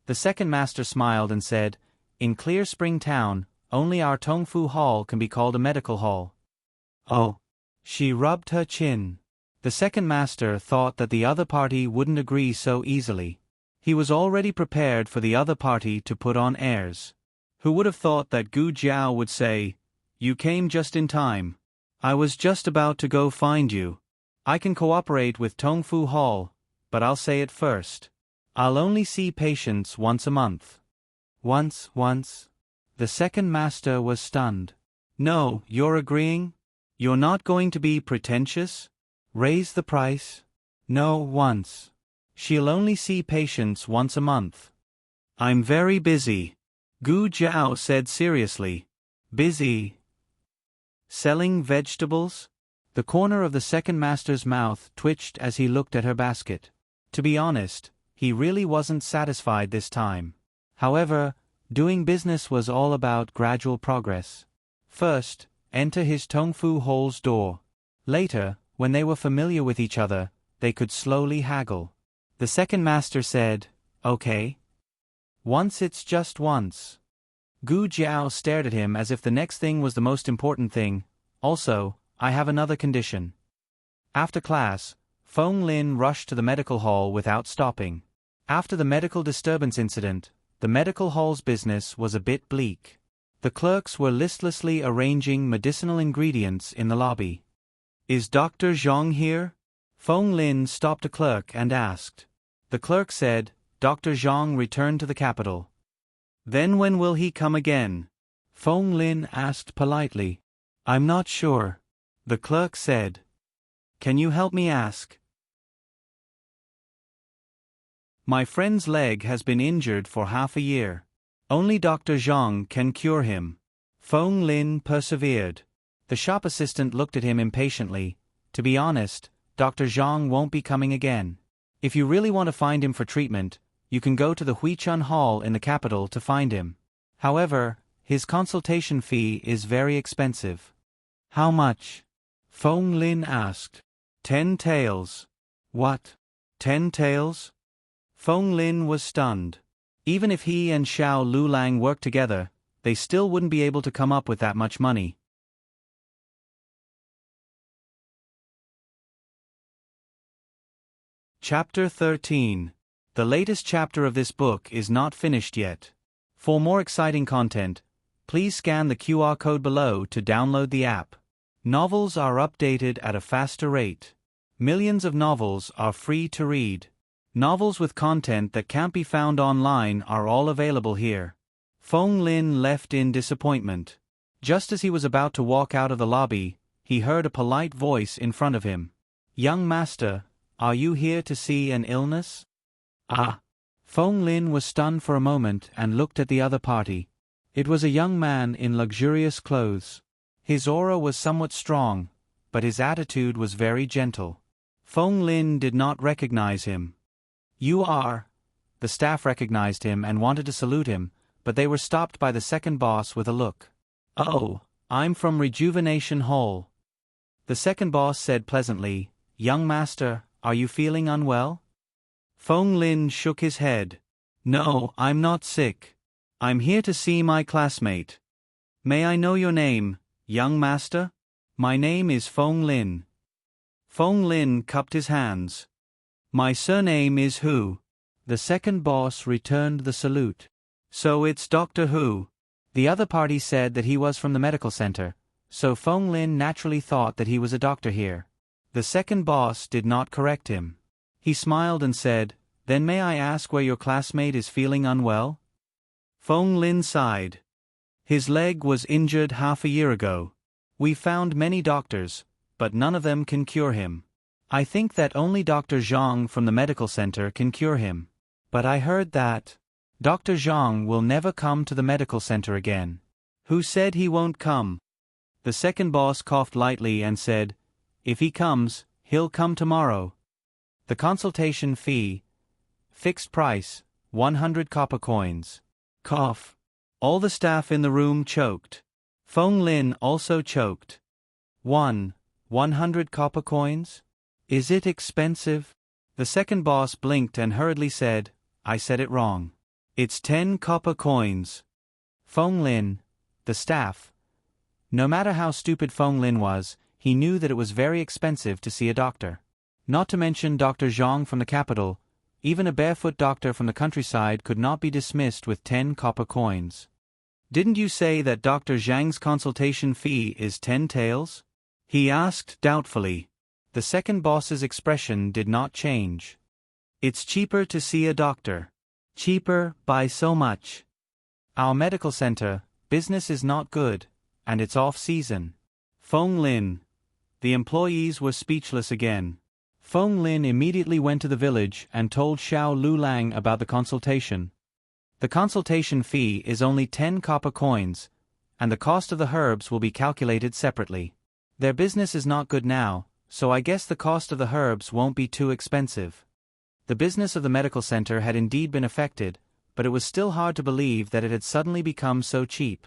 The second master smiled and said, in Clear Spring Town, only our Tongfu Hall can be called a medical hall. Oh. She rubbed her chin. The second master thought that the other party wouldn't agree so easily. He was already prepared for the other party to put on airs. Who would have thought that Gu Jiao would say, you came just in time. I was just about to go find you. I can cooperate with Tongfu Hall, but I'll say it first. I'll only see patients once a month. Once? The second master was stunned. No, you're agreeing? You're not going to be pretentious? Raise the price? No, once. She'll only see patients once a month. I'm very busy, Gu Jiao said seriously. Busy? Selling vegetables? The corner of the second master's mouth twitched as he looked at her basket. To be honest, he really wasn't satisfied this time. However, doing business was all about gradual progress. First, enter his Tongfu Hall's door. Later, when they were familiar with each other, they could slowly haggle. The second master said, okay. Once it's just once. Gu Jiao stared at him as if the next thing was the most important thing. Also, I have another condition. After class, Feng Lin rushed to the medical hall without stopping. After the medical disturbance incident, the medical hall's business was a bit bleak. The clerks were listlessly arranging medicinal ingredients in the lobby. Is Dr. Zhang here? Feng Lin stopped a clerk and asked. The clerk said, Dr. Zhang returned to the capital. Then when will he come again? Feng Lin asked politely. I'm not sure. The clerk said. Can you help me ask? My friend's leg has been injured for half a year. Only Dr. Zhang can cure him. Feng Lin persevered. The shop assistant looked at him impatiently. To be honest, Dr. Zhang won't be coming again. If you really want to find him for treatment, you can go to the Huichun Hall in the capital to find him. However, his consultation fee is very expensive. How much? Feng Lin asked. 10 taels. What? 10 taels? Feng Lin was stunned. Even if he and Xiao Lulang worked together, they still wouldn't be able to come up with that much money. Chapter 13. The latest chapter of this book is not finished yet. For more exciting content, please scan the QR code below to download the app. Novels are updated at a faster rate. Millions of novels are free to read. Novels with content that can't be found online are all available here. Feng Lin left in disappointment. Just as he was about to walk out of the lobby, he heard a polite voice in front of him. "Young master, are you here to see an illness?" "Ah." Fong Lin was stunned for a moment and looked at the other party. It was a young man in luxurious clothes. His aura was somewhat strong, but his attitude was very gentle. Fong Lin did not recognize him. "You are..." The staff recognized him and wanted to salute him, but they were stopped by the second boss with a look. "Oh, I'm from Rejuvenation Hall." The second boss said pleasantly, "Young master, are you feeling unwell?" Fong Lin shook his head. "No, I'm not sick. I'm here to see my classmate. May I know your name, young master?" "My name is Fong Lin." Fong Lin cupped his hands. "My surname is Hu." The second boss returned the salute. "So it's Dr. Hu." The other party said that he was from the medical center, so Fong Lin naturally thought that he was a doctor here. The second boss did not correct him. He smiled and said, "Then may I ask where your classmate is feeling unwell?" Fong Lin sighed. "His leg was injured half a year ago. We found many doctors, but none of them can cure him. I think that only Dr. Zhang from the medical center can cure him. But I heard that Dr. Zhang will never come to the medical center again." "Who said he won't come?" The second boss coughed lightly and said, "If he comes, he'll come tomorrow. The consultation fee, fixed price, 100 copper coins." Cough. All the staff in the room choked. Fong Lin also choked. 100 copper coins? Is it expensive? The second boss blinked and hurriedly said, "I said it wrong. It's 10 copper coins." Fong Lin, the staff. No matter how stupid Fong Lin was, he knew that it was very expensive to see a doctor. Not to mention Dr. Zhang from the capital, even a barefoot doctor from the countryside could not be dismissed with 10 copper coins. "Didn't you say that Dr. Zhang's consultation fee is 10 taels?" he asked doubtfully. The second boss's expression did not change. "It's cheaper to see a doctor." "Cheaper by so much. Our medical center, business is not good, and it's off-season." Fong Lin. The employees were speechless again. Fong Lin immediately went to the village and told Xiao Lulang about the consultation. The consultation fee is only 10 copper coins, and the cost of the herbs will be calculated separately. Their business is not good now, so I guess the cost of the herbs won't be too expensive. The business of the medical center had indeed been affected, but it was still hard to believe that it had suddenly become so cheap.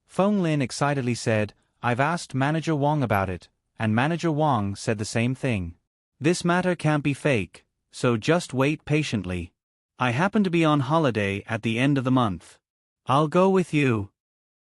Fong Lin excitedly said, "I've asked Manager Wang about it, and Manager Wang said the same thing. This matter can't be fake, so just wait patiently. I happen to be on holiday at the end of the month. I'll go with you."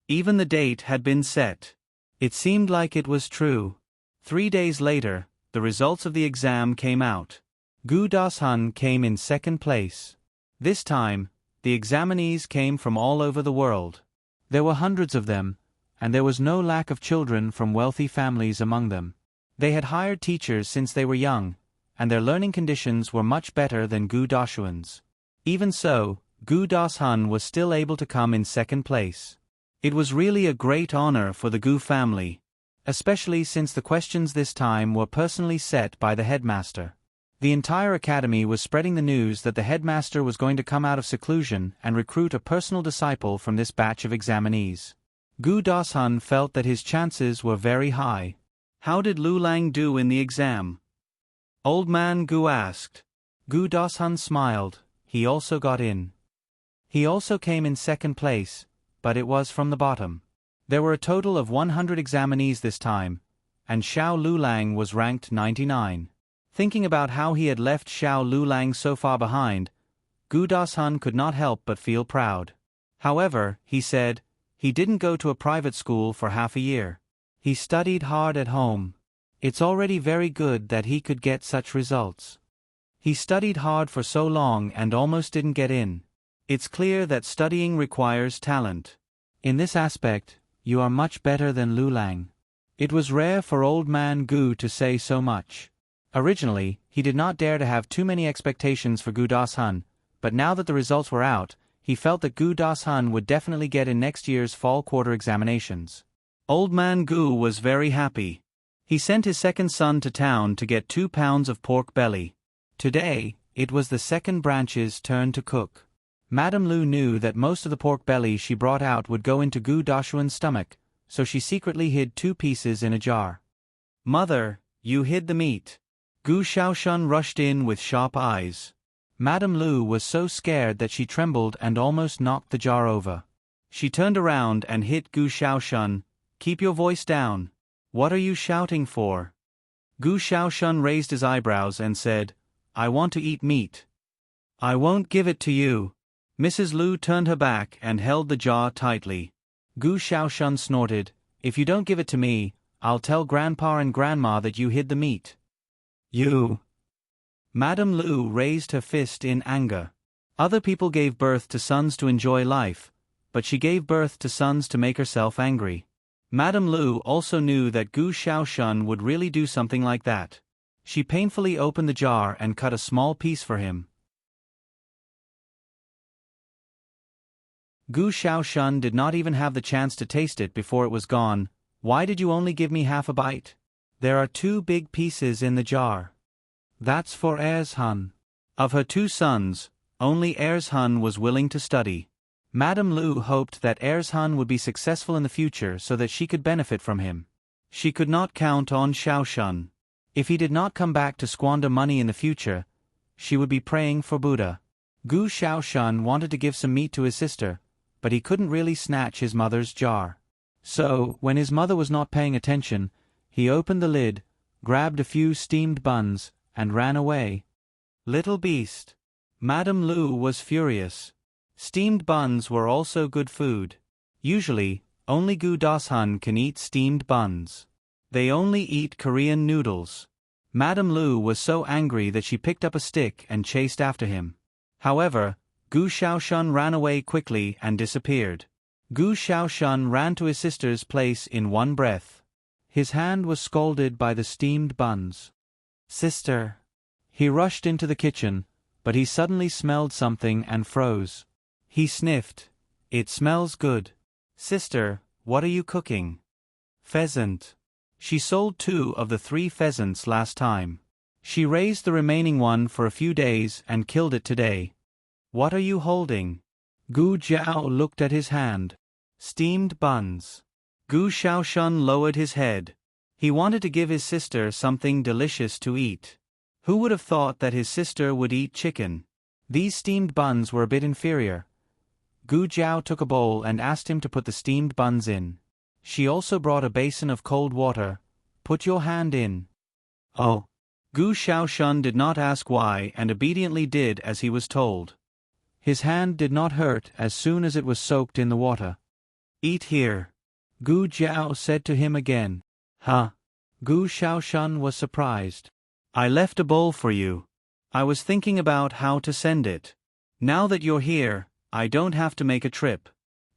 Even the date had been set. It seemed like it was true. 3 days later, the results of the exam came out. Gu Dashun came in second place. This time, the examinees came from all over the world. There were hundreds of them, and there was no lack of children from wealthy families among them. They had hired teachers since they were young, and their learning conditions were much better than Gu Dashun's. Even so, Gu Dashun was still able to come in second place. It was really a great honor for the Gu family, especially since the questions this time were personally set by the headmaster. The entire academy was spreading the news that the headmaster was going to come out of seclusion and recruit a personal disciple from this batch of examinees. Gu Dashun felt that his chances were very high. "How did Lu Lang do in the exam?" Old man Gu asked. Gu Dashun smiled. He also got in. He also came in second place, but it was from the bottom. There were a total of 100 examinees this time, and Xiao Lulang was ranked 99. Thinking about how he had left Xiao Lulang so far behind, Gu Dashun could not help but feel proud. However, he said, he didn't go to a private school for half a year. He studied hard at home. It's already very good that he could get such results. He studied hard for so long and almost didn't get in. It's clear that studying requires talent. In this aspect, you are much better than Lu Lang. It was rare for old man Gu to say so much. Originally, he did not dare to have too many expectations for Gu Dashun, but now that the results were out, he felt that Gu Das-hun would definitely get in next year's fall quarter examinations. Old man Gu was very happy. He sent his second son to town to get 2 pounds of pork belly. Today, it was the second branch's turn to cook. Madame Lu knew that most of the pork belly she brought out would go into Gu Dashun's stomach, so she secretly hid 2 pieces in a jar. "Mother, you hid the meat." Gu Shaoshun rushed in with sharp eyes. Madame Lu was so scared that she trembled and almost knocked the jar over. She turned around and hit Gu Shaoshun. "Keep your voice down. What are you shouting for?" Gu Shaoshun raised his eyebrows and said, "I want to eat meat." "I won't give it to you." Mrs. Lu turned her back and held the jar tightly. Gu Shaoshun snorted, "If you don't give it to me, I'll tell Grandpa and Grandma that you hid the meat." "You!" Madame Lu raised her fist in anger. Other people gave birth to sons to enjoy life, but she gave birth to sons to make herself angry. Madame Lu also knew that Gu Shaoshun would really do something like that. She painfully opened the jar and cut a small piece for him. Gu Shaoshun did not even have the chance to taste it before it was gone. "Why did you only give me half a bite? There are 2 big pieces in the jar." "That's for Ershun." Of her 2 sons, only Ershun was willing to study. Madame Lu hoped that Ershun would be successful in the future so that she could benefit from him. She could not count on Shaoshun. If he did not come back to squander money in the future, she would be praying for Buddha. Gu Shaoshun wanted to give some meat to his sister, but he couldn't really snatch his mother's jar. So, when his mother was not paying attention, he opened the lid, grabbed a few steamed buns, and ran away. Little beast. Madame Lu was furious. Steamed buns were also good food. Usually, only Gu Das-hun can eat steamed buns. They only eat Korean noodles. Madame Lu was so angry that she picked up a stick and chased after him. However, Gu Shaoshun ran away quickly and disappeared. Gu Shaoshun ran to his sister's place in one breath. His hand was scalded by the steamed buns. "Sister." He rushed into the kitchen, but he suddenly smelled something and froze. He sniffed. "It smells good." "Sister, what are you cooking?" "Pheasant." She sold 2 of the 3 pheasants last time. She raised the remaining one for a few days and killed it today. "What are you holding?" Gu Jiao looked at his hand. "Steamed buns." Gu Shaoshun lowered his head. He wanted to give his sister something delicious to eat. Who would have thought that his sister would eat chicken? These steamed buns were a bit inferior. Gu Jiao took a bowl and asked him to put the steamed buns in. She also brought a basin of cold water. "Put your hand in." "Oh." Gu Shaoshun did not ask why and obediently did as he was told. His hand did not hurt as soon as it was soaked in the water. "Eat here." Gu Jiao said to him again. "Huh?" Gu Shaoshun was surprised. "I left a bowl for you. I was thinking about how to send it. Now that you're here, I don't have to make a trip."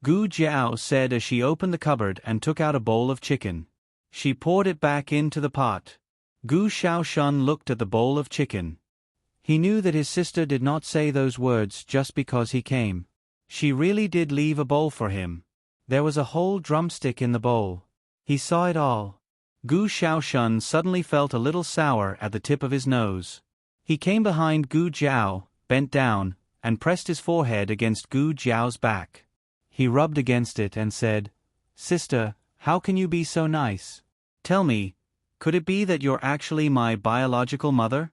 Gu Jiao said as she opened the cupboard and took out a bowl of chicken. She poured it back into the pot. Gu Shaoshun looked at the bowl of chicken. He knew that his sister did not say those words just because he came. She really did leave a bowl for him. There was a whole drumstick in the bowl. He saw it all. Gu Shaoshun suddenly felt a little sour at the tip of his nose. He came behind Gu Jiao, bent down, and pressed his forehead against Gu Jiao's back. He rubbed against it and said, "Sister, how can you be so nice? Tell me, could it be that you're actually my biological mother?"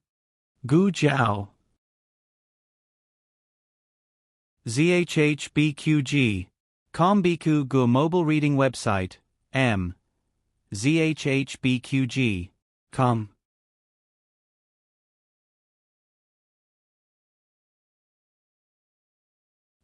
Gu Jiao. ZHHBQG. Kombiku Gu mobile reading website, M. ZHHBQG. Com.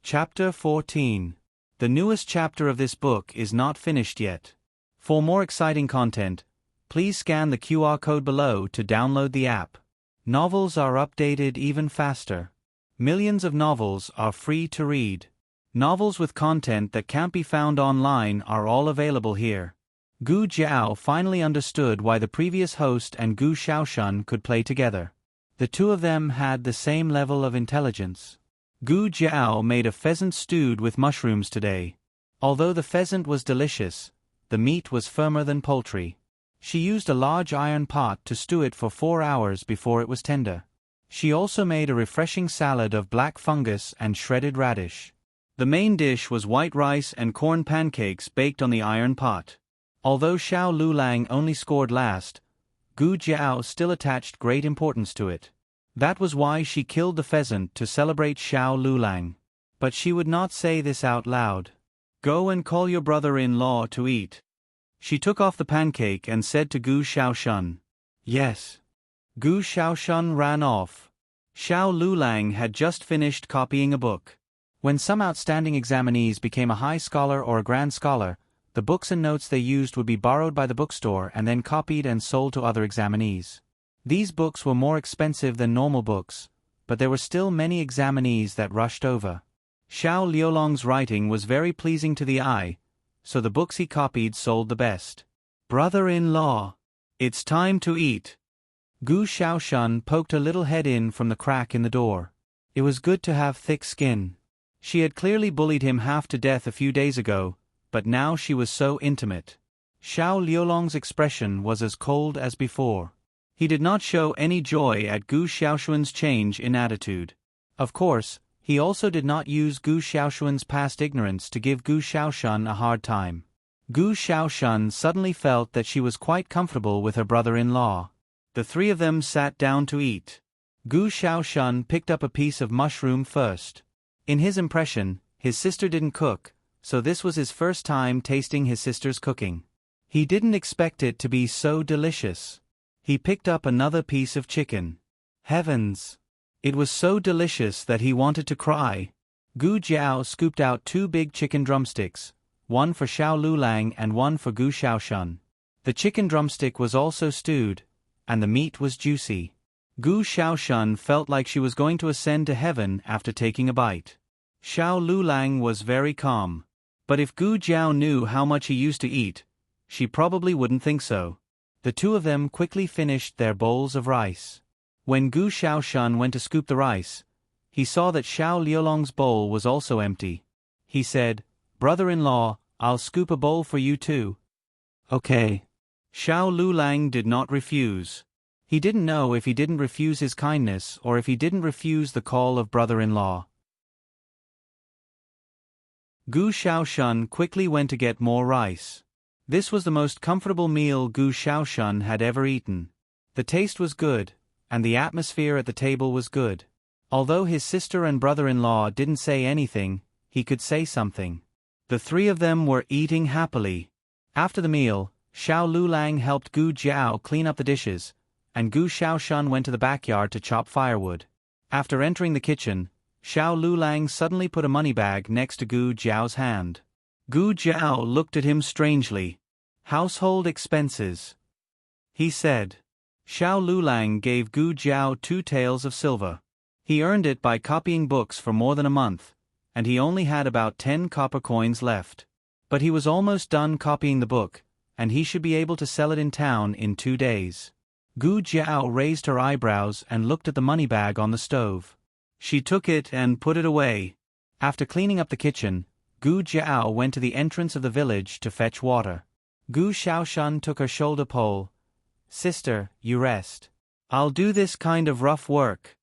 Chapter 14. The newest chapter of this book is not finished yet. For more exciting content, please scan the QR code below to download the app. Novels are updated even faster. Millions of novels are free to read. Novels with content that can't be found online are all available here. Gu Jiao finally understood why the previous host and Gu Shaoshun could play together. The 2 of them had the same level of intelligence. Gu Jiao made a pheasant stewed with mushrooms today. Although the pheasant was delicious, the meat was firmer than poultry. She used a large iron pot to stew it for 4 hours before it was tender. She also made a refreshing salad of black fungus and shredded radish. The main dish was white rice and corn pancakes baked on the iron pot. Although Xiao Lulang only scored last, Gu Jiao still attached great importance to it. That was why she killed the pheasant to celebrate Xiao Lulang. But she would not say this out loud. Go and call your brother-in-law to eat. She took off the pancake and said to Gu Xiaoshun. Yes. Gu Xiaoshun ran off. Xiao Lulang had just finished copying a book. When some outstanding examinees became a high scholar or a grand scholar, the books and notes they used would be borrowed by the bookstore and then copied and sold to other examinees. These books were more expensive than normal books, but there were still many examinees that rushed over. Xiao Liulong's writing was very pleasing to the eye, so the books he copied sold the best. Brother-in-law, it's time to eat. Gu Xiaoshun poked her little head in from the crack in the door. It was good to have thick skin. She had clearly bullied him half to death a few days ago, but now she was so intimate. Xiao Liulong's expression was as cold as before. He did not show any joy at Gu Xiaoshun's change in attitude. Of course, he also did not use Gu Xiaoshun's past ignorance to give Gu Xiaoshun a hard time. Gu Xiaoshun suddenly felt that she was quite comfortable with her brother-in-law. The three of them sat down to eat. Gu Xiaoshun picked up a piece of mushroom first. In his impression, his sister didn't cook, so this was his first time tasting his sister's cooking. He didn't expect it to be so delicious. He picked up another piece of chicken. Heavens! It was so delicious that he wanted to cry. Gu Jiao scooped out 2 big chicken drumsticks, one for Xiao Lulang and one for Gu Xiaoshun. The chicken drumstick was also stewed, and the meat was juicy. Gu Xiaoshun felt like she was going to ascend to heaven after taking a bite. Xiao Lulang was very calm. But if Gu Jiao knew how much he used to eat, she probably wouldn't think so. The two of them quickly finished their bowls of rice. When Gu Xiaoshun went to scoop the rice, he saw that Xiao Liulong's bowl was also empty. He said, "Brother-in-law, I'll scoop a bowl for you too." Okay. Xiao Lulang did not refuse. He didn't know if he didn't refuse his kindness or if he didn't refuse the call of brother-in-law. Gu Xiaoshun quickly went to get more rice. This was the most comfortable meal Gu Xiaoshun had ever eaten. The taste was good, and the atmosphere at the table was good. Although his sister and brother-in-law didn't say anything, he could say something. The three of them were eating happily. After the meal, Xiao Lulang helped Gu Jiao clean up the dishes, and Gu Xiaoshun went to the backyard to chop firewood. After entering the kitchen, Xiao Lulang suddenly put a money bag next to Gu Jiao's hand. Gu Jiao looked at him strangely. "Household expenses," he said. Xiao Lulang gave Gu Jiao 2 taels of silver. He earned it by copying books for more than a month, and he only had about 10 copper coins left. But he was almost done copying the book, and he should be able to sell it in town in 2 days. Gu Jiao raised her eyebrows and looked at the money bag on the stove. She took it and put it away. After cleaning up the kitchen, Gu Jiao went to the entrance of the village to fetch water. Gu Xiaoshun took her shoulder pole. "Sister, you rest. I'll do this kind of rough work."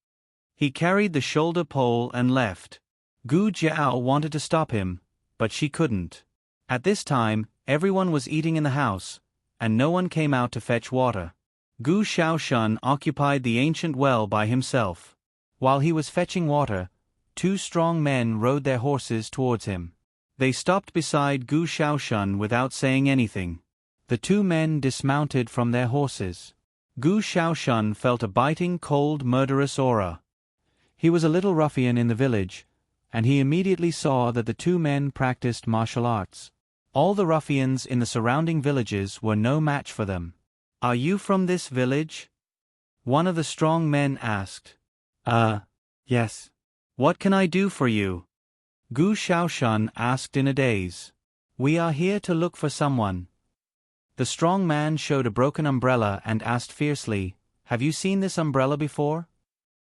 He carried the shoulder pole and left. Gu Jiao wanted to stop him, but she couldn't. At this time, everyone was eating in the house, and no one came out to fetch water. Gu Xiaoshun occupied the ancient well by himself. While he was fetching water, 2 strong men rode their horses towards him. They stopped beside Gu Xiaoshun without saying anything. The 2 men dismounted from their horses. Gu Xiaoshun felt a biting, cold, murderous aura. He was a little ruffian in the village, and he immediately saw that the 2 men practiced martial arts. All the ruffians in the surrounding villages were no match for them. "Are you from this village?" one of the strong men asked. Yes. "What can I do for you?" Gu Xiaoshun asked in a daze. "We are here to look for someone." The strong man showed a broken umbrella and asked fiercely, "Have you seen this umbrella before?"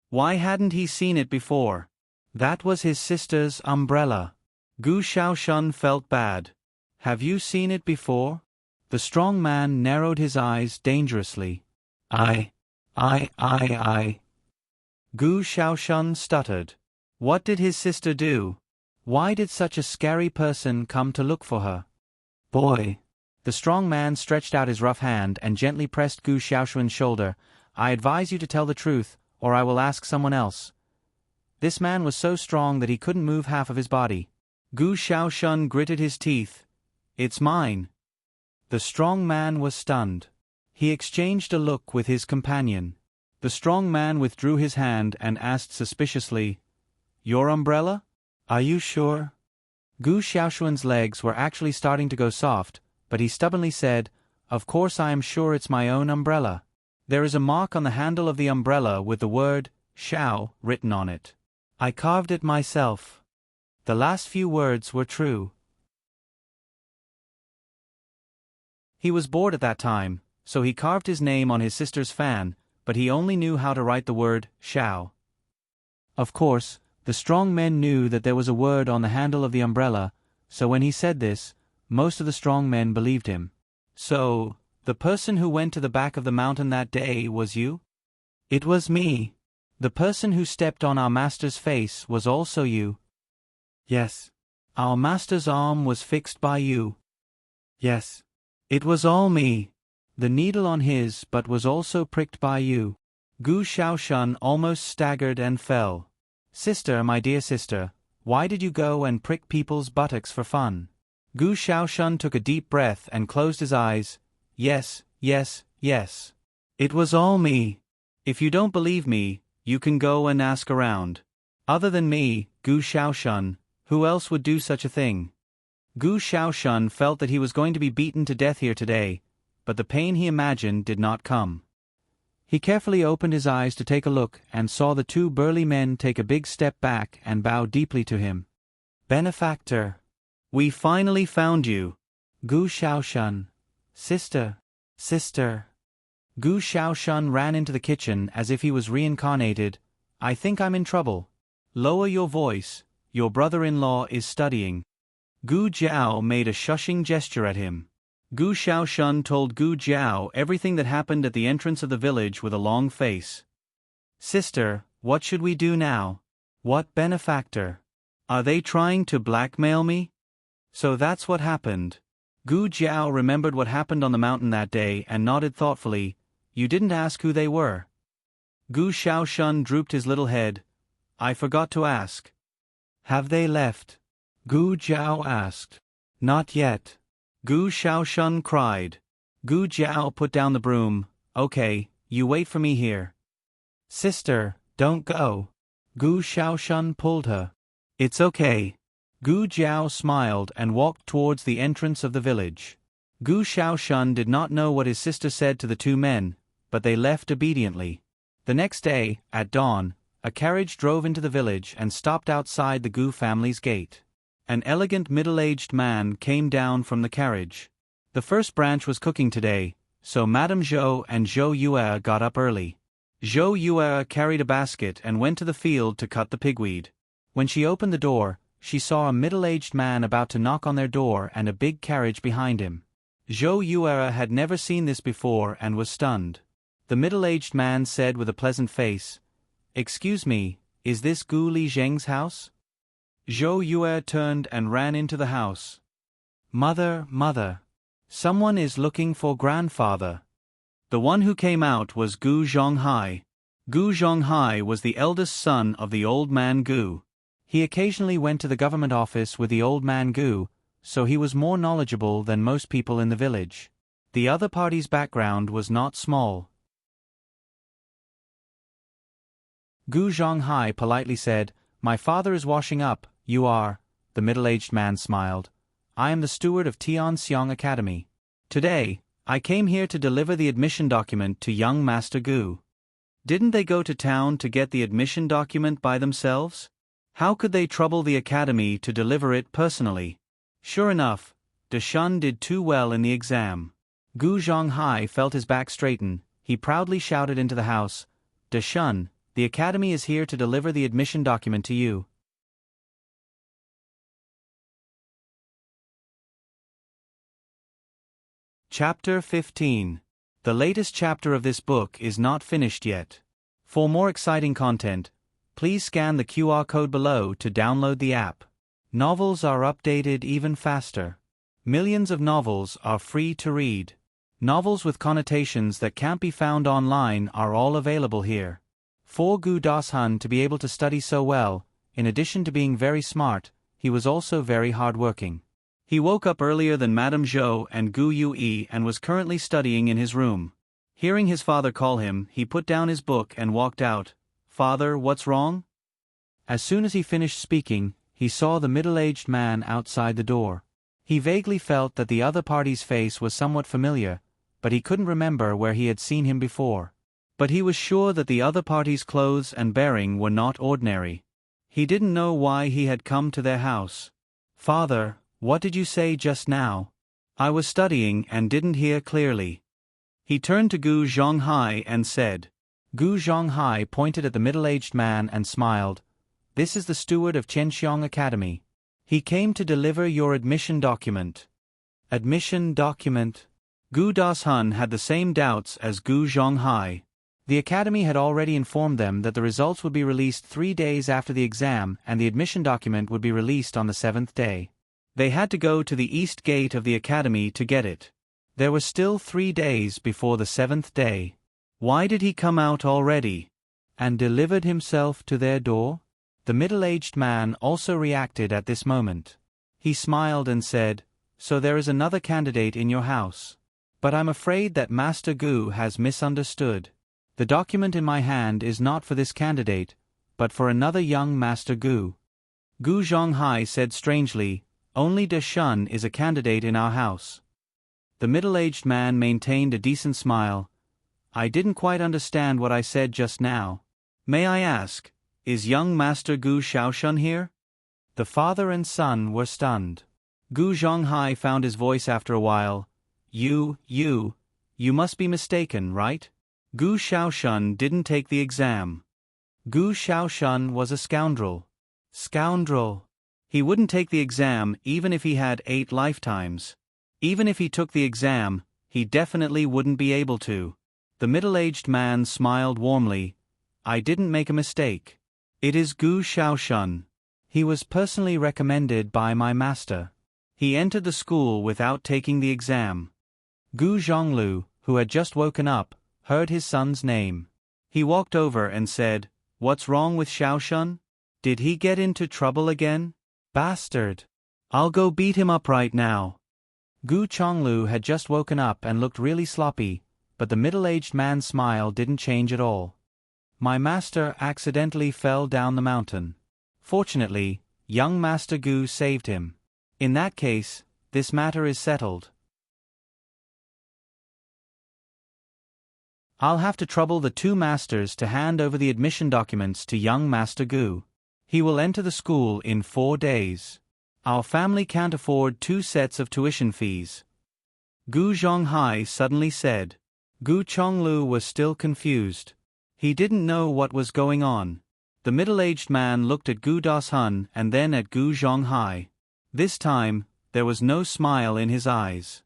Why hadn't he seen it before? That was his sister's umbrella. Gu Shaoshun felt bad. Have you seen it before? The strong man narrowed his eyes dangerously. I. Gu Shaoshun stuttered. What did his sister do? Why did such a scary person come to look for her? Boy. The strong man stretched out his rough hand and gently pressed Gu Shaoshun's shoulder. I advise you to tell the truth, or I will ask someone else. This man was so strong that he couldn't move half of his body. Gu Shaoshun gritted his teeth. It's mine. The strong man was stunned. He exchanged a look with his companion. The strong man withdrew his hand and asked suspiciously, Your umbrella? Are you sure? Gu Shaoshun's legs were actually starting to go soft, but he stubbornly said, Of course I am sure it's my own umbrella. There is a mark on the handle of the umbrella with the word, Shao, written on it. I carved it myself. The last few words were true. He was bored at that time, so he carved his name on his sister's fan, but he only knew how to write the word, Shao. Of course, the strong men knew that there was a word on the handle of the umbrella, so when he said this, most of the strong men believed him. So, the person who went to the back of the mountain that day was you? It was me. The person who stepped on our master's face was also you. Yes. Our master's arm was fixed by you. Yes. It was all me. The needle on his butt was also pricked by you. Gu Shaoshun almost staggered and fell. Sister, my dear sister, why did you go and prick people's buttocks for fun? Gu Shaoshun took a deep breath and closed his eyes. Yes. It was all me. If you don't believe me, you can go and ask around. Other than me, Gu Shaoshun, who else would do such a thing? Gu Shaoshun felt that he was going to be beaten to death here today, but the pain he imagined did not come. He carefully opened his eyes to take a look and saw the two burly men take a big step back and bow deeply to him. Benefactor. We finally found you. Gu Shaoshun. Sister. Gu Shaoshun ran into the kitchen as if he was reincarnated. I think I'm in trouble. Lower your voice. Your brother-in-law is studying. Gu Jiao made a shushing gesture at him. Gu Shaoshun told Gu Jiao everything that happened at the entrance of the village with a long face. Sister, what should we do now? What benefactor? Are they trying to blackmail me? So that's what happened. Gu Jiao remembered what happened on the mountain that day and nodded thoughtfully. You didn't ask who they were. Gu Shaoshun drooped his little head. I forgot to ask. Have they left? Gu Jiao asked. Not yet. Gu Shaoshun cried. Gu Jiao put down the broom. Okay, you wait for me here. Sister, don't go. Gu Shaoshun pulled her. It's okay. Gu Jiao smiled and walked towards the entrance of the village. Gu Shaoshun did not know what his sister said to the two men, but they left obediently. The next day, at dawn, a carriage drove into the village and stopped outside the Gu family's gate. An elegant middle-aged man came down from the carriage. The first branch was cooking today, so Madame Zhou and Zhou Yue got up early. Zhou Yue carried a basket and went to the field to cut the pigweed. When she opened the door, she saw a middle-aged man about to knock on their door and a big carriage behind him. Zhou Yue had never seen this before and was stunned. The middle-aged man said with a pleasant face, Excuse me, is this Gu Li Zheng's house? Zhou Yue turned and ran into the house. Mother, someone is looking for grandfather. The one who came out was Gu Zhonghai. Gu Zhonghai was the eldest son of the old man Gu. He occasionally went to the government office with the old man Gu, so he was more knowledgeable than most people in the village. The other party's background was not small. Gu Zhonghai politely said, My father is washing up, you are. The middle-aged man smiled. I am the steward of Tianxiang Academy. Today, I came here to deliver the admission document to young Master Gu. Didn't they go to town to get the admission document by themselves? How could they trouble the academy to deliver it personally? Sure enough, Deshun did too well in the exam. Gu Zhonghai felt his back straighten. He proudly shouted into the house, Deshun, the academy is here to deliver the admission document to you. Chapter 15. The latest chapter of this book is not finished yet. For more exciting content, please scan the QR code below to download the app. Novels are updated even faster. Millions of novels are free to read. Novels with connotations that can't be found online are all available here. For Gu Dashun to be able to study so well, in addition to being very smart, he was also very hardworking. He woke up earlier than Madame Zhou and Gu Yue and was currently studying in his room. Hearing his father call him, he put down his book and walked out. "Father, what's wrong?" As soon as he finished speaking, he saw the middle-aged man outside the door. He vaguely felt that the other party's face was somewhat familiar, but he couldn't remember where he had seen him before. But he was sure that the other party's clothes and bearing were not ordinary. He didn't know why he had come to their house. "Father, what did you say just now?" "I was studying and didn't hear clearly." He turned to Gu Zhonghai and said. Gu Zhonghai pointed at the middle-aged man and smiled. "This is the steward of Chenxiong Academy. He came to deliver your admission document." Admission document? Gu Dashun had the same doubts as Gu Zhonghai. The academy had already informed them that the results would be released 3 days after the exam and the admission document would be released on the 7th day. They had to go to the east gate of the academy to get it. There were still 3 days before the 7th day. Why did he come out already? And delivered himself to their door? The middle-aged man also reacted at this moment. He smiled and said, "So there is another candidate in your house. But I'm afraid that Master Gu has misunderstood. The document in my hand is not for this candidate, but for another young Master Gu." Gu Zhonghai said strangely, "Only Dashun is a candidate in our house." The middle-aged man maintained a decent smile. "I didn't quite understand what I said just now. May I ask, is young Master Gu Shaoshun here?" The father and son were stunned. Gu Zhonghai found his voice after a while. You must be mistaken, right? Gu Shaoshun didn't take the exam." Gu Shaoshun was a scoundrel. Scoundrel. He wouldn't take the exam even if he had 8 lifetimes. Even if he took the exam, he definitely wouldn't be able to. The middle-aged man smiled warmly. "I didn't make a mistake. It is Gu Shaoshun. He was personally recommended by my master. He entered the school without taking the exam." Gu Zhonglu, who had just woken up, heard his son's name. He walked over and said, "What's wrong with Shaoshun? Did he get into trouble again? Bastard. I'll go beat him up right now." Gu Chonglu had just woken up and looked really sloppy, but the middle-aged man's smile didn't change at all. "My master accidentally fell down the mountain. Fortunately, young Master Gu saved him. In that case, this matter is settled. I'll have to trouble the 2 masters to hand over the admission documents to young Master Gu. He will enter the school in 4 days. Our family can't afford 2 sets of tuition fees." Gu Zhonghai suddenly said. Gu Chonglu was still confused. He didn't know what was going on. The middle-aged man looked at Gu Dashun and then at Gu Zhonghai. This time, there was no smile in his eyes.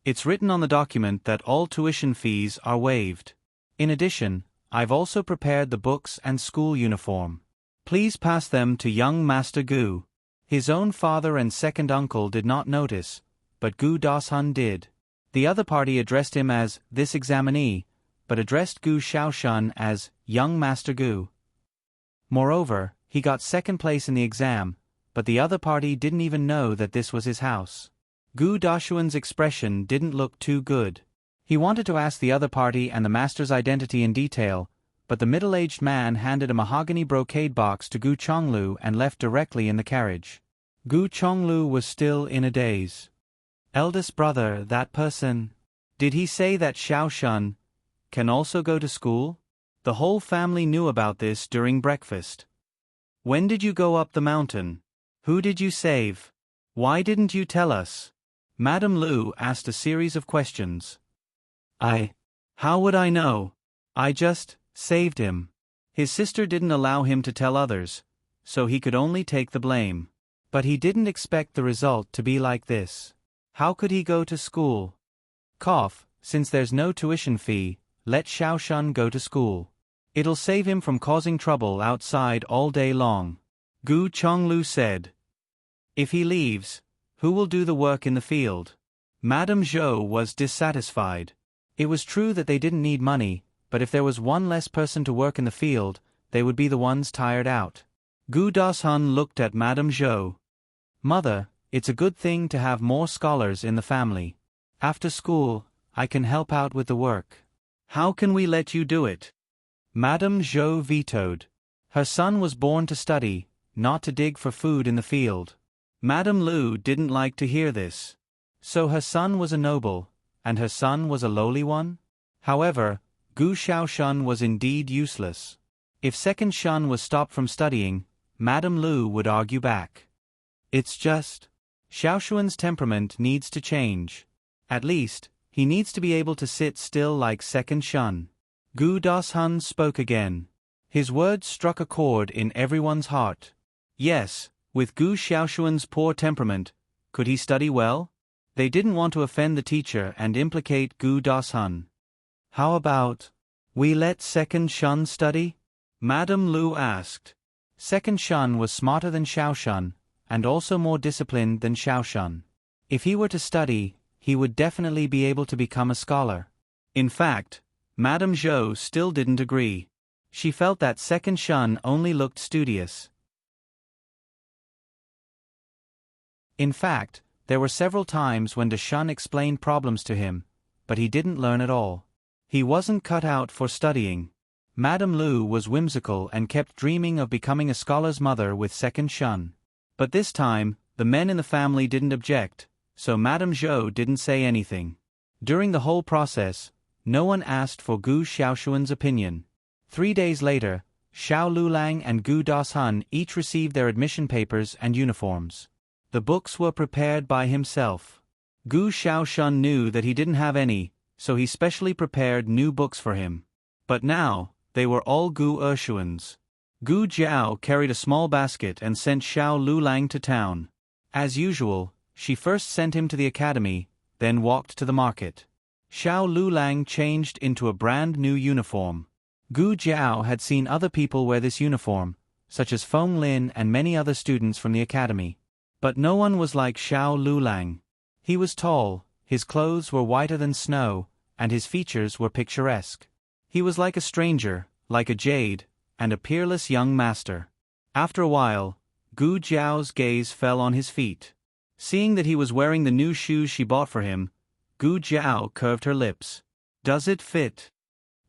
"It's written on the document that all tuition fees are waived. In addition, I've also prepared the books and school uniform. Please pass them to young Master Gu." His own father and second uncle did not notice, but Gu Dashun did. The other party addressed him as "this examinee," but addressed Gu Shaoshun as "young Master Gu." Moreover, he got second place in the exam, but the other party didn't even know that this was his house. Gu Dashun's expression didn't look too good. He wanted to ask the other party and the master's identity in detail, but the middle-aged man handed a mahogany brocade box to Gu Chonglu and left directly in the carriage. Gu Chonglu was still in a daze. "Eldest brother, that person. Did he say that Shaoshun can also go to school?" The whole family knew about this during breakfast. "When did you go up the mountain? Who did you save? Why didn't you tell us?" Madame Lu asked a series of questions. How would I know? I just saved him." His sister didn't allow him to tell others, so he could only take the blame. But he didn't expect the result to be like this. How could he go to school? Cough, since there's no tuition fee, let Xiaoshun go to school. It'll save him from causing trouble outside all day long. Gu Chonglu said. If he leaves, who will do the work in the field? Madame Zhou was dissatisfied. It was true that they didn't need money, but if there was one less person to work in the field, they would be the ones tired out. Gu Dashun looked at Madame Zhou. Mother, it's a good thing to have more scholars in the family. After school, I can help out with the work. How can we let you do it? Madame Zhou vetoed. Her son was born to study, not to dig for food in the field. Madame Lu didn't like to hear this. So her son was a noble, and her son was a lowly one? However, Gu Xiaoshun was indeed useless. If Second Shun was stopped from studying, Madame Lu would argue back. It's just, Xiaoshun's temperament needs to change. At least, he needs to be able to sit still like Second Shun. Gu Dashun spoke again. His words struck a chord in everyone's heart. Yes, with Gu Xiaoshun's poor temperament, could he study well? They didn't want to offend the teacher and implicate Gu Dashun. How about, we let Second Shun study? Madame Lu asked. Second Shun was smarter than Xiaoshun, and also more disciplined than Xiaoshun. If he were to study, he would definitely be able to become a scholar. In fact, Madame Zhou still didn't agree. She felt that Second Shun only looked studious. In fact, there were several times when Shun explained problems to him, but he didn't learn at all. He wasn't cut out for studying. Madame Lu was whimsical and kept dreaming of becoming a scholar's mother with Second Shun. But this time, the men in the family didn't object, so Madame Zhou didn't say anything. During the whole process, no one asked for Gu Xiaoshun's opinion. 3 days later, Xiao Lulang and Gu Dashun each received their admission papers and uniforms. The books were prepared by himself. Gu Xiaoshun knew that he didn't have any, so he specially prepared new books for him. But now, they were all Gu Ershuan's. Gu Jiao carried a small basket and sent Xiao Lulang to town. As usual, she first sent him to the academy, then walked to the market. Xiao Lulang changed into a brand new uniform. Gu Jiao had seen other people wear this uniform, such as Feng Lin and many other students from the academy. But no one was like Xiao Lulang. He was tall, his clothes were whiter than snow, and his features were picturesque. He was like a stranger, like a jade, and a peerless young master. After a while, Gu Jiao's gaze fell on his feet. Seeing that he was wearing the new shoes she bought for him, Gu Jiao curved her lips. Does it fit?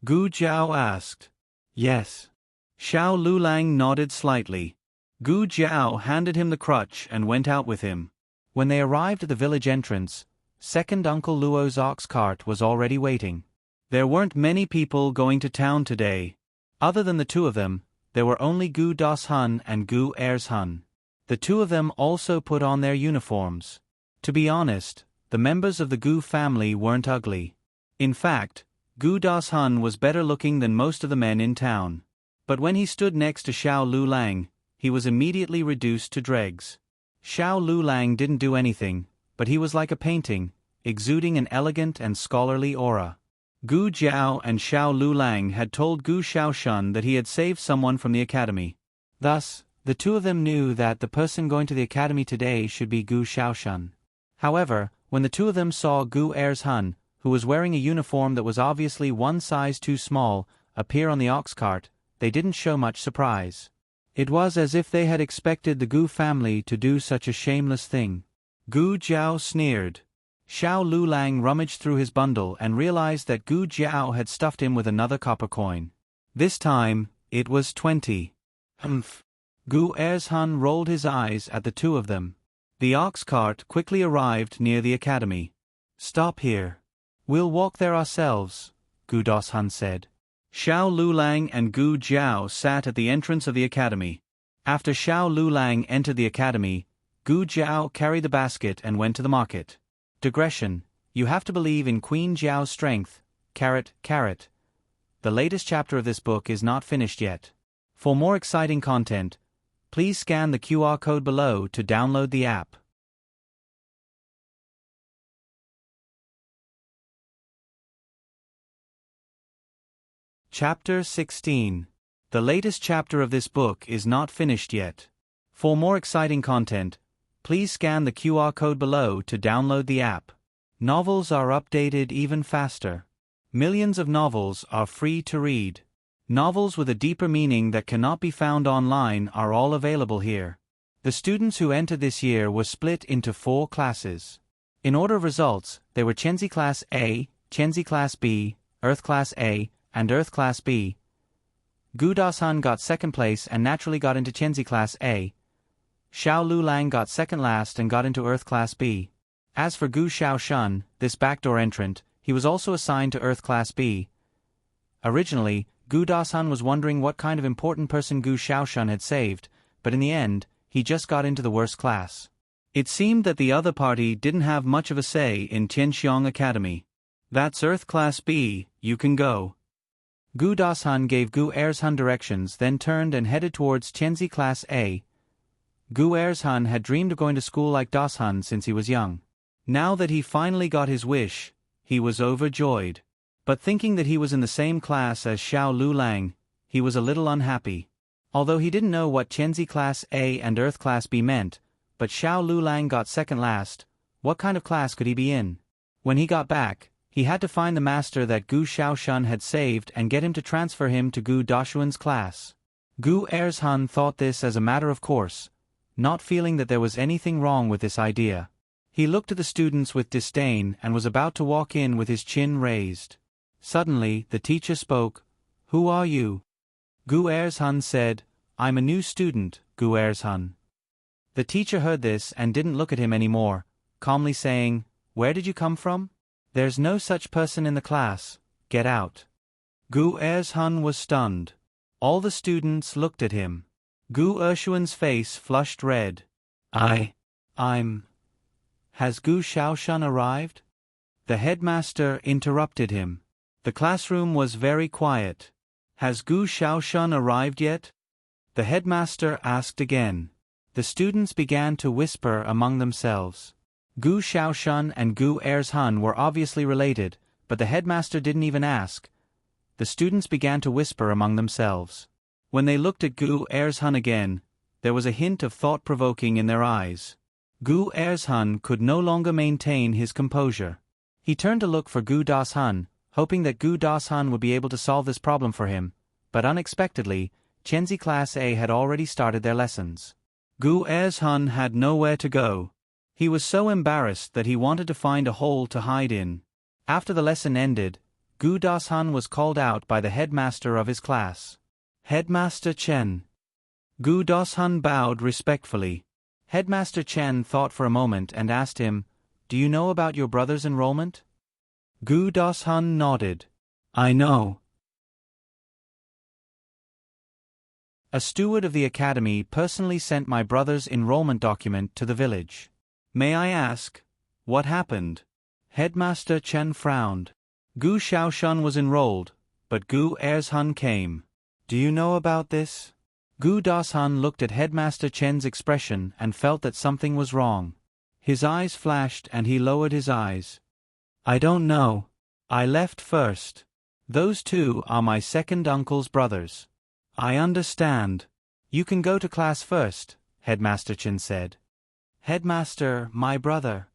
Gu Jiao asked. Yes. Xiao Lulang nodded slightly. Gu Jiao handed him the crutch and went out with him. When they arrived at the village entrance, second Uncle Luo's ox cart was already waiting. There weren't many people going to town today. Other than the two of them, there were only Gu Dashun and Gu Ershun. The two of them also put on their uniforms. To be honest, the members of the Gu family weren't ugly. In fact, Gu Dashun was better looking than most of the men in town. But when he stood next to Xiao Lulang, he was immediately reduced to dregs. Xiao Lulang didn't do anything, but he was like a painting, exuding an elegant and scholarly aura. Gu Jiao and Xiao Lulang had told Gu Xiaoshun that he had saved someone from the academy. Thus, the two of them knew that the person going to the academy today should be Gu Xiaoshun. However, when the two of them saw Gu Ershun, who was wearing a uniform that was obviously one size too small, appear on the ox cart, they didn't show much surprise. It was as if they had expected the Gu family to do such a shameless thing. Gu Jiao sneered. Xiao Lulang rummaged through his bundle and realized that Gu Jiao had stuffed him with another copper coin. This time, it was 20. Humph. Gu Ershun rolled his eyes at the two of them. The ox cart quickly arrived near the academy. Stop here. We'll walk there ourselves, Gu Dashun said. Xiao Lulang and Gu Jiao sat at the entrance of the academy. After Xiao Lulang entered the academy, Gu Jiao carried the basket and went to the market. Digression, you have to believe in Queen Jiao's strength, carrot, carrot. The latest chapter of this book is not finished yet. For more exciting content, please scan the QR code below to download the app. Chapter 16. The latest chapter of this book is not finished yet. For more exciting content, please scan the QR code below to download the app. Novels are updated even faster. Millions of novels are free to read. Novels with a deeper meaning that cannot be found online are all available here. The students who entered this year were split into 4 classes. In order of results, they were Chenzi Class A, Chenzi Class B, Earth Class A, and Earth Class B. Gu Dasan got second place and naturally got into Chenzi Class A. Xiao Lulang got second last and got into Earth Class B. As for Gu Xiaoshun, this backdoor entrant, he was also assigned to Earth Class B. Originally, Gu Dasan was wondering what kind of important person Gu Xiaoshun had saved, but in the end, he just got into the worst class. It seemed that the other party didn't have much of a say in Tianxiong Academy. That's Earth Class B, you can go. Gu Dasan gave Gu Erzhun directions, then turned and headed towards Chenzi Class A. Gu Erzhun had dreamed of going to school like Dasan since he was young. Now that he finally got his wish, he was overjoyed. But thinking that he was in the same class as Xiao Lulang, he was a little unhappy. Although he didn't know what Chenzi Class A and Earth Class B meant, but Xiao Lulang got second last, what kind of class could he be in? When he got back, he had to find the master that Gu Xiaoshun had saved and get him to transfer him to Gu Dashuan's class. Gu Erzhun thought this as a matter of course, not feeling that there was anything wrong with this idea. He looked at the students with disdain and was about to walk in with his chin raised. Suddenly, the teacher spoke. "Who are you?" Gu Erzhun said, "I'm a new student, Gu Erzhun." The teacher heard this and didn't look at him anymore, calmly saying, "Where did you come from? There's no such person in the class, get out." Gu Erzhun was stunned. All the students looked at him. Gu Ershuan's face flushed red. Has Gu Xiaoshun arrived?" The headmaster interrupted him. The classroom was very quiet. "Has Gu Xiaoshun arrived yet?" The headmaster asked again. The students began to whisper among themselves. Gu Xiaoshun and Gu Erzhun were obviously related, but the headmaster didn't even ask. The students began to whisper among themselves. When they looked at Gu Erzhun again, there was a hint of thought-provoking in their eyes. Gu Erzhun could no longer maintain his composure. He turned to look for Gu Dashun, hoping that Gu Dashun would be able to solve this problem for him, but unexpectedly, Chenzi Class A had already started their lessons. Gu Erzhun had nowhere to go. He was so embarrassed that he wanted to find a hole to hide in. After the lesson ended, Gu Dashun was called out by the headmaster of his class. "Headmaster Chen." Gu Dashun bowed respectfully. Headmaster Chen thought for a moment and asked him, "Do you know about your brother's enrollment?" Gu Dashun nodded. "I know." A steward of the academy personally sent my brother's enrollment document to the village. "May I ask, what happened?" Headmaster Chen frowned. Gu Xiaoshun was enrolled, but Gu Erzhun came. "Do you know about this?" Gu Dashun looked at Headmaster Chen's expression and felt that something was wrong. His eyes flashed and he lowered his eyes. "I don't know. I left first. Those two are my second uncle's brothers." "I understand. You can go to class first," Headmaster Chen said. "Headmaster, my brother."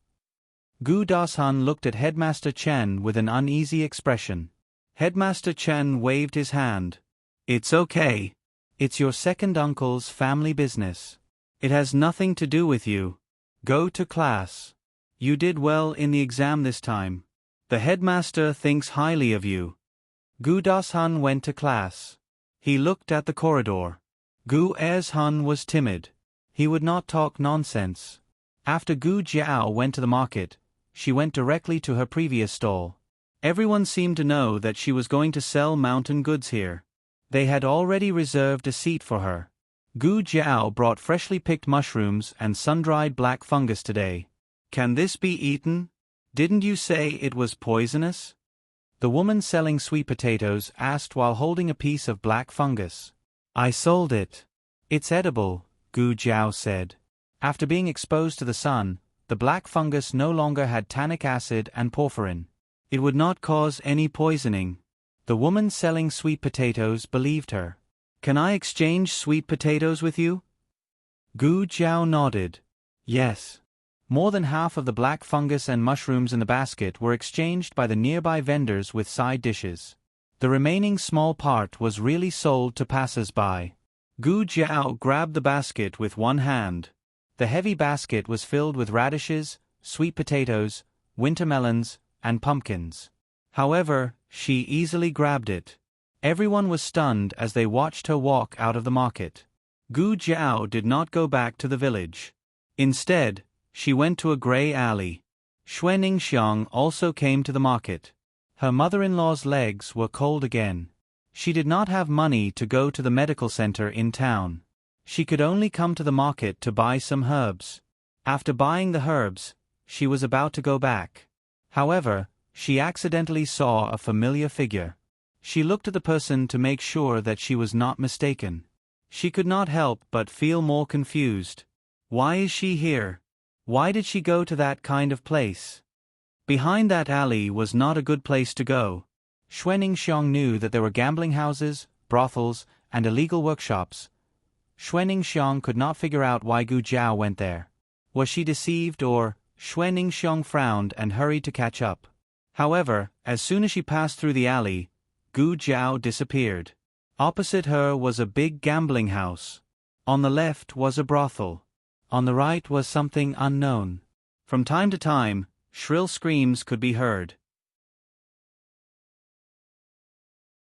Gu Dashun looked at Headmaster Chen with an uneasy expression. Headmaster Chen waved his hand. "It's okay. It's your second uncle's family business. It has nothing to do with you. Go to class. You did well in the exam this time. The headmaster thinks highly of you." Gu Dashun went to class. He looked at the corridor. Gu Erzhun was timid. He would not talk nonsense. After Gu Jiao went to the market, she went directly to her previous stall. Everyone seemed to know that she was going to sell mountain goods here. They had already reserved a seat for her. Gu Jiao brought freshly picked mushrooms and sun-dried black fungus today. "Can this be eaten? Didn't you say it was poisonous?" The woman selling sweet potatoes asked while holding a piece of black fungus. "I sold it. It's edible," Gu Jiao said. After being exposed to the sun, the black fungus no longer had tannic acid and porphyrin. It would not cause any poisoning. The woman selling sweet potatoes believed her. "Can I exchange sweet potatoes with you?" Gu Jiao nodded. Yes. More than half of the black fungus and mushrooms in the basket were exchanged by the nearby vendors with side dishes. The remaining small part was really sold to passers-by. Gu Jiao grabbed the basket with one hand. The heavy basket was filled with radishes, sweet potatoes, winter melons, and pumpkins. However, she easily grabbed it. Everyone was stunned as they watched her walk out of the market. Gu Jiao did not go back to the village. Instead, she went to a gray alley. Xuaningxiang also came to the market. Her mother-in-law's legs were cold again. She did not have money to go to the medical center in town. She could only come to the market to buy some herbs. After buying the herbs, she was about to go back. However, she accidentally saw a familiar figure. She looked at the person to make sure that she was not mistaken. She could not help but feel more confused. Why is she here? Why did she go to that kind of place? Behind that alley was not a good place to go. Xuaningxiang knew that there were gambling houses, brothels, and illegal workshops. Xuaningxiang could not figure out why Gu Jiao went there. Was she deceived or? Xuaningxiang frowned and hurried to catch up. However, as soon as she passed through the alley, Gu Jiao disappeared. Opposite her was a big gambling house. On the left was a brothel. On the right was something unknown. From time to time, shrill screams could be heard.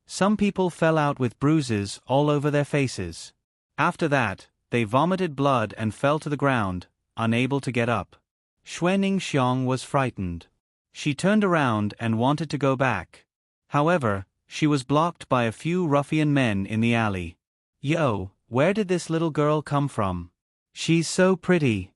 Some people fell out with bruises all over their faces. After that, they vomited blood and fell to the ground, unable to get up. Xuaningxiang was frightened. She turned around and wanted to go back. However, she was blocked by a few ruffian men in the alley. "Yo, where did this little girl come from? She's so pretty.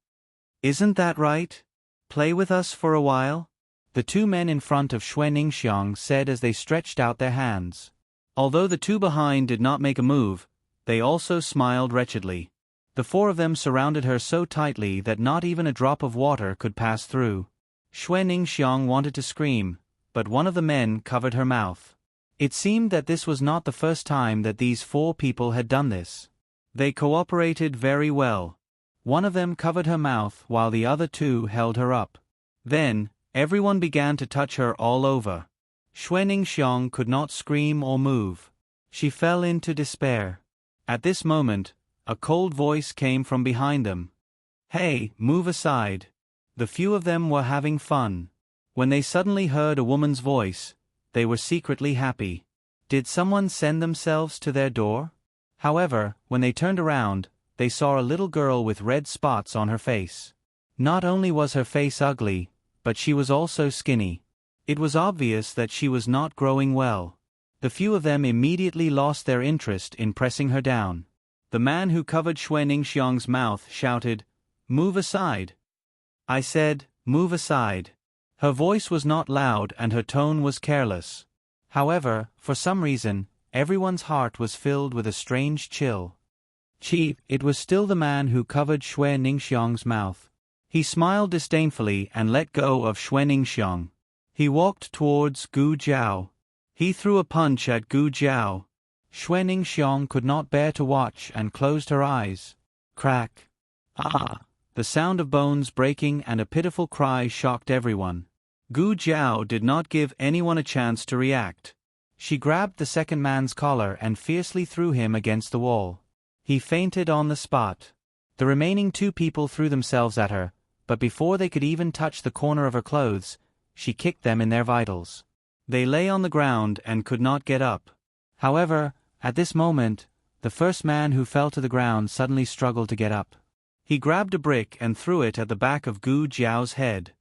Isn't that right? Play with us for a while?" The two men in front of Xuaningxiang said as they stretched out their hands. Although the two behind did not make a move, they also smiled wretchedly. The four of them surrounded her so tightly that not even a drop of water could pass through. Xuaningxiang wanted to scream, but one of the men covered her mouth. It seemed that this was not the first time that these four people had done this. They cooperated very well. One of them covered her mouth while the other two held her up. Then, everyone began to touch her all over. Xuaningxiang could not scream or move. She fell into despair. At this moment, a cold voice came from behind them. "Hey, move aside." The few of them were having fun. When they suddenly heard a woman's voice, they were secretly happy. Did someone send themselves to their door? However, when they turned around, they saw a little girl with red spots on her face. Not only was her face ugly, but she was also skinny. It was obvious that she was not growing well. The few of them immediately lost their interest in pressing her down. The man who covered Xuaningxiang's mouth shouted, "Move aside." I said, "Move aside." Her voice was not loud and her tone was careless. However, for some reason, everyone's heart was filled with a strange chill. Chief, it was still the man who covered Xuaningxiang's mouth. He smiled disdainfully and let go of Xuaningxiang. He walked towards Gu Jiao. He threw a punch at Gu Jiao. Xuaningxiang could not bear to watch and closed her eyes. Crack. Ah! The sound of bones breaking and a pitiful cry shocked everyone. Gu Jiao did not give anyone a chance to react. She grabbed the second man's collar and fiercely threw him against the wall. He fainted on the spot. The remaining two people threw themselves at her, but before they could even touch the corner of her clothes, she kicked them in their vitals. They lay on the ground and could not get up. However, at this moment, the first man who fell to the ground suddenly struggled to get up. He grabbed a brick and threw it at the back of Gu Jiao's head.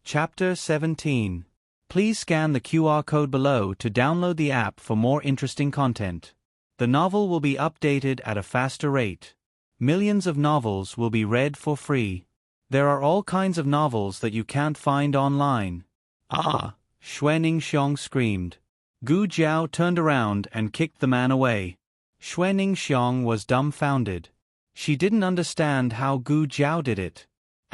Chapter 17. Please scan the QR code below to download the app for more interesting content. The novel will be updated at a faster rate. Millions of novels will be read for free. There are all kinds of novels that you can't find online. Ah! Xuaningxiang screamed. Gu Jiao turned around and kicked the man away. Xuaningxiang was dumbfounded. She didn't understand how Gu Jiao did it.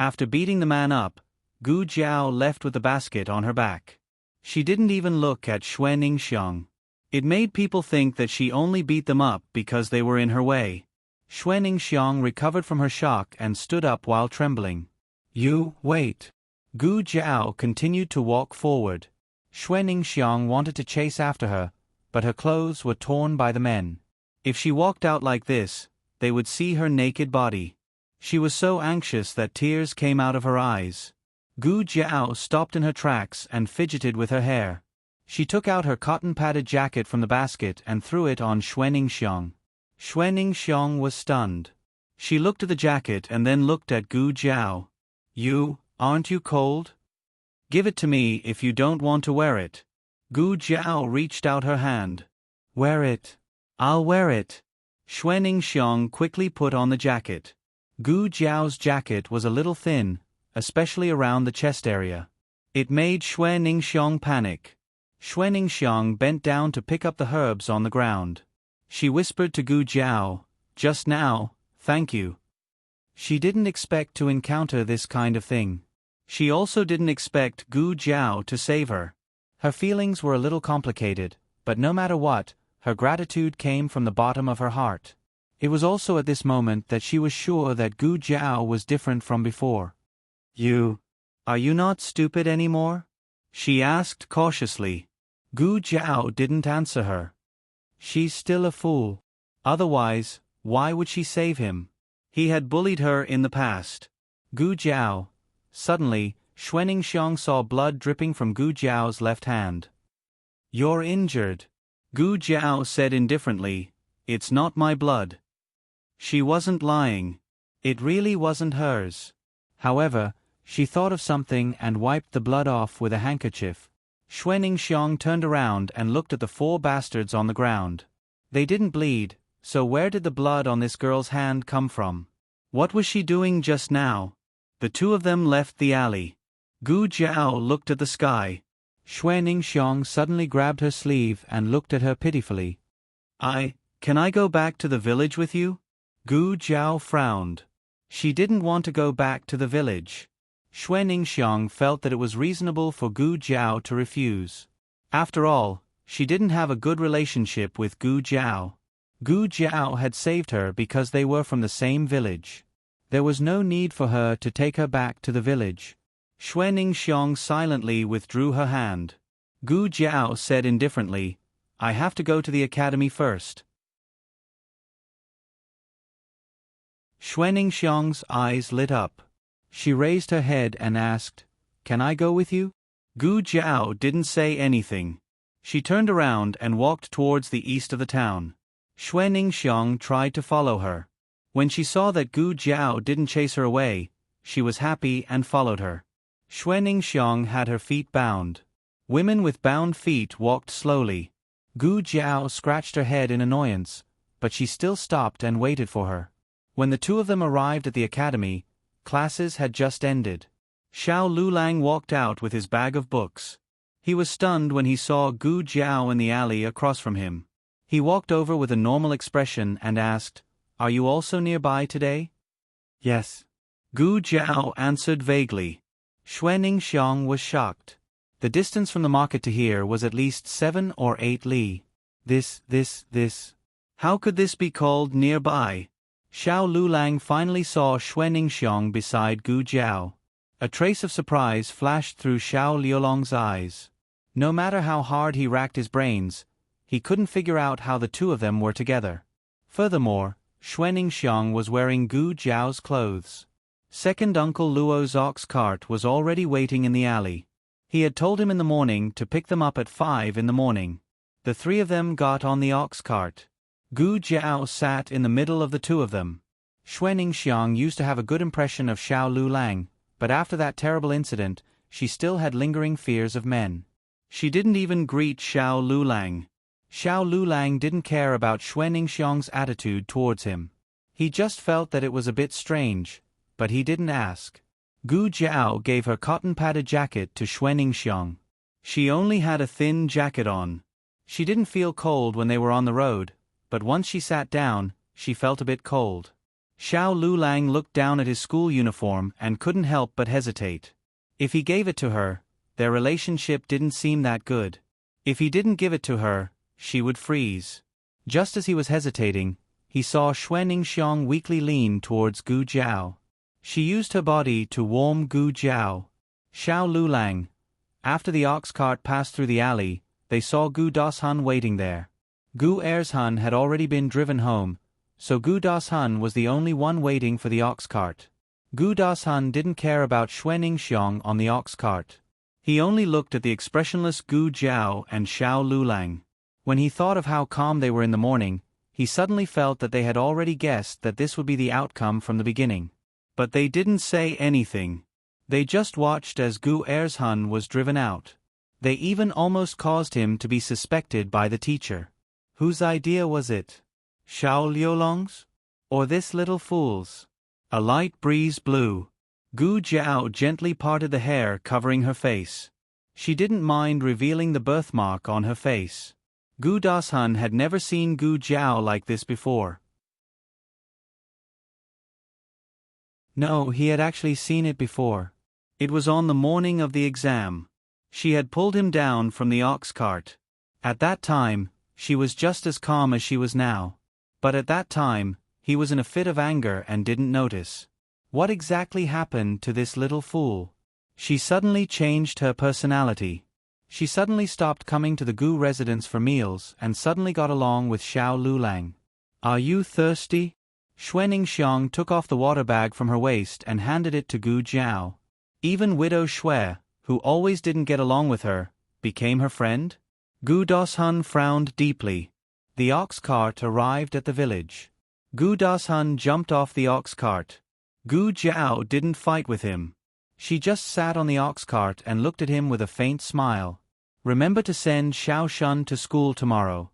After beating the man up, Gu Jiao left with the basket on her back. She didn't even look at Xue Ningxiang. It made people think that she only beat them up because they were in her way. Xue Ningxiang recovered from her shock and stood up while trembling. "You, wait." Gu Jiao continued to walk forward. Xue Ningxiang wanted to chase after her, but her clothes were torn by the men. If she walked out like this, they would see her naked body. She was so anxious that tears came out of her eyes. Gu Jiao stopped in her tracks and fidgeted with her hair. She took out her cotton-padded jacket from the basket and threw it on Xue Ningxiang. Xue Ningxiang was stunned. She looked at the jacket and then looked at Gu Jiao. Aren't you cold? Give it to me if you don't want to wear it." Gu Jiao reached out her hand. "Wear it. I'll wear it." Xue Ningxiang quickly put on the jacket. Gu Jiao's jacket was a little thin, especially around the chest area. It made Xue Ningxiang panic. Xue Ningxiang bent down to pick up the herbs on the ground. She whispered to Gu Jiao, "Just now, thank you." She didn't expect to encounter this kind of thing. She also didn't expect Gu Jiao to save her. Her feelings were a little complicated, but no matter what, her gratitude came from the bottom of her heart. It was also at this moment that she was sure that Gu Jiao was different from before. Are you not stupid anymore?" she asked cautiously. Gu Jiao didn't answer her. She's still a fool. Otherwise, why would she save him? He had bullied her in the past. Gu Jiao. Suddenly, Xue Ningxiang saw blood dripping from Gu Jiao's left hand. "You're injured." Gu Jiao said indifferently, "It's not my blood." She wasn't lying. It really wasn't hers. However, she thought of something and wiped the blood off with a handkerchief. Xue Ningxiang turned around and looked at the 4 bastards on the ground. They didn't bleed, so where did the blood on this girl's hand come from? What was she doing just now? The 2 of them left the alley. Gu Jiao looked at the sky. Xue Ningxiang suddenly grabbed her sleeve and looked at her pitifully. Can I go back to the village with you?" Gu Jiao frowned. She didn't want to go back to the village. Xue Ningxiang felt that it was reasonable for Gu Jiao to refuse. After all, she didn't have a good relationship with Gu Jiao. Gu Jiao had saved her because they were from the same village. There was no need for her to take her back to the village. Xue Ningxiang silently withdrew her hand. Gu Jiao said indifferently, "I have to go to the academy first." Xue Ningxiang's eyes lit up. She raised her head and asked, "Can I go with you?" Gu Jiao didn't say anything. She turned around and walked towards the east of the town. Xue Ningxiang tried to follow her. When she saw that Gu Jiao didn't chase her away, she was happy and followed her. Xue Ningxiang had her feet bound. Women with bound feet walked slowly. Gu Jiao scratched her head in annoyance, but she still stopped and waited for her. When the 2 of them arrived at the academy, classes had just ended. Xiao Lulang walked out with his bag of books. He was stunned when he saw Gu Jiao in the alley across from him. He walked over with a normal expression and asked, "Are you also nearby today?" "Yes." Gu Jiao answered vaguely. Xue Ningxiang was shocked. The distance from the market to here was at least 7 or 8 li. This. How could this be called nearby? Xiao Lulang finally saw Xue Ningxiang beside Gu Jiao. A trace of surprise flashed through Xiao Liulong's eyes. No matter how hard he racked his brains, he couldn't figure out how the 2 of them were together. Furthermore, Xue Ningxiang was wearing Gu Jiao's clothes. Second Uncle Luo's ox cart was already waiting in the alley. He had told him in the morning to pick them up at 5 in the morning. The 3 of them got on the ox cart. Gu Jiao sat in the middle of the 2 of them. Xue Ningxiang used to have a good impression of Xiao Lulang, but after that terrible incident, she still had lingering fears of men. She didn't even greet Xiao Lulang. Xiao Lulang didn't care about Xue Ningxiang's attitude towards him. He just felt that it was a bit strange, but he didn't ask. Gu Jiao gave her cotton-padded jacket to Xue Ningxiang. She only had a thin jacket on. She didn't feel cold when they were on the road, but once she sat down, she felt a bit cold. Xiao Lulang looked down at his school uniform and couldn't help but hesitate. If he gave it to her, their relationship didn't seem that good. If he didn't give it to her, she would freeze. Just as he was hesitating, he saw Xuanning weakly lean towards Gu Jiao. She used her body to warm Gu Jiao. Xiao Lulang. After the ox cart passed through the alley, they saw Gu Dashun waiting there. Gu Ershun had already been driven home, so Gu Dashun was the only one waiting for the ox cart. Gu Dashun didn't care about Xuanning on the ox cart. He only looked at the expressionless Gu Jiao and Xiao Lulang. When he thought of how calm they were in the morning, he suddenly felt that they had already guessed that this would be the outcome from the beginning. But they didn't say anything. They just watched as Gu Ershun was driven out. They even almost caused him to be suspected by the teacher. Whose idea was it? Xiao Liulong's? Or this little fool's? A light breeze blew. Gu Jiao gently parted the hair covering her face. She didn't mind revealing the birthmark on her face. Gu Dashun had never seen Gu Jiao like this before. No, he had actually seen it before. It was on the morning of the exam. She had pulled him down from the ox cart. At that time, she was just as calm as she was now. But at that time, he was in a fit of anger and didn't notice. What exactly happened to this little fool? She suddenly changed her personality. She suddenly stopped coming to the Gu residence for meals and suddenly got along with Xiao Lulang. Are you thirsty? Xuanning took off the water bag from her waist and handed it to Gu Jiao. Even widow Shui, who always didn't get along with her, became her friend? Gu Dashun frowned deeply. The ox cart arrived at the village. Gu Dashun jumped off the ox cart. Gu Jiao didn't fight with him. She just sat on the ox cart and looked at him with a faint smile. Remember to send Xiao Shun to school tomorrow.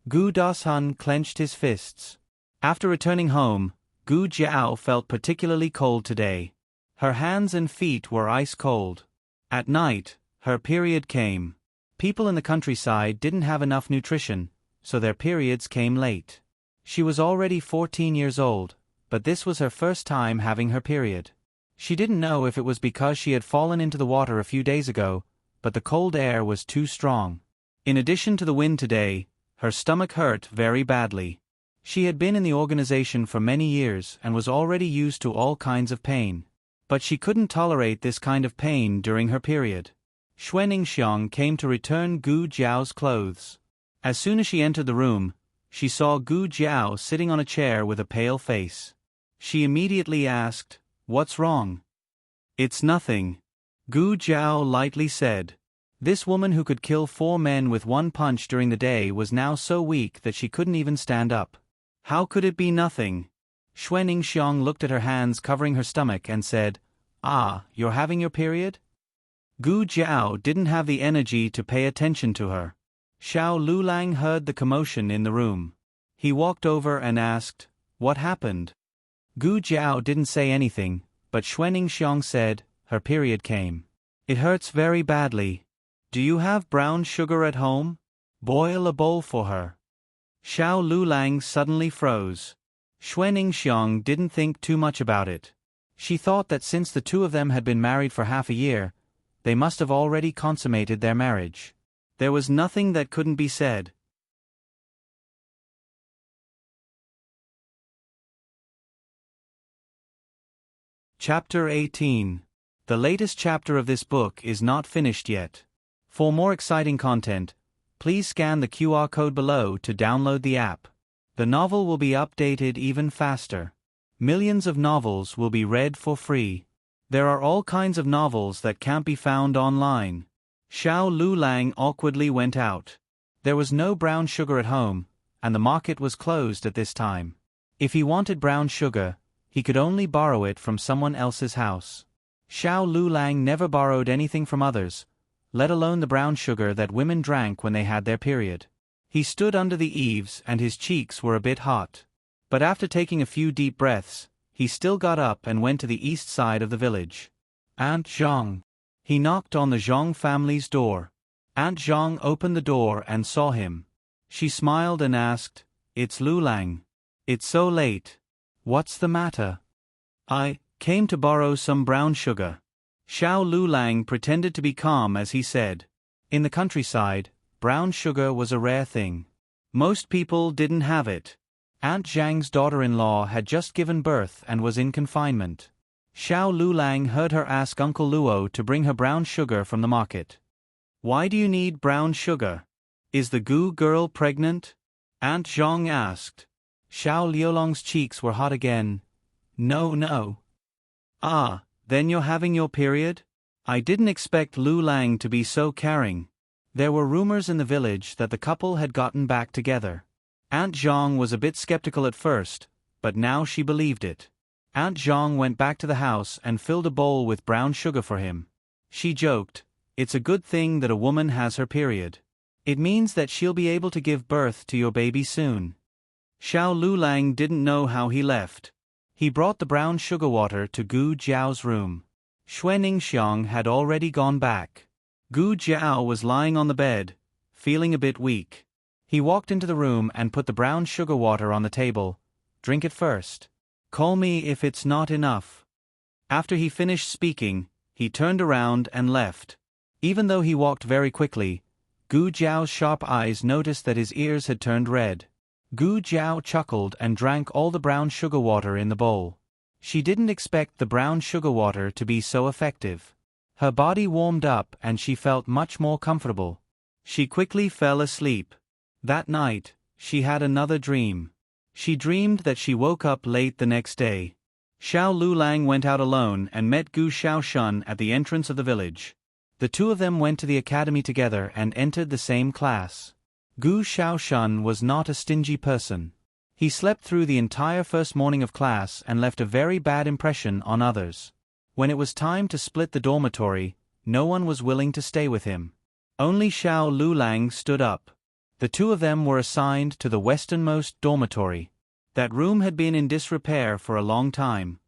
Gu Dashun clenched his fists. After returning home, Gu Jiao felt particularly cold today. Her hands and feet were ice cold. At night, her period came. People in the countryside didn't have enough nutrition, so their periods came late. She was already 14 years old, but this was her first time having her period. She didn't know if it was because she had fallen into the water a few days ago, but the cold air was too strong. In addition to the wind today, her stomach hurt very badly. She had been in the organization for many years and was already used to all kinds of pain. But she couldn't tolerate this kind of pain during her period. Xuanning came to return Gu Jiao's clothes. As soon as she entered the room, she saw Gu Jiao sitting on a chair with a pale face. She immediately asked, "What's wrong?" "It's nothing," Gu Jiao lightly said. This woman who could kill 4 men with one punch during the day was now so weak that she couldn't even stand up. How could it be nothing? Xuanning looked at her hands covering her stomach and said, "Ah, you're having your period?" Gu Jiao didn't have the energy to pay attention to her. Xiao Lulang heard the commotion in the room. He walked over and asked, "What happened?" Gu Jiao didn't say anything, but Xuanning said, "Her period came. It hurts very badly. Do you have brown sugar at home? Boil a bowl for her." Xiao Lulang suddenly froze. Xuanning didn't think too much about it. She thought that since the two of them had been married for half a year, they must have already consummated their marriage. There was nothing that couldn't be said. Chapter 18. The latest chapter of this book is not finished yet. For more exciting content, please scan the QR code below to download the app. The novel will be updated even faster. Millions of novels will be read for free. There are all kinds of novels that can't be found online. Xiao Lulang awkwardly went out. There was no brown sugar at home, and the market was closed at this time. If he wanted brown sugar, he could only borrow it from someone else's house. Xiao Lulang never borrowed anything from others, let alone the brown sugar that women drank when they had their period. He stood under the eaves and his cheeks were a bit hot. But after taking a few deep breaths, he still got up and went to the east side of the village. "Aunt Zhang." He knocked on the Zhang family's door. Aunt Zhang opened the door and saw him. She smiled and asked, "It's Lulang. It's so late." What's the matter? I came to borrow some brown sugar. Xiao Lulang pretended to be calm as he said. In the countryside, brown sugar was a rare thing. Most people didn't have it. Aunt Zhang's daughter-in-law had just given birth and was in confinement. Xiao Lulang heard her ask Uncle Luo to bring her brown sugar from the market. Why do you need brown sugar? Is the Gu girl pregnant? Aunt Zhang asked. Xiao Liulong's cheeks were hot again. No. Ah, then you're having your period? I didn't expect Lu Lang to be so caring. There were rumors in the village that the couple had gotten back together. Aunt Zhang was a bit skeptical at first, but now she believed it. Aunt Zhang went back to the house and filled a bowl with brown sugar for him. She joked, "It's a good thing that a woman has her period. It means that she'll be able to give birth to your baby soon." Xiao Lulang didn't know how he left. He brought the brown sugar water to Gu Jiao's room. Xue Ningxiang had already gone back. Gu Jiao was lying on the bed, feeling a bit weak. He walked into the room and put the brown sugar water on the table. "Drink it first. Call me if it's not enough." After he finished speaking, he turned around and left. Even though he walked very quickly, Gu Jiao's sharp eyes noticed that his ears had turned red. Gu Jiao chuckled and drank all the brown sugar water in the bowl. She didn't expect the brown sugar water to be so effective. Her body warmed up and she felt much more comfortable. She quickly fell asleep. That night, she had another dream. She dreamed that she woke up late the next day. Xiao Lulang went out alone and met Gu Xiaoshun at the entrance of the village. The two of them went to the academy together and entered the same class. Gu Xiaoshun was not a stingy person. He slept through the entire first morning of class and left a very bad impression on others. When it was time to split the dormitory, no one was willing to stay with him. Only Xiao Lulang stood up. The two of them were assigned to the westernmost dormitory. That room had been in disrepair for a long time.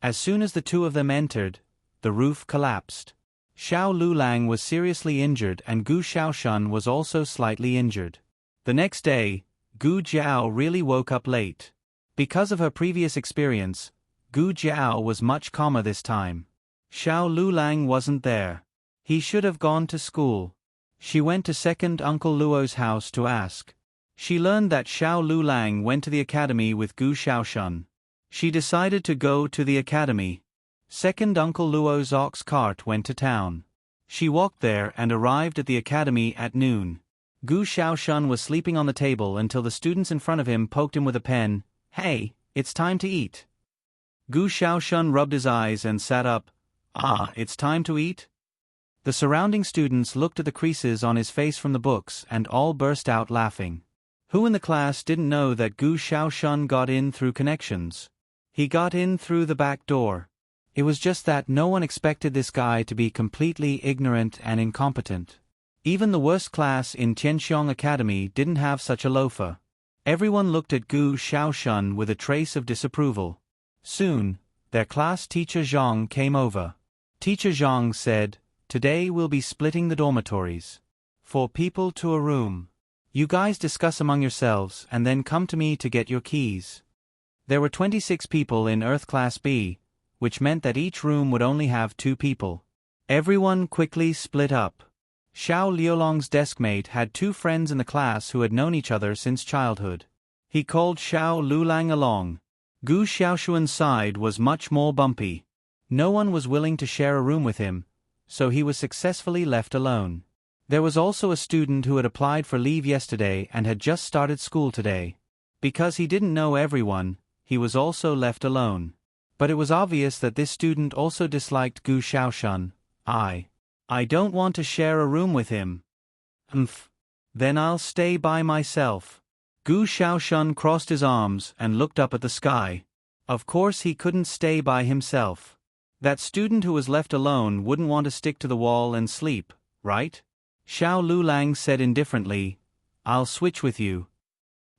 As soon as the two of them entered, the roof collapsed. Xiao Lulang was seriously injured and Gu Xiaoshun was also slightly injured. The next day, Gu Jiao really woke up late. Because of her previous experience, Gu Jiao was much calmer this time. Xiao Lulang wasn't there. He should have gone to school. She went to second Uncle Luo's house to ask. She learned that Xiao Lulang went to the academy with Gu Xiaoshun. She decided to go to the academy. Second Uncle Luo's ox cart went to town. She walked there and arrived at the academy at noon. Gu Xiaoshun was sleeping on the table until the students in front of him poked him with a pen. "Hey, it's time to eat." Gu Xiaoshun rubbed his eyes and sat up. "Ah, it's time to eat?" The surrounding students looked at the creases on his face from the books and all burst out laughing. Who in the class didn't know that Gu Xiaoshun got in through connections? He got in through the back door. It was just that no one expected this guy to be completely ignorant and incompetent. Even the worst class in Tianxiong Academy didn't have such a loafer. Everyone looked at Gu Xiaoshun with a trace of disapproval. Soon, their class teacher Zhang came over. Teacher Zhang said, "Today we'll be splitting the dormitories. 4 people to a room. You guys discuss among yourselves and then come to me to get your keys." There were 26 people in Earth Class B, which meant that each room would only have 2 people. Everyone quickly split up. Xiao Liulong's deskmate had 2 friends in the class who had known each other since childhood. He called Xiao Lulang along. Gu Xiaoshun's side was much more bumpy. No one was willing to share a room with him, so he was successfully left alone. There was also a student who had applied for leave yesterday and had just started school today. Because he didn't know everyone, he was also left alone. But it was obvious that this student also disliked Gu Xiaoshun. I don't want to share a room with him. Then I'll stay by myself. Gu Xiaoshun crossed his arms and looked up at the sky. Of course he couldn't stay by himself. That student who was left alone wouldn't want to stick to the wall and sleep, right? Xiao Lulang said indifferently, "I'll switch with you."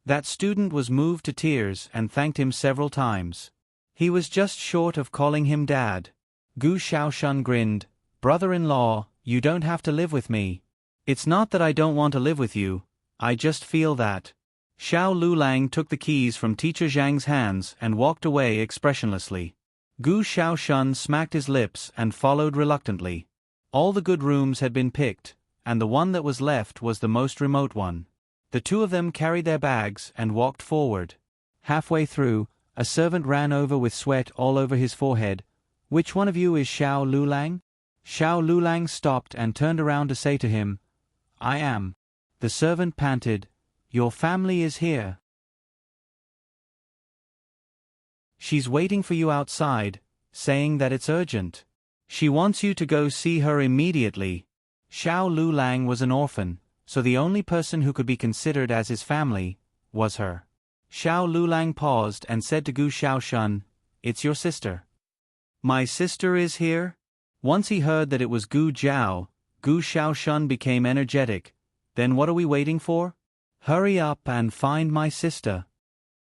That student was moved to tears and thanked him several times. He was just short of calling him dad. Gu Xiaoshun grinned. "Brother-in-law, you don't have to live with me. It's not that I don't want to live with you, I just feel that." Xiao Lulang took the keys from Teacher Zhang's hands and walked away expressionlessly. Gu Xiaoshun smacked his lips and followed reluctantly. All the good rooms had been picked, and the one that was left was the most remote one. The two of them carried their bags and walked forward. Halfway through, a servant ran over with sweat all over his forehead. "Which one of you is Xiao Lulang?" Xiao Lulang stopped and turned around to say to him, "I am." The servant panted, "Your family is here. She's waiting for you outside, saying that it's urgent. She wants you to go see her immediately." Xiao Lulang was an orphan, so the only person who could be considered as his family was her. Xiao Lulang paused and said to Gu Xiaoshun, "It's your sister." "My sister is here?" Once he heard that it was Gu Jiao, Gu Xiaoshun became energetic. "Then what are we waiting for? Hurry up and find my sister."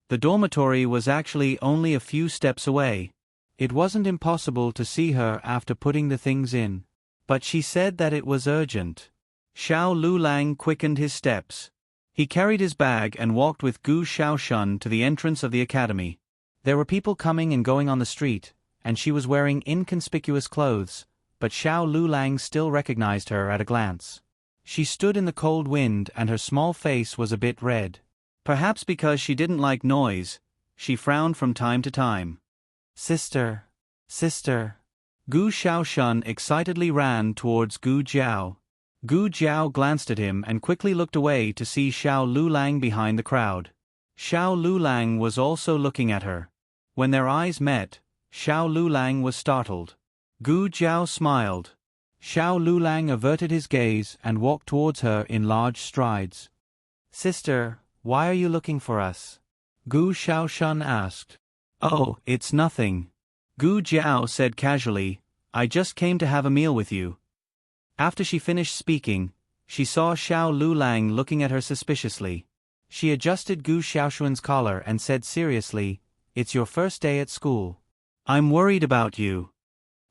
The dormitory was actually only a few steps away. It wasn't impossible to see her after putting the things in. But she said that it was urgent. Xiao Lulang quickened his steps. He carried his bag and walked with Gu Xiaoshun to the entrance of the academy. There were people coming and going on the street, and she was wearing inconspicuous clothes, but Xiao Lulang still recognized her at a glance. She stood in the cold wind and her small face was a bit red. Perhaps because she didn't like noise, she frowned from time to time. "Sister, sister." Gu Xiaoshun excitedly ran towards Gu Jiao. Gu Jiao glanced at him and quickly looked away to see Xiao Lulang behind the crowd. Xiao Lulang was also looking at her. When their eyes met, Xiao Lulang was startled. Gu Jiao smiled. Xiao Lulang averted his gaze and walked towards her in large strides. "Sister, why are you looking for us?" Gu Xiaoshun asked. "Oh, it's nothing." Gu Jiao said casually, "I just came to have a meal with you." After she finished speaking, she saw Xiao Lulang looking at her suspiciously. She adjusted Gu Xiaoshun's collar and said seriously, "It's your first day at school. I'm worried about you."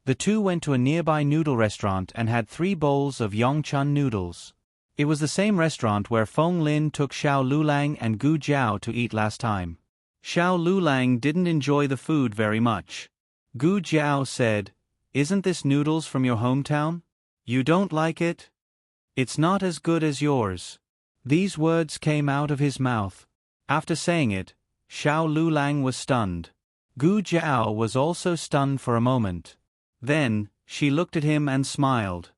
The two went to a nearby noodle restaurant and had 3 bowls of Yongchun noodles. It was the same restaurant where Feng Lin took Xiao Lulang and Gu Jiao to eat last time. Xiao Lulang didn't enjoy the food very much. Gu Jiao said, "Isn't this noodles from your hometown? You don't like it? It's not as good as yours." These words came out of his mouth. After saying it, Xiao Lulang was stunned. Gu Jiao was also stunned for a moment. Then, she looked at him and smiled.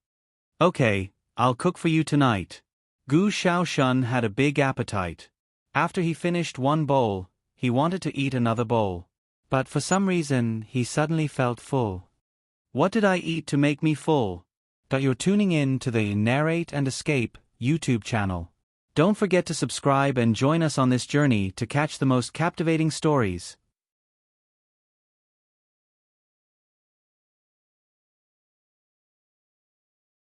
"Okay, I'll cook for you tonight." Gu Xiaoshun had a big appetite. After he finished one bowl, he wanted to eat another bowl. But for some reason, he suddenly felt full. "What did I eat to make me full?" But you're tuning in to the Narrate and Escape YouTube channel. Don't forget to subscribe and join us on this journey to catch the most captivating stories.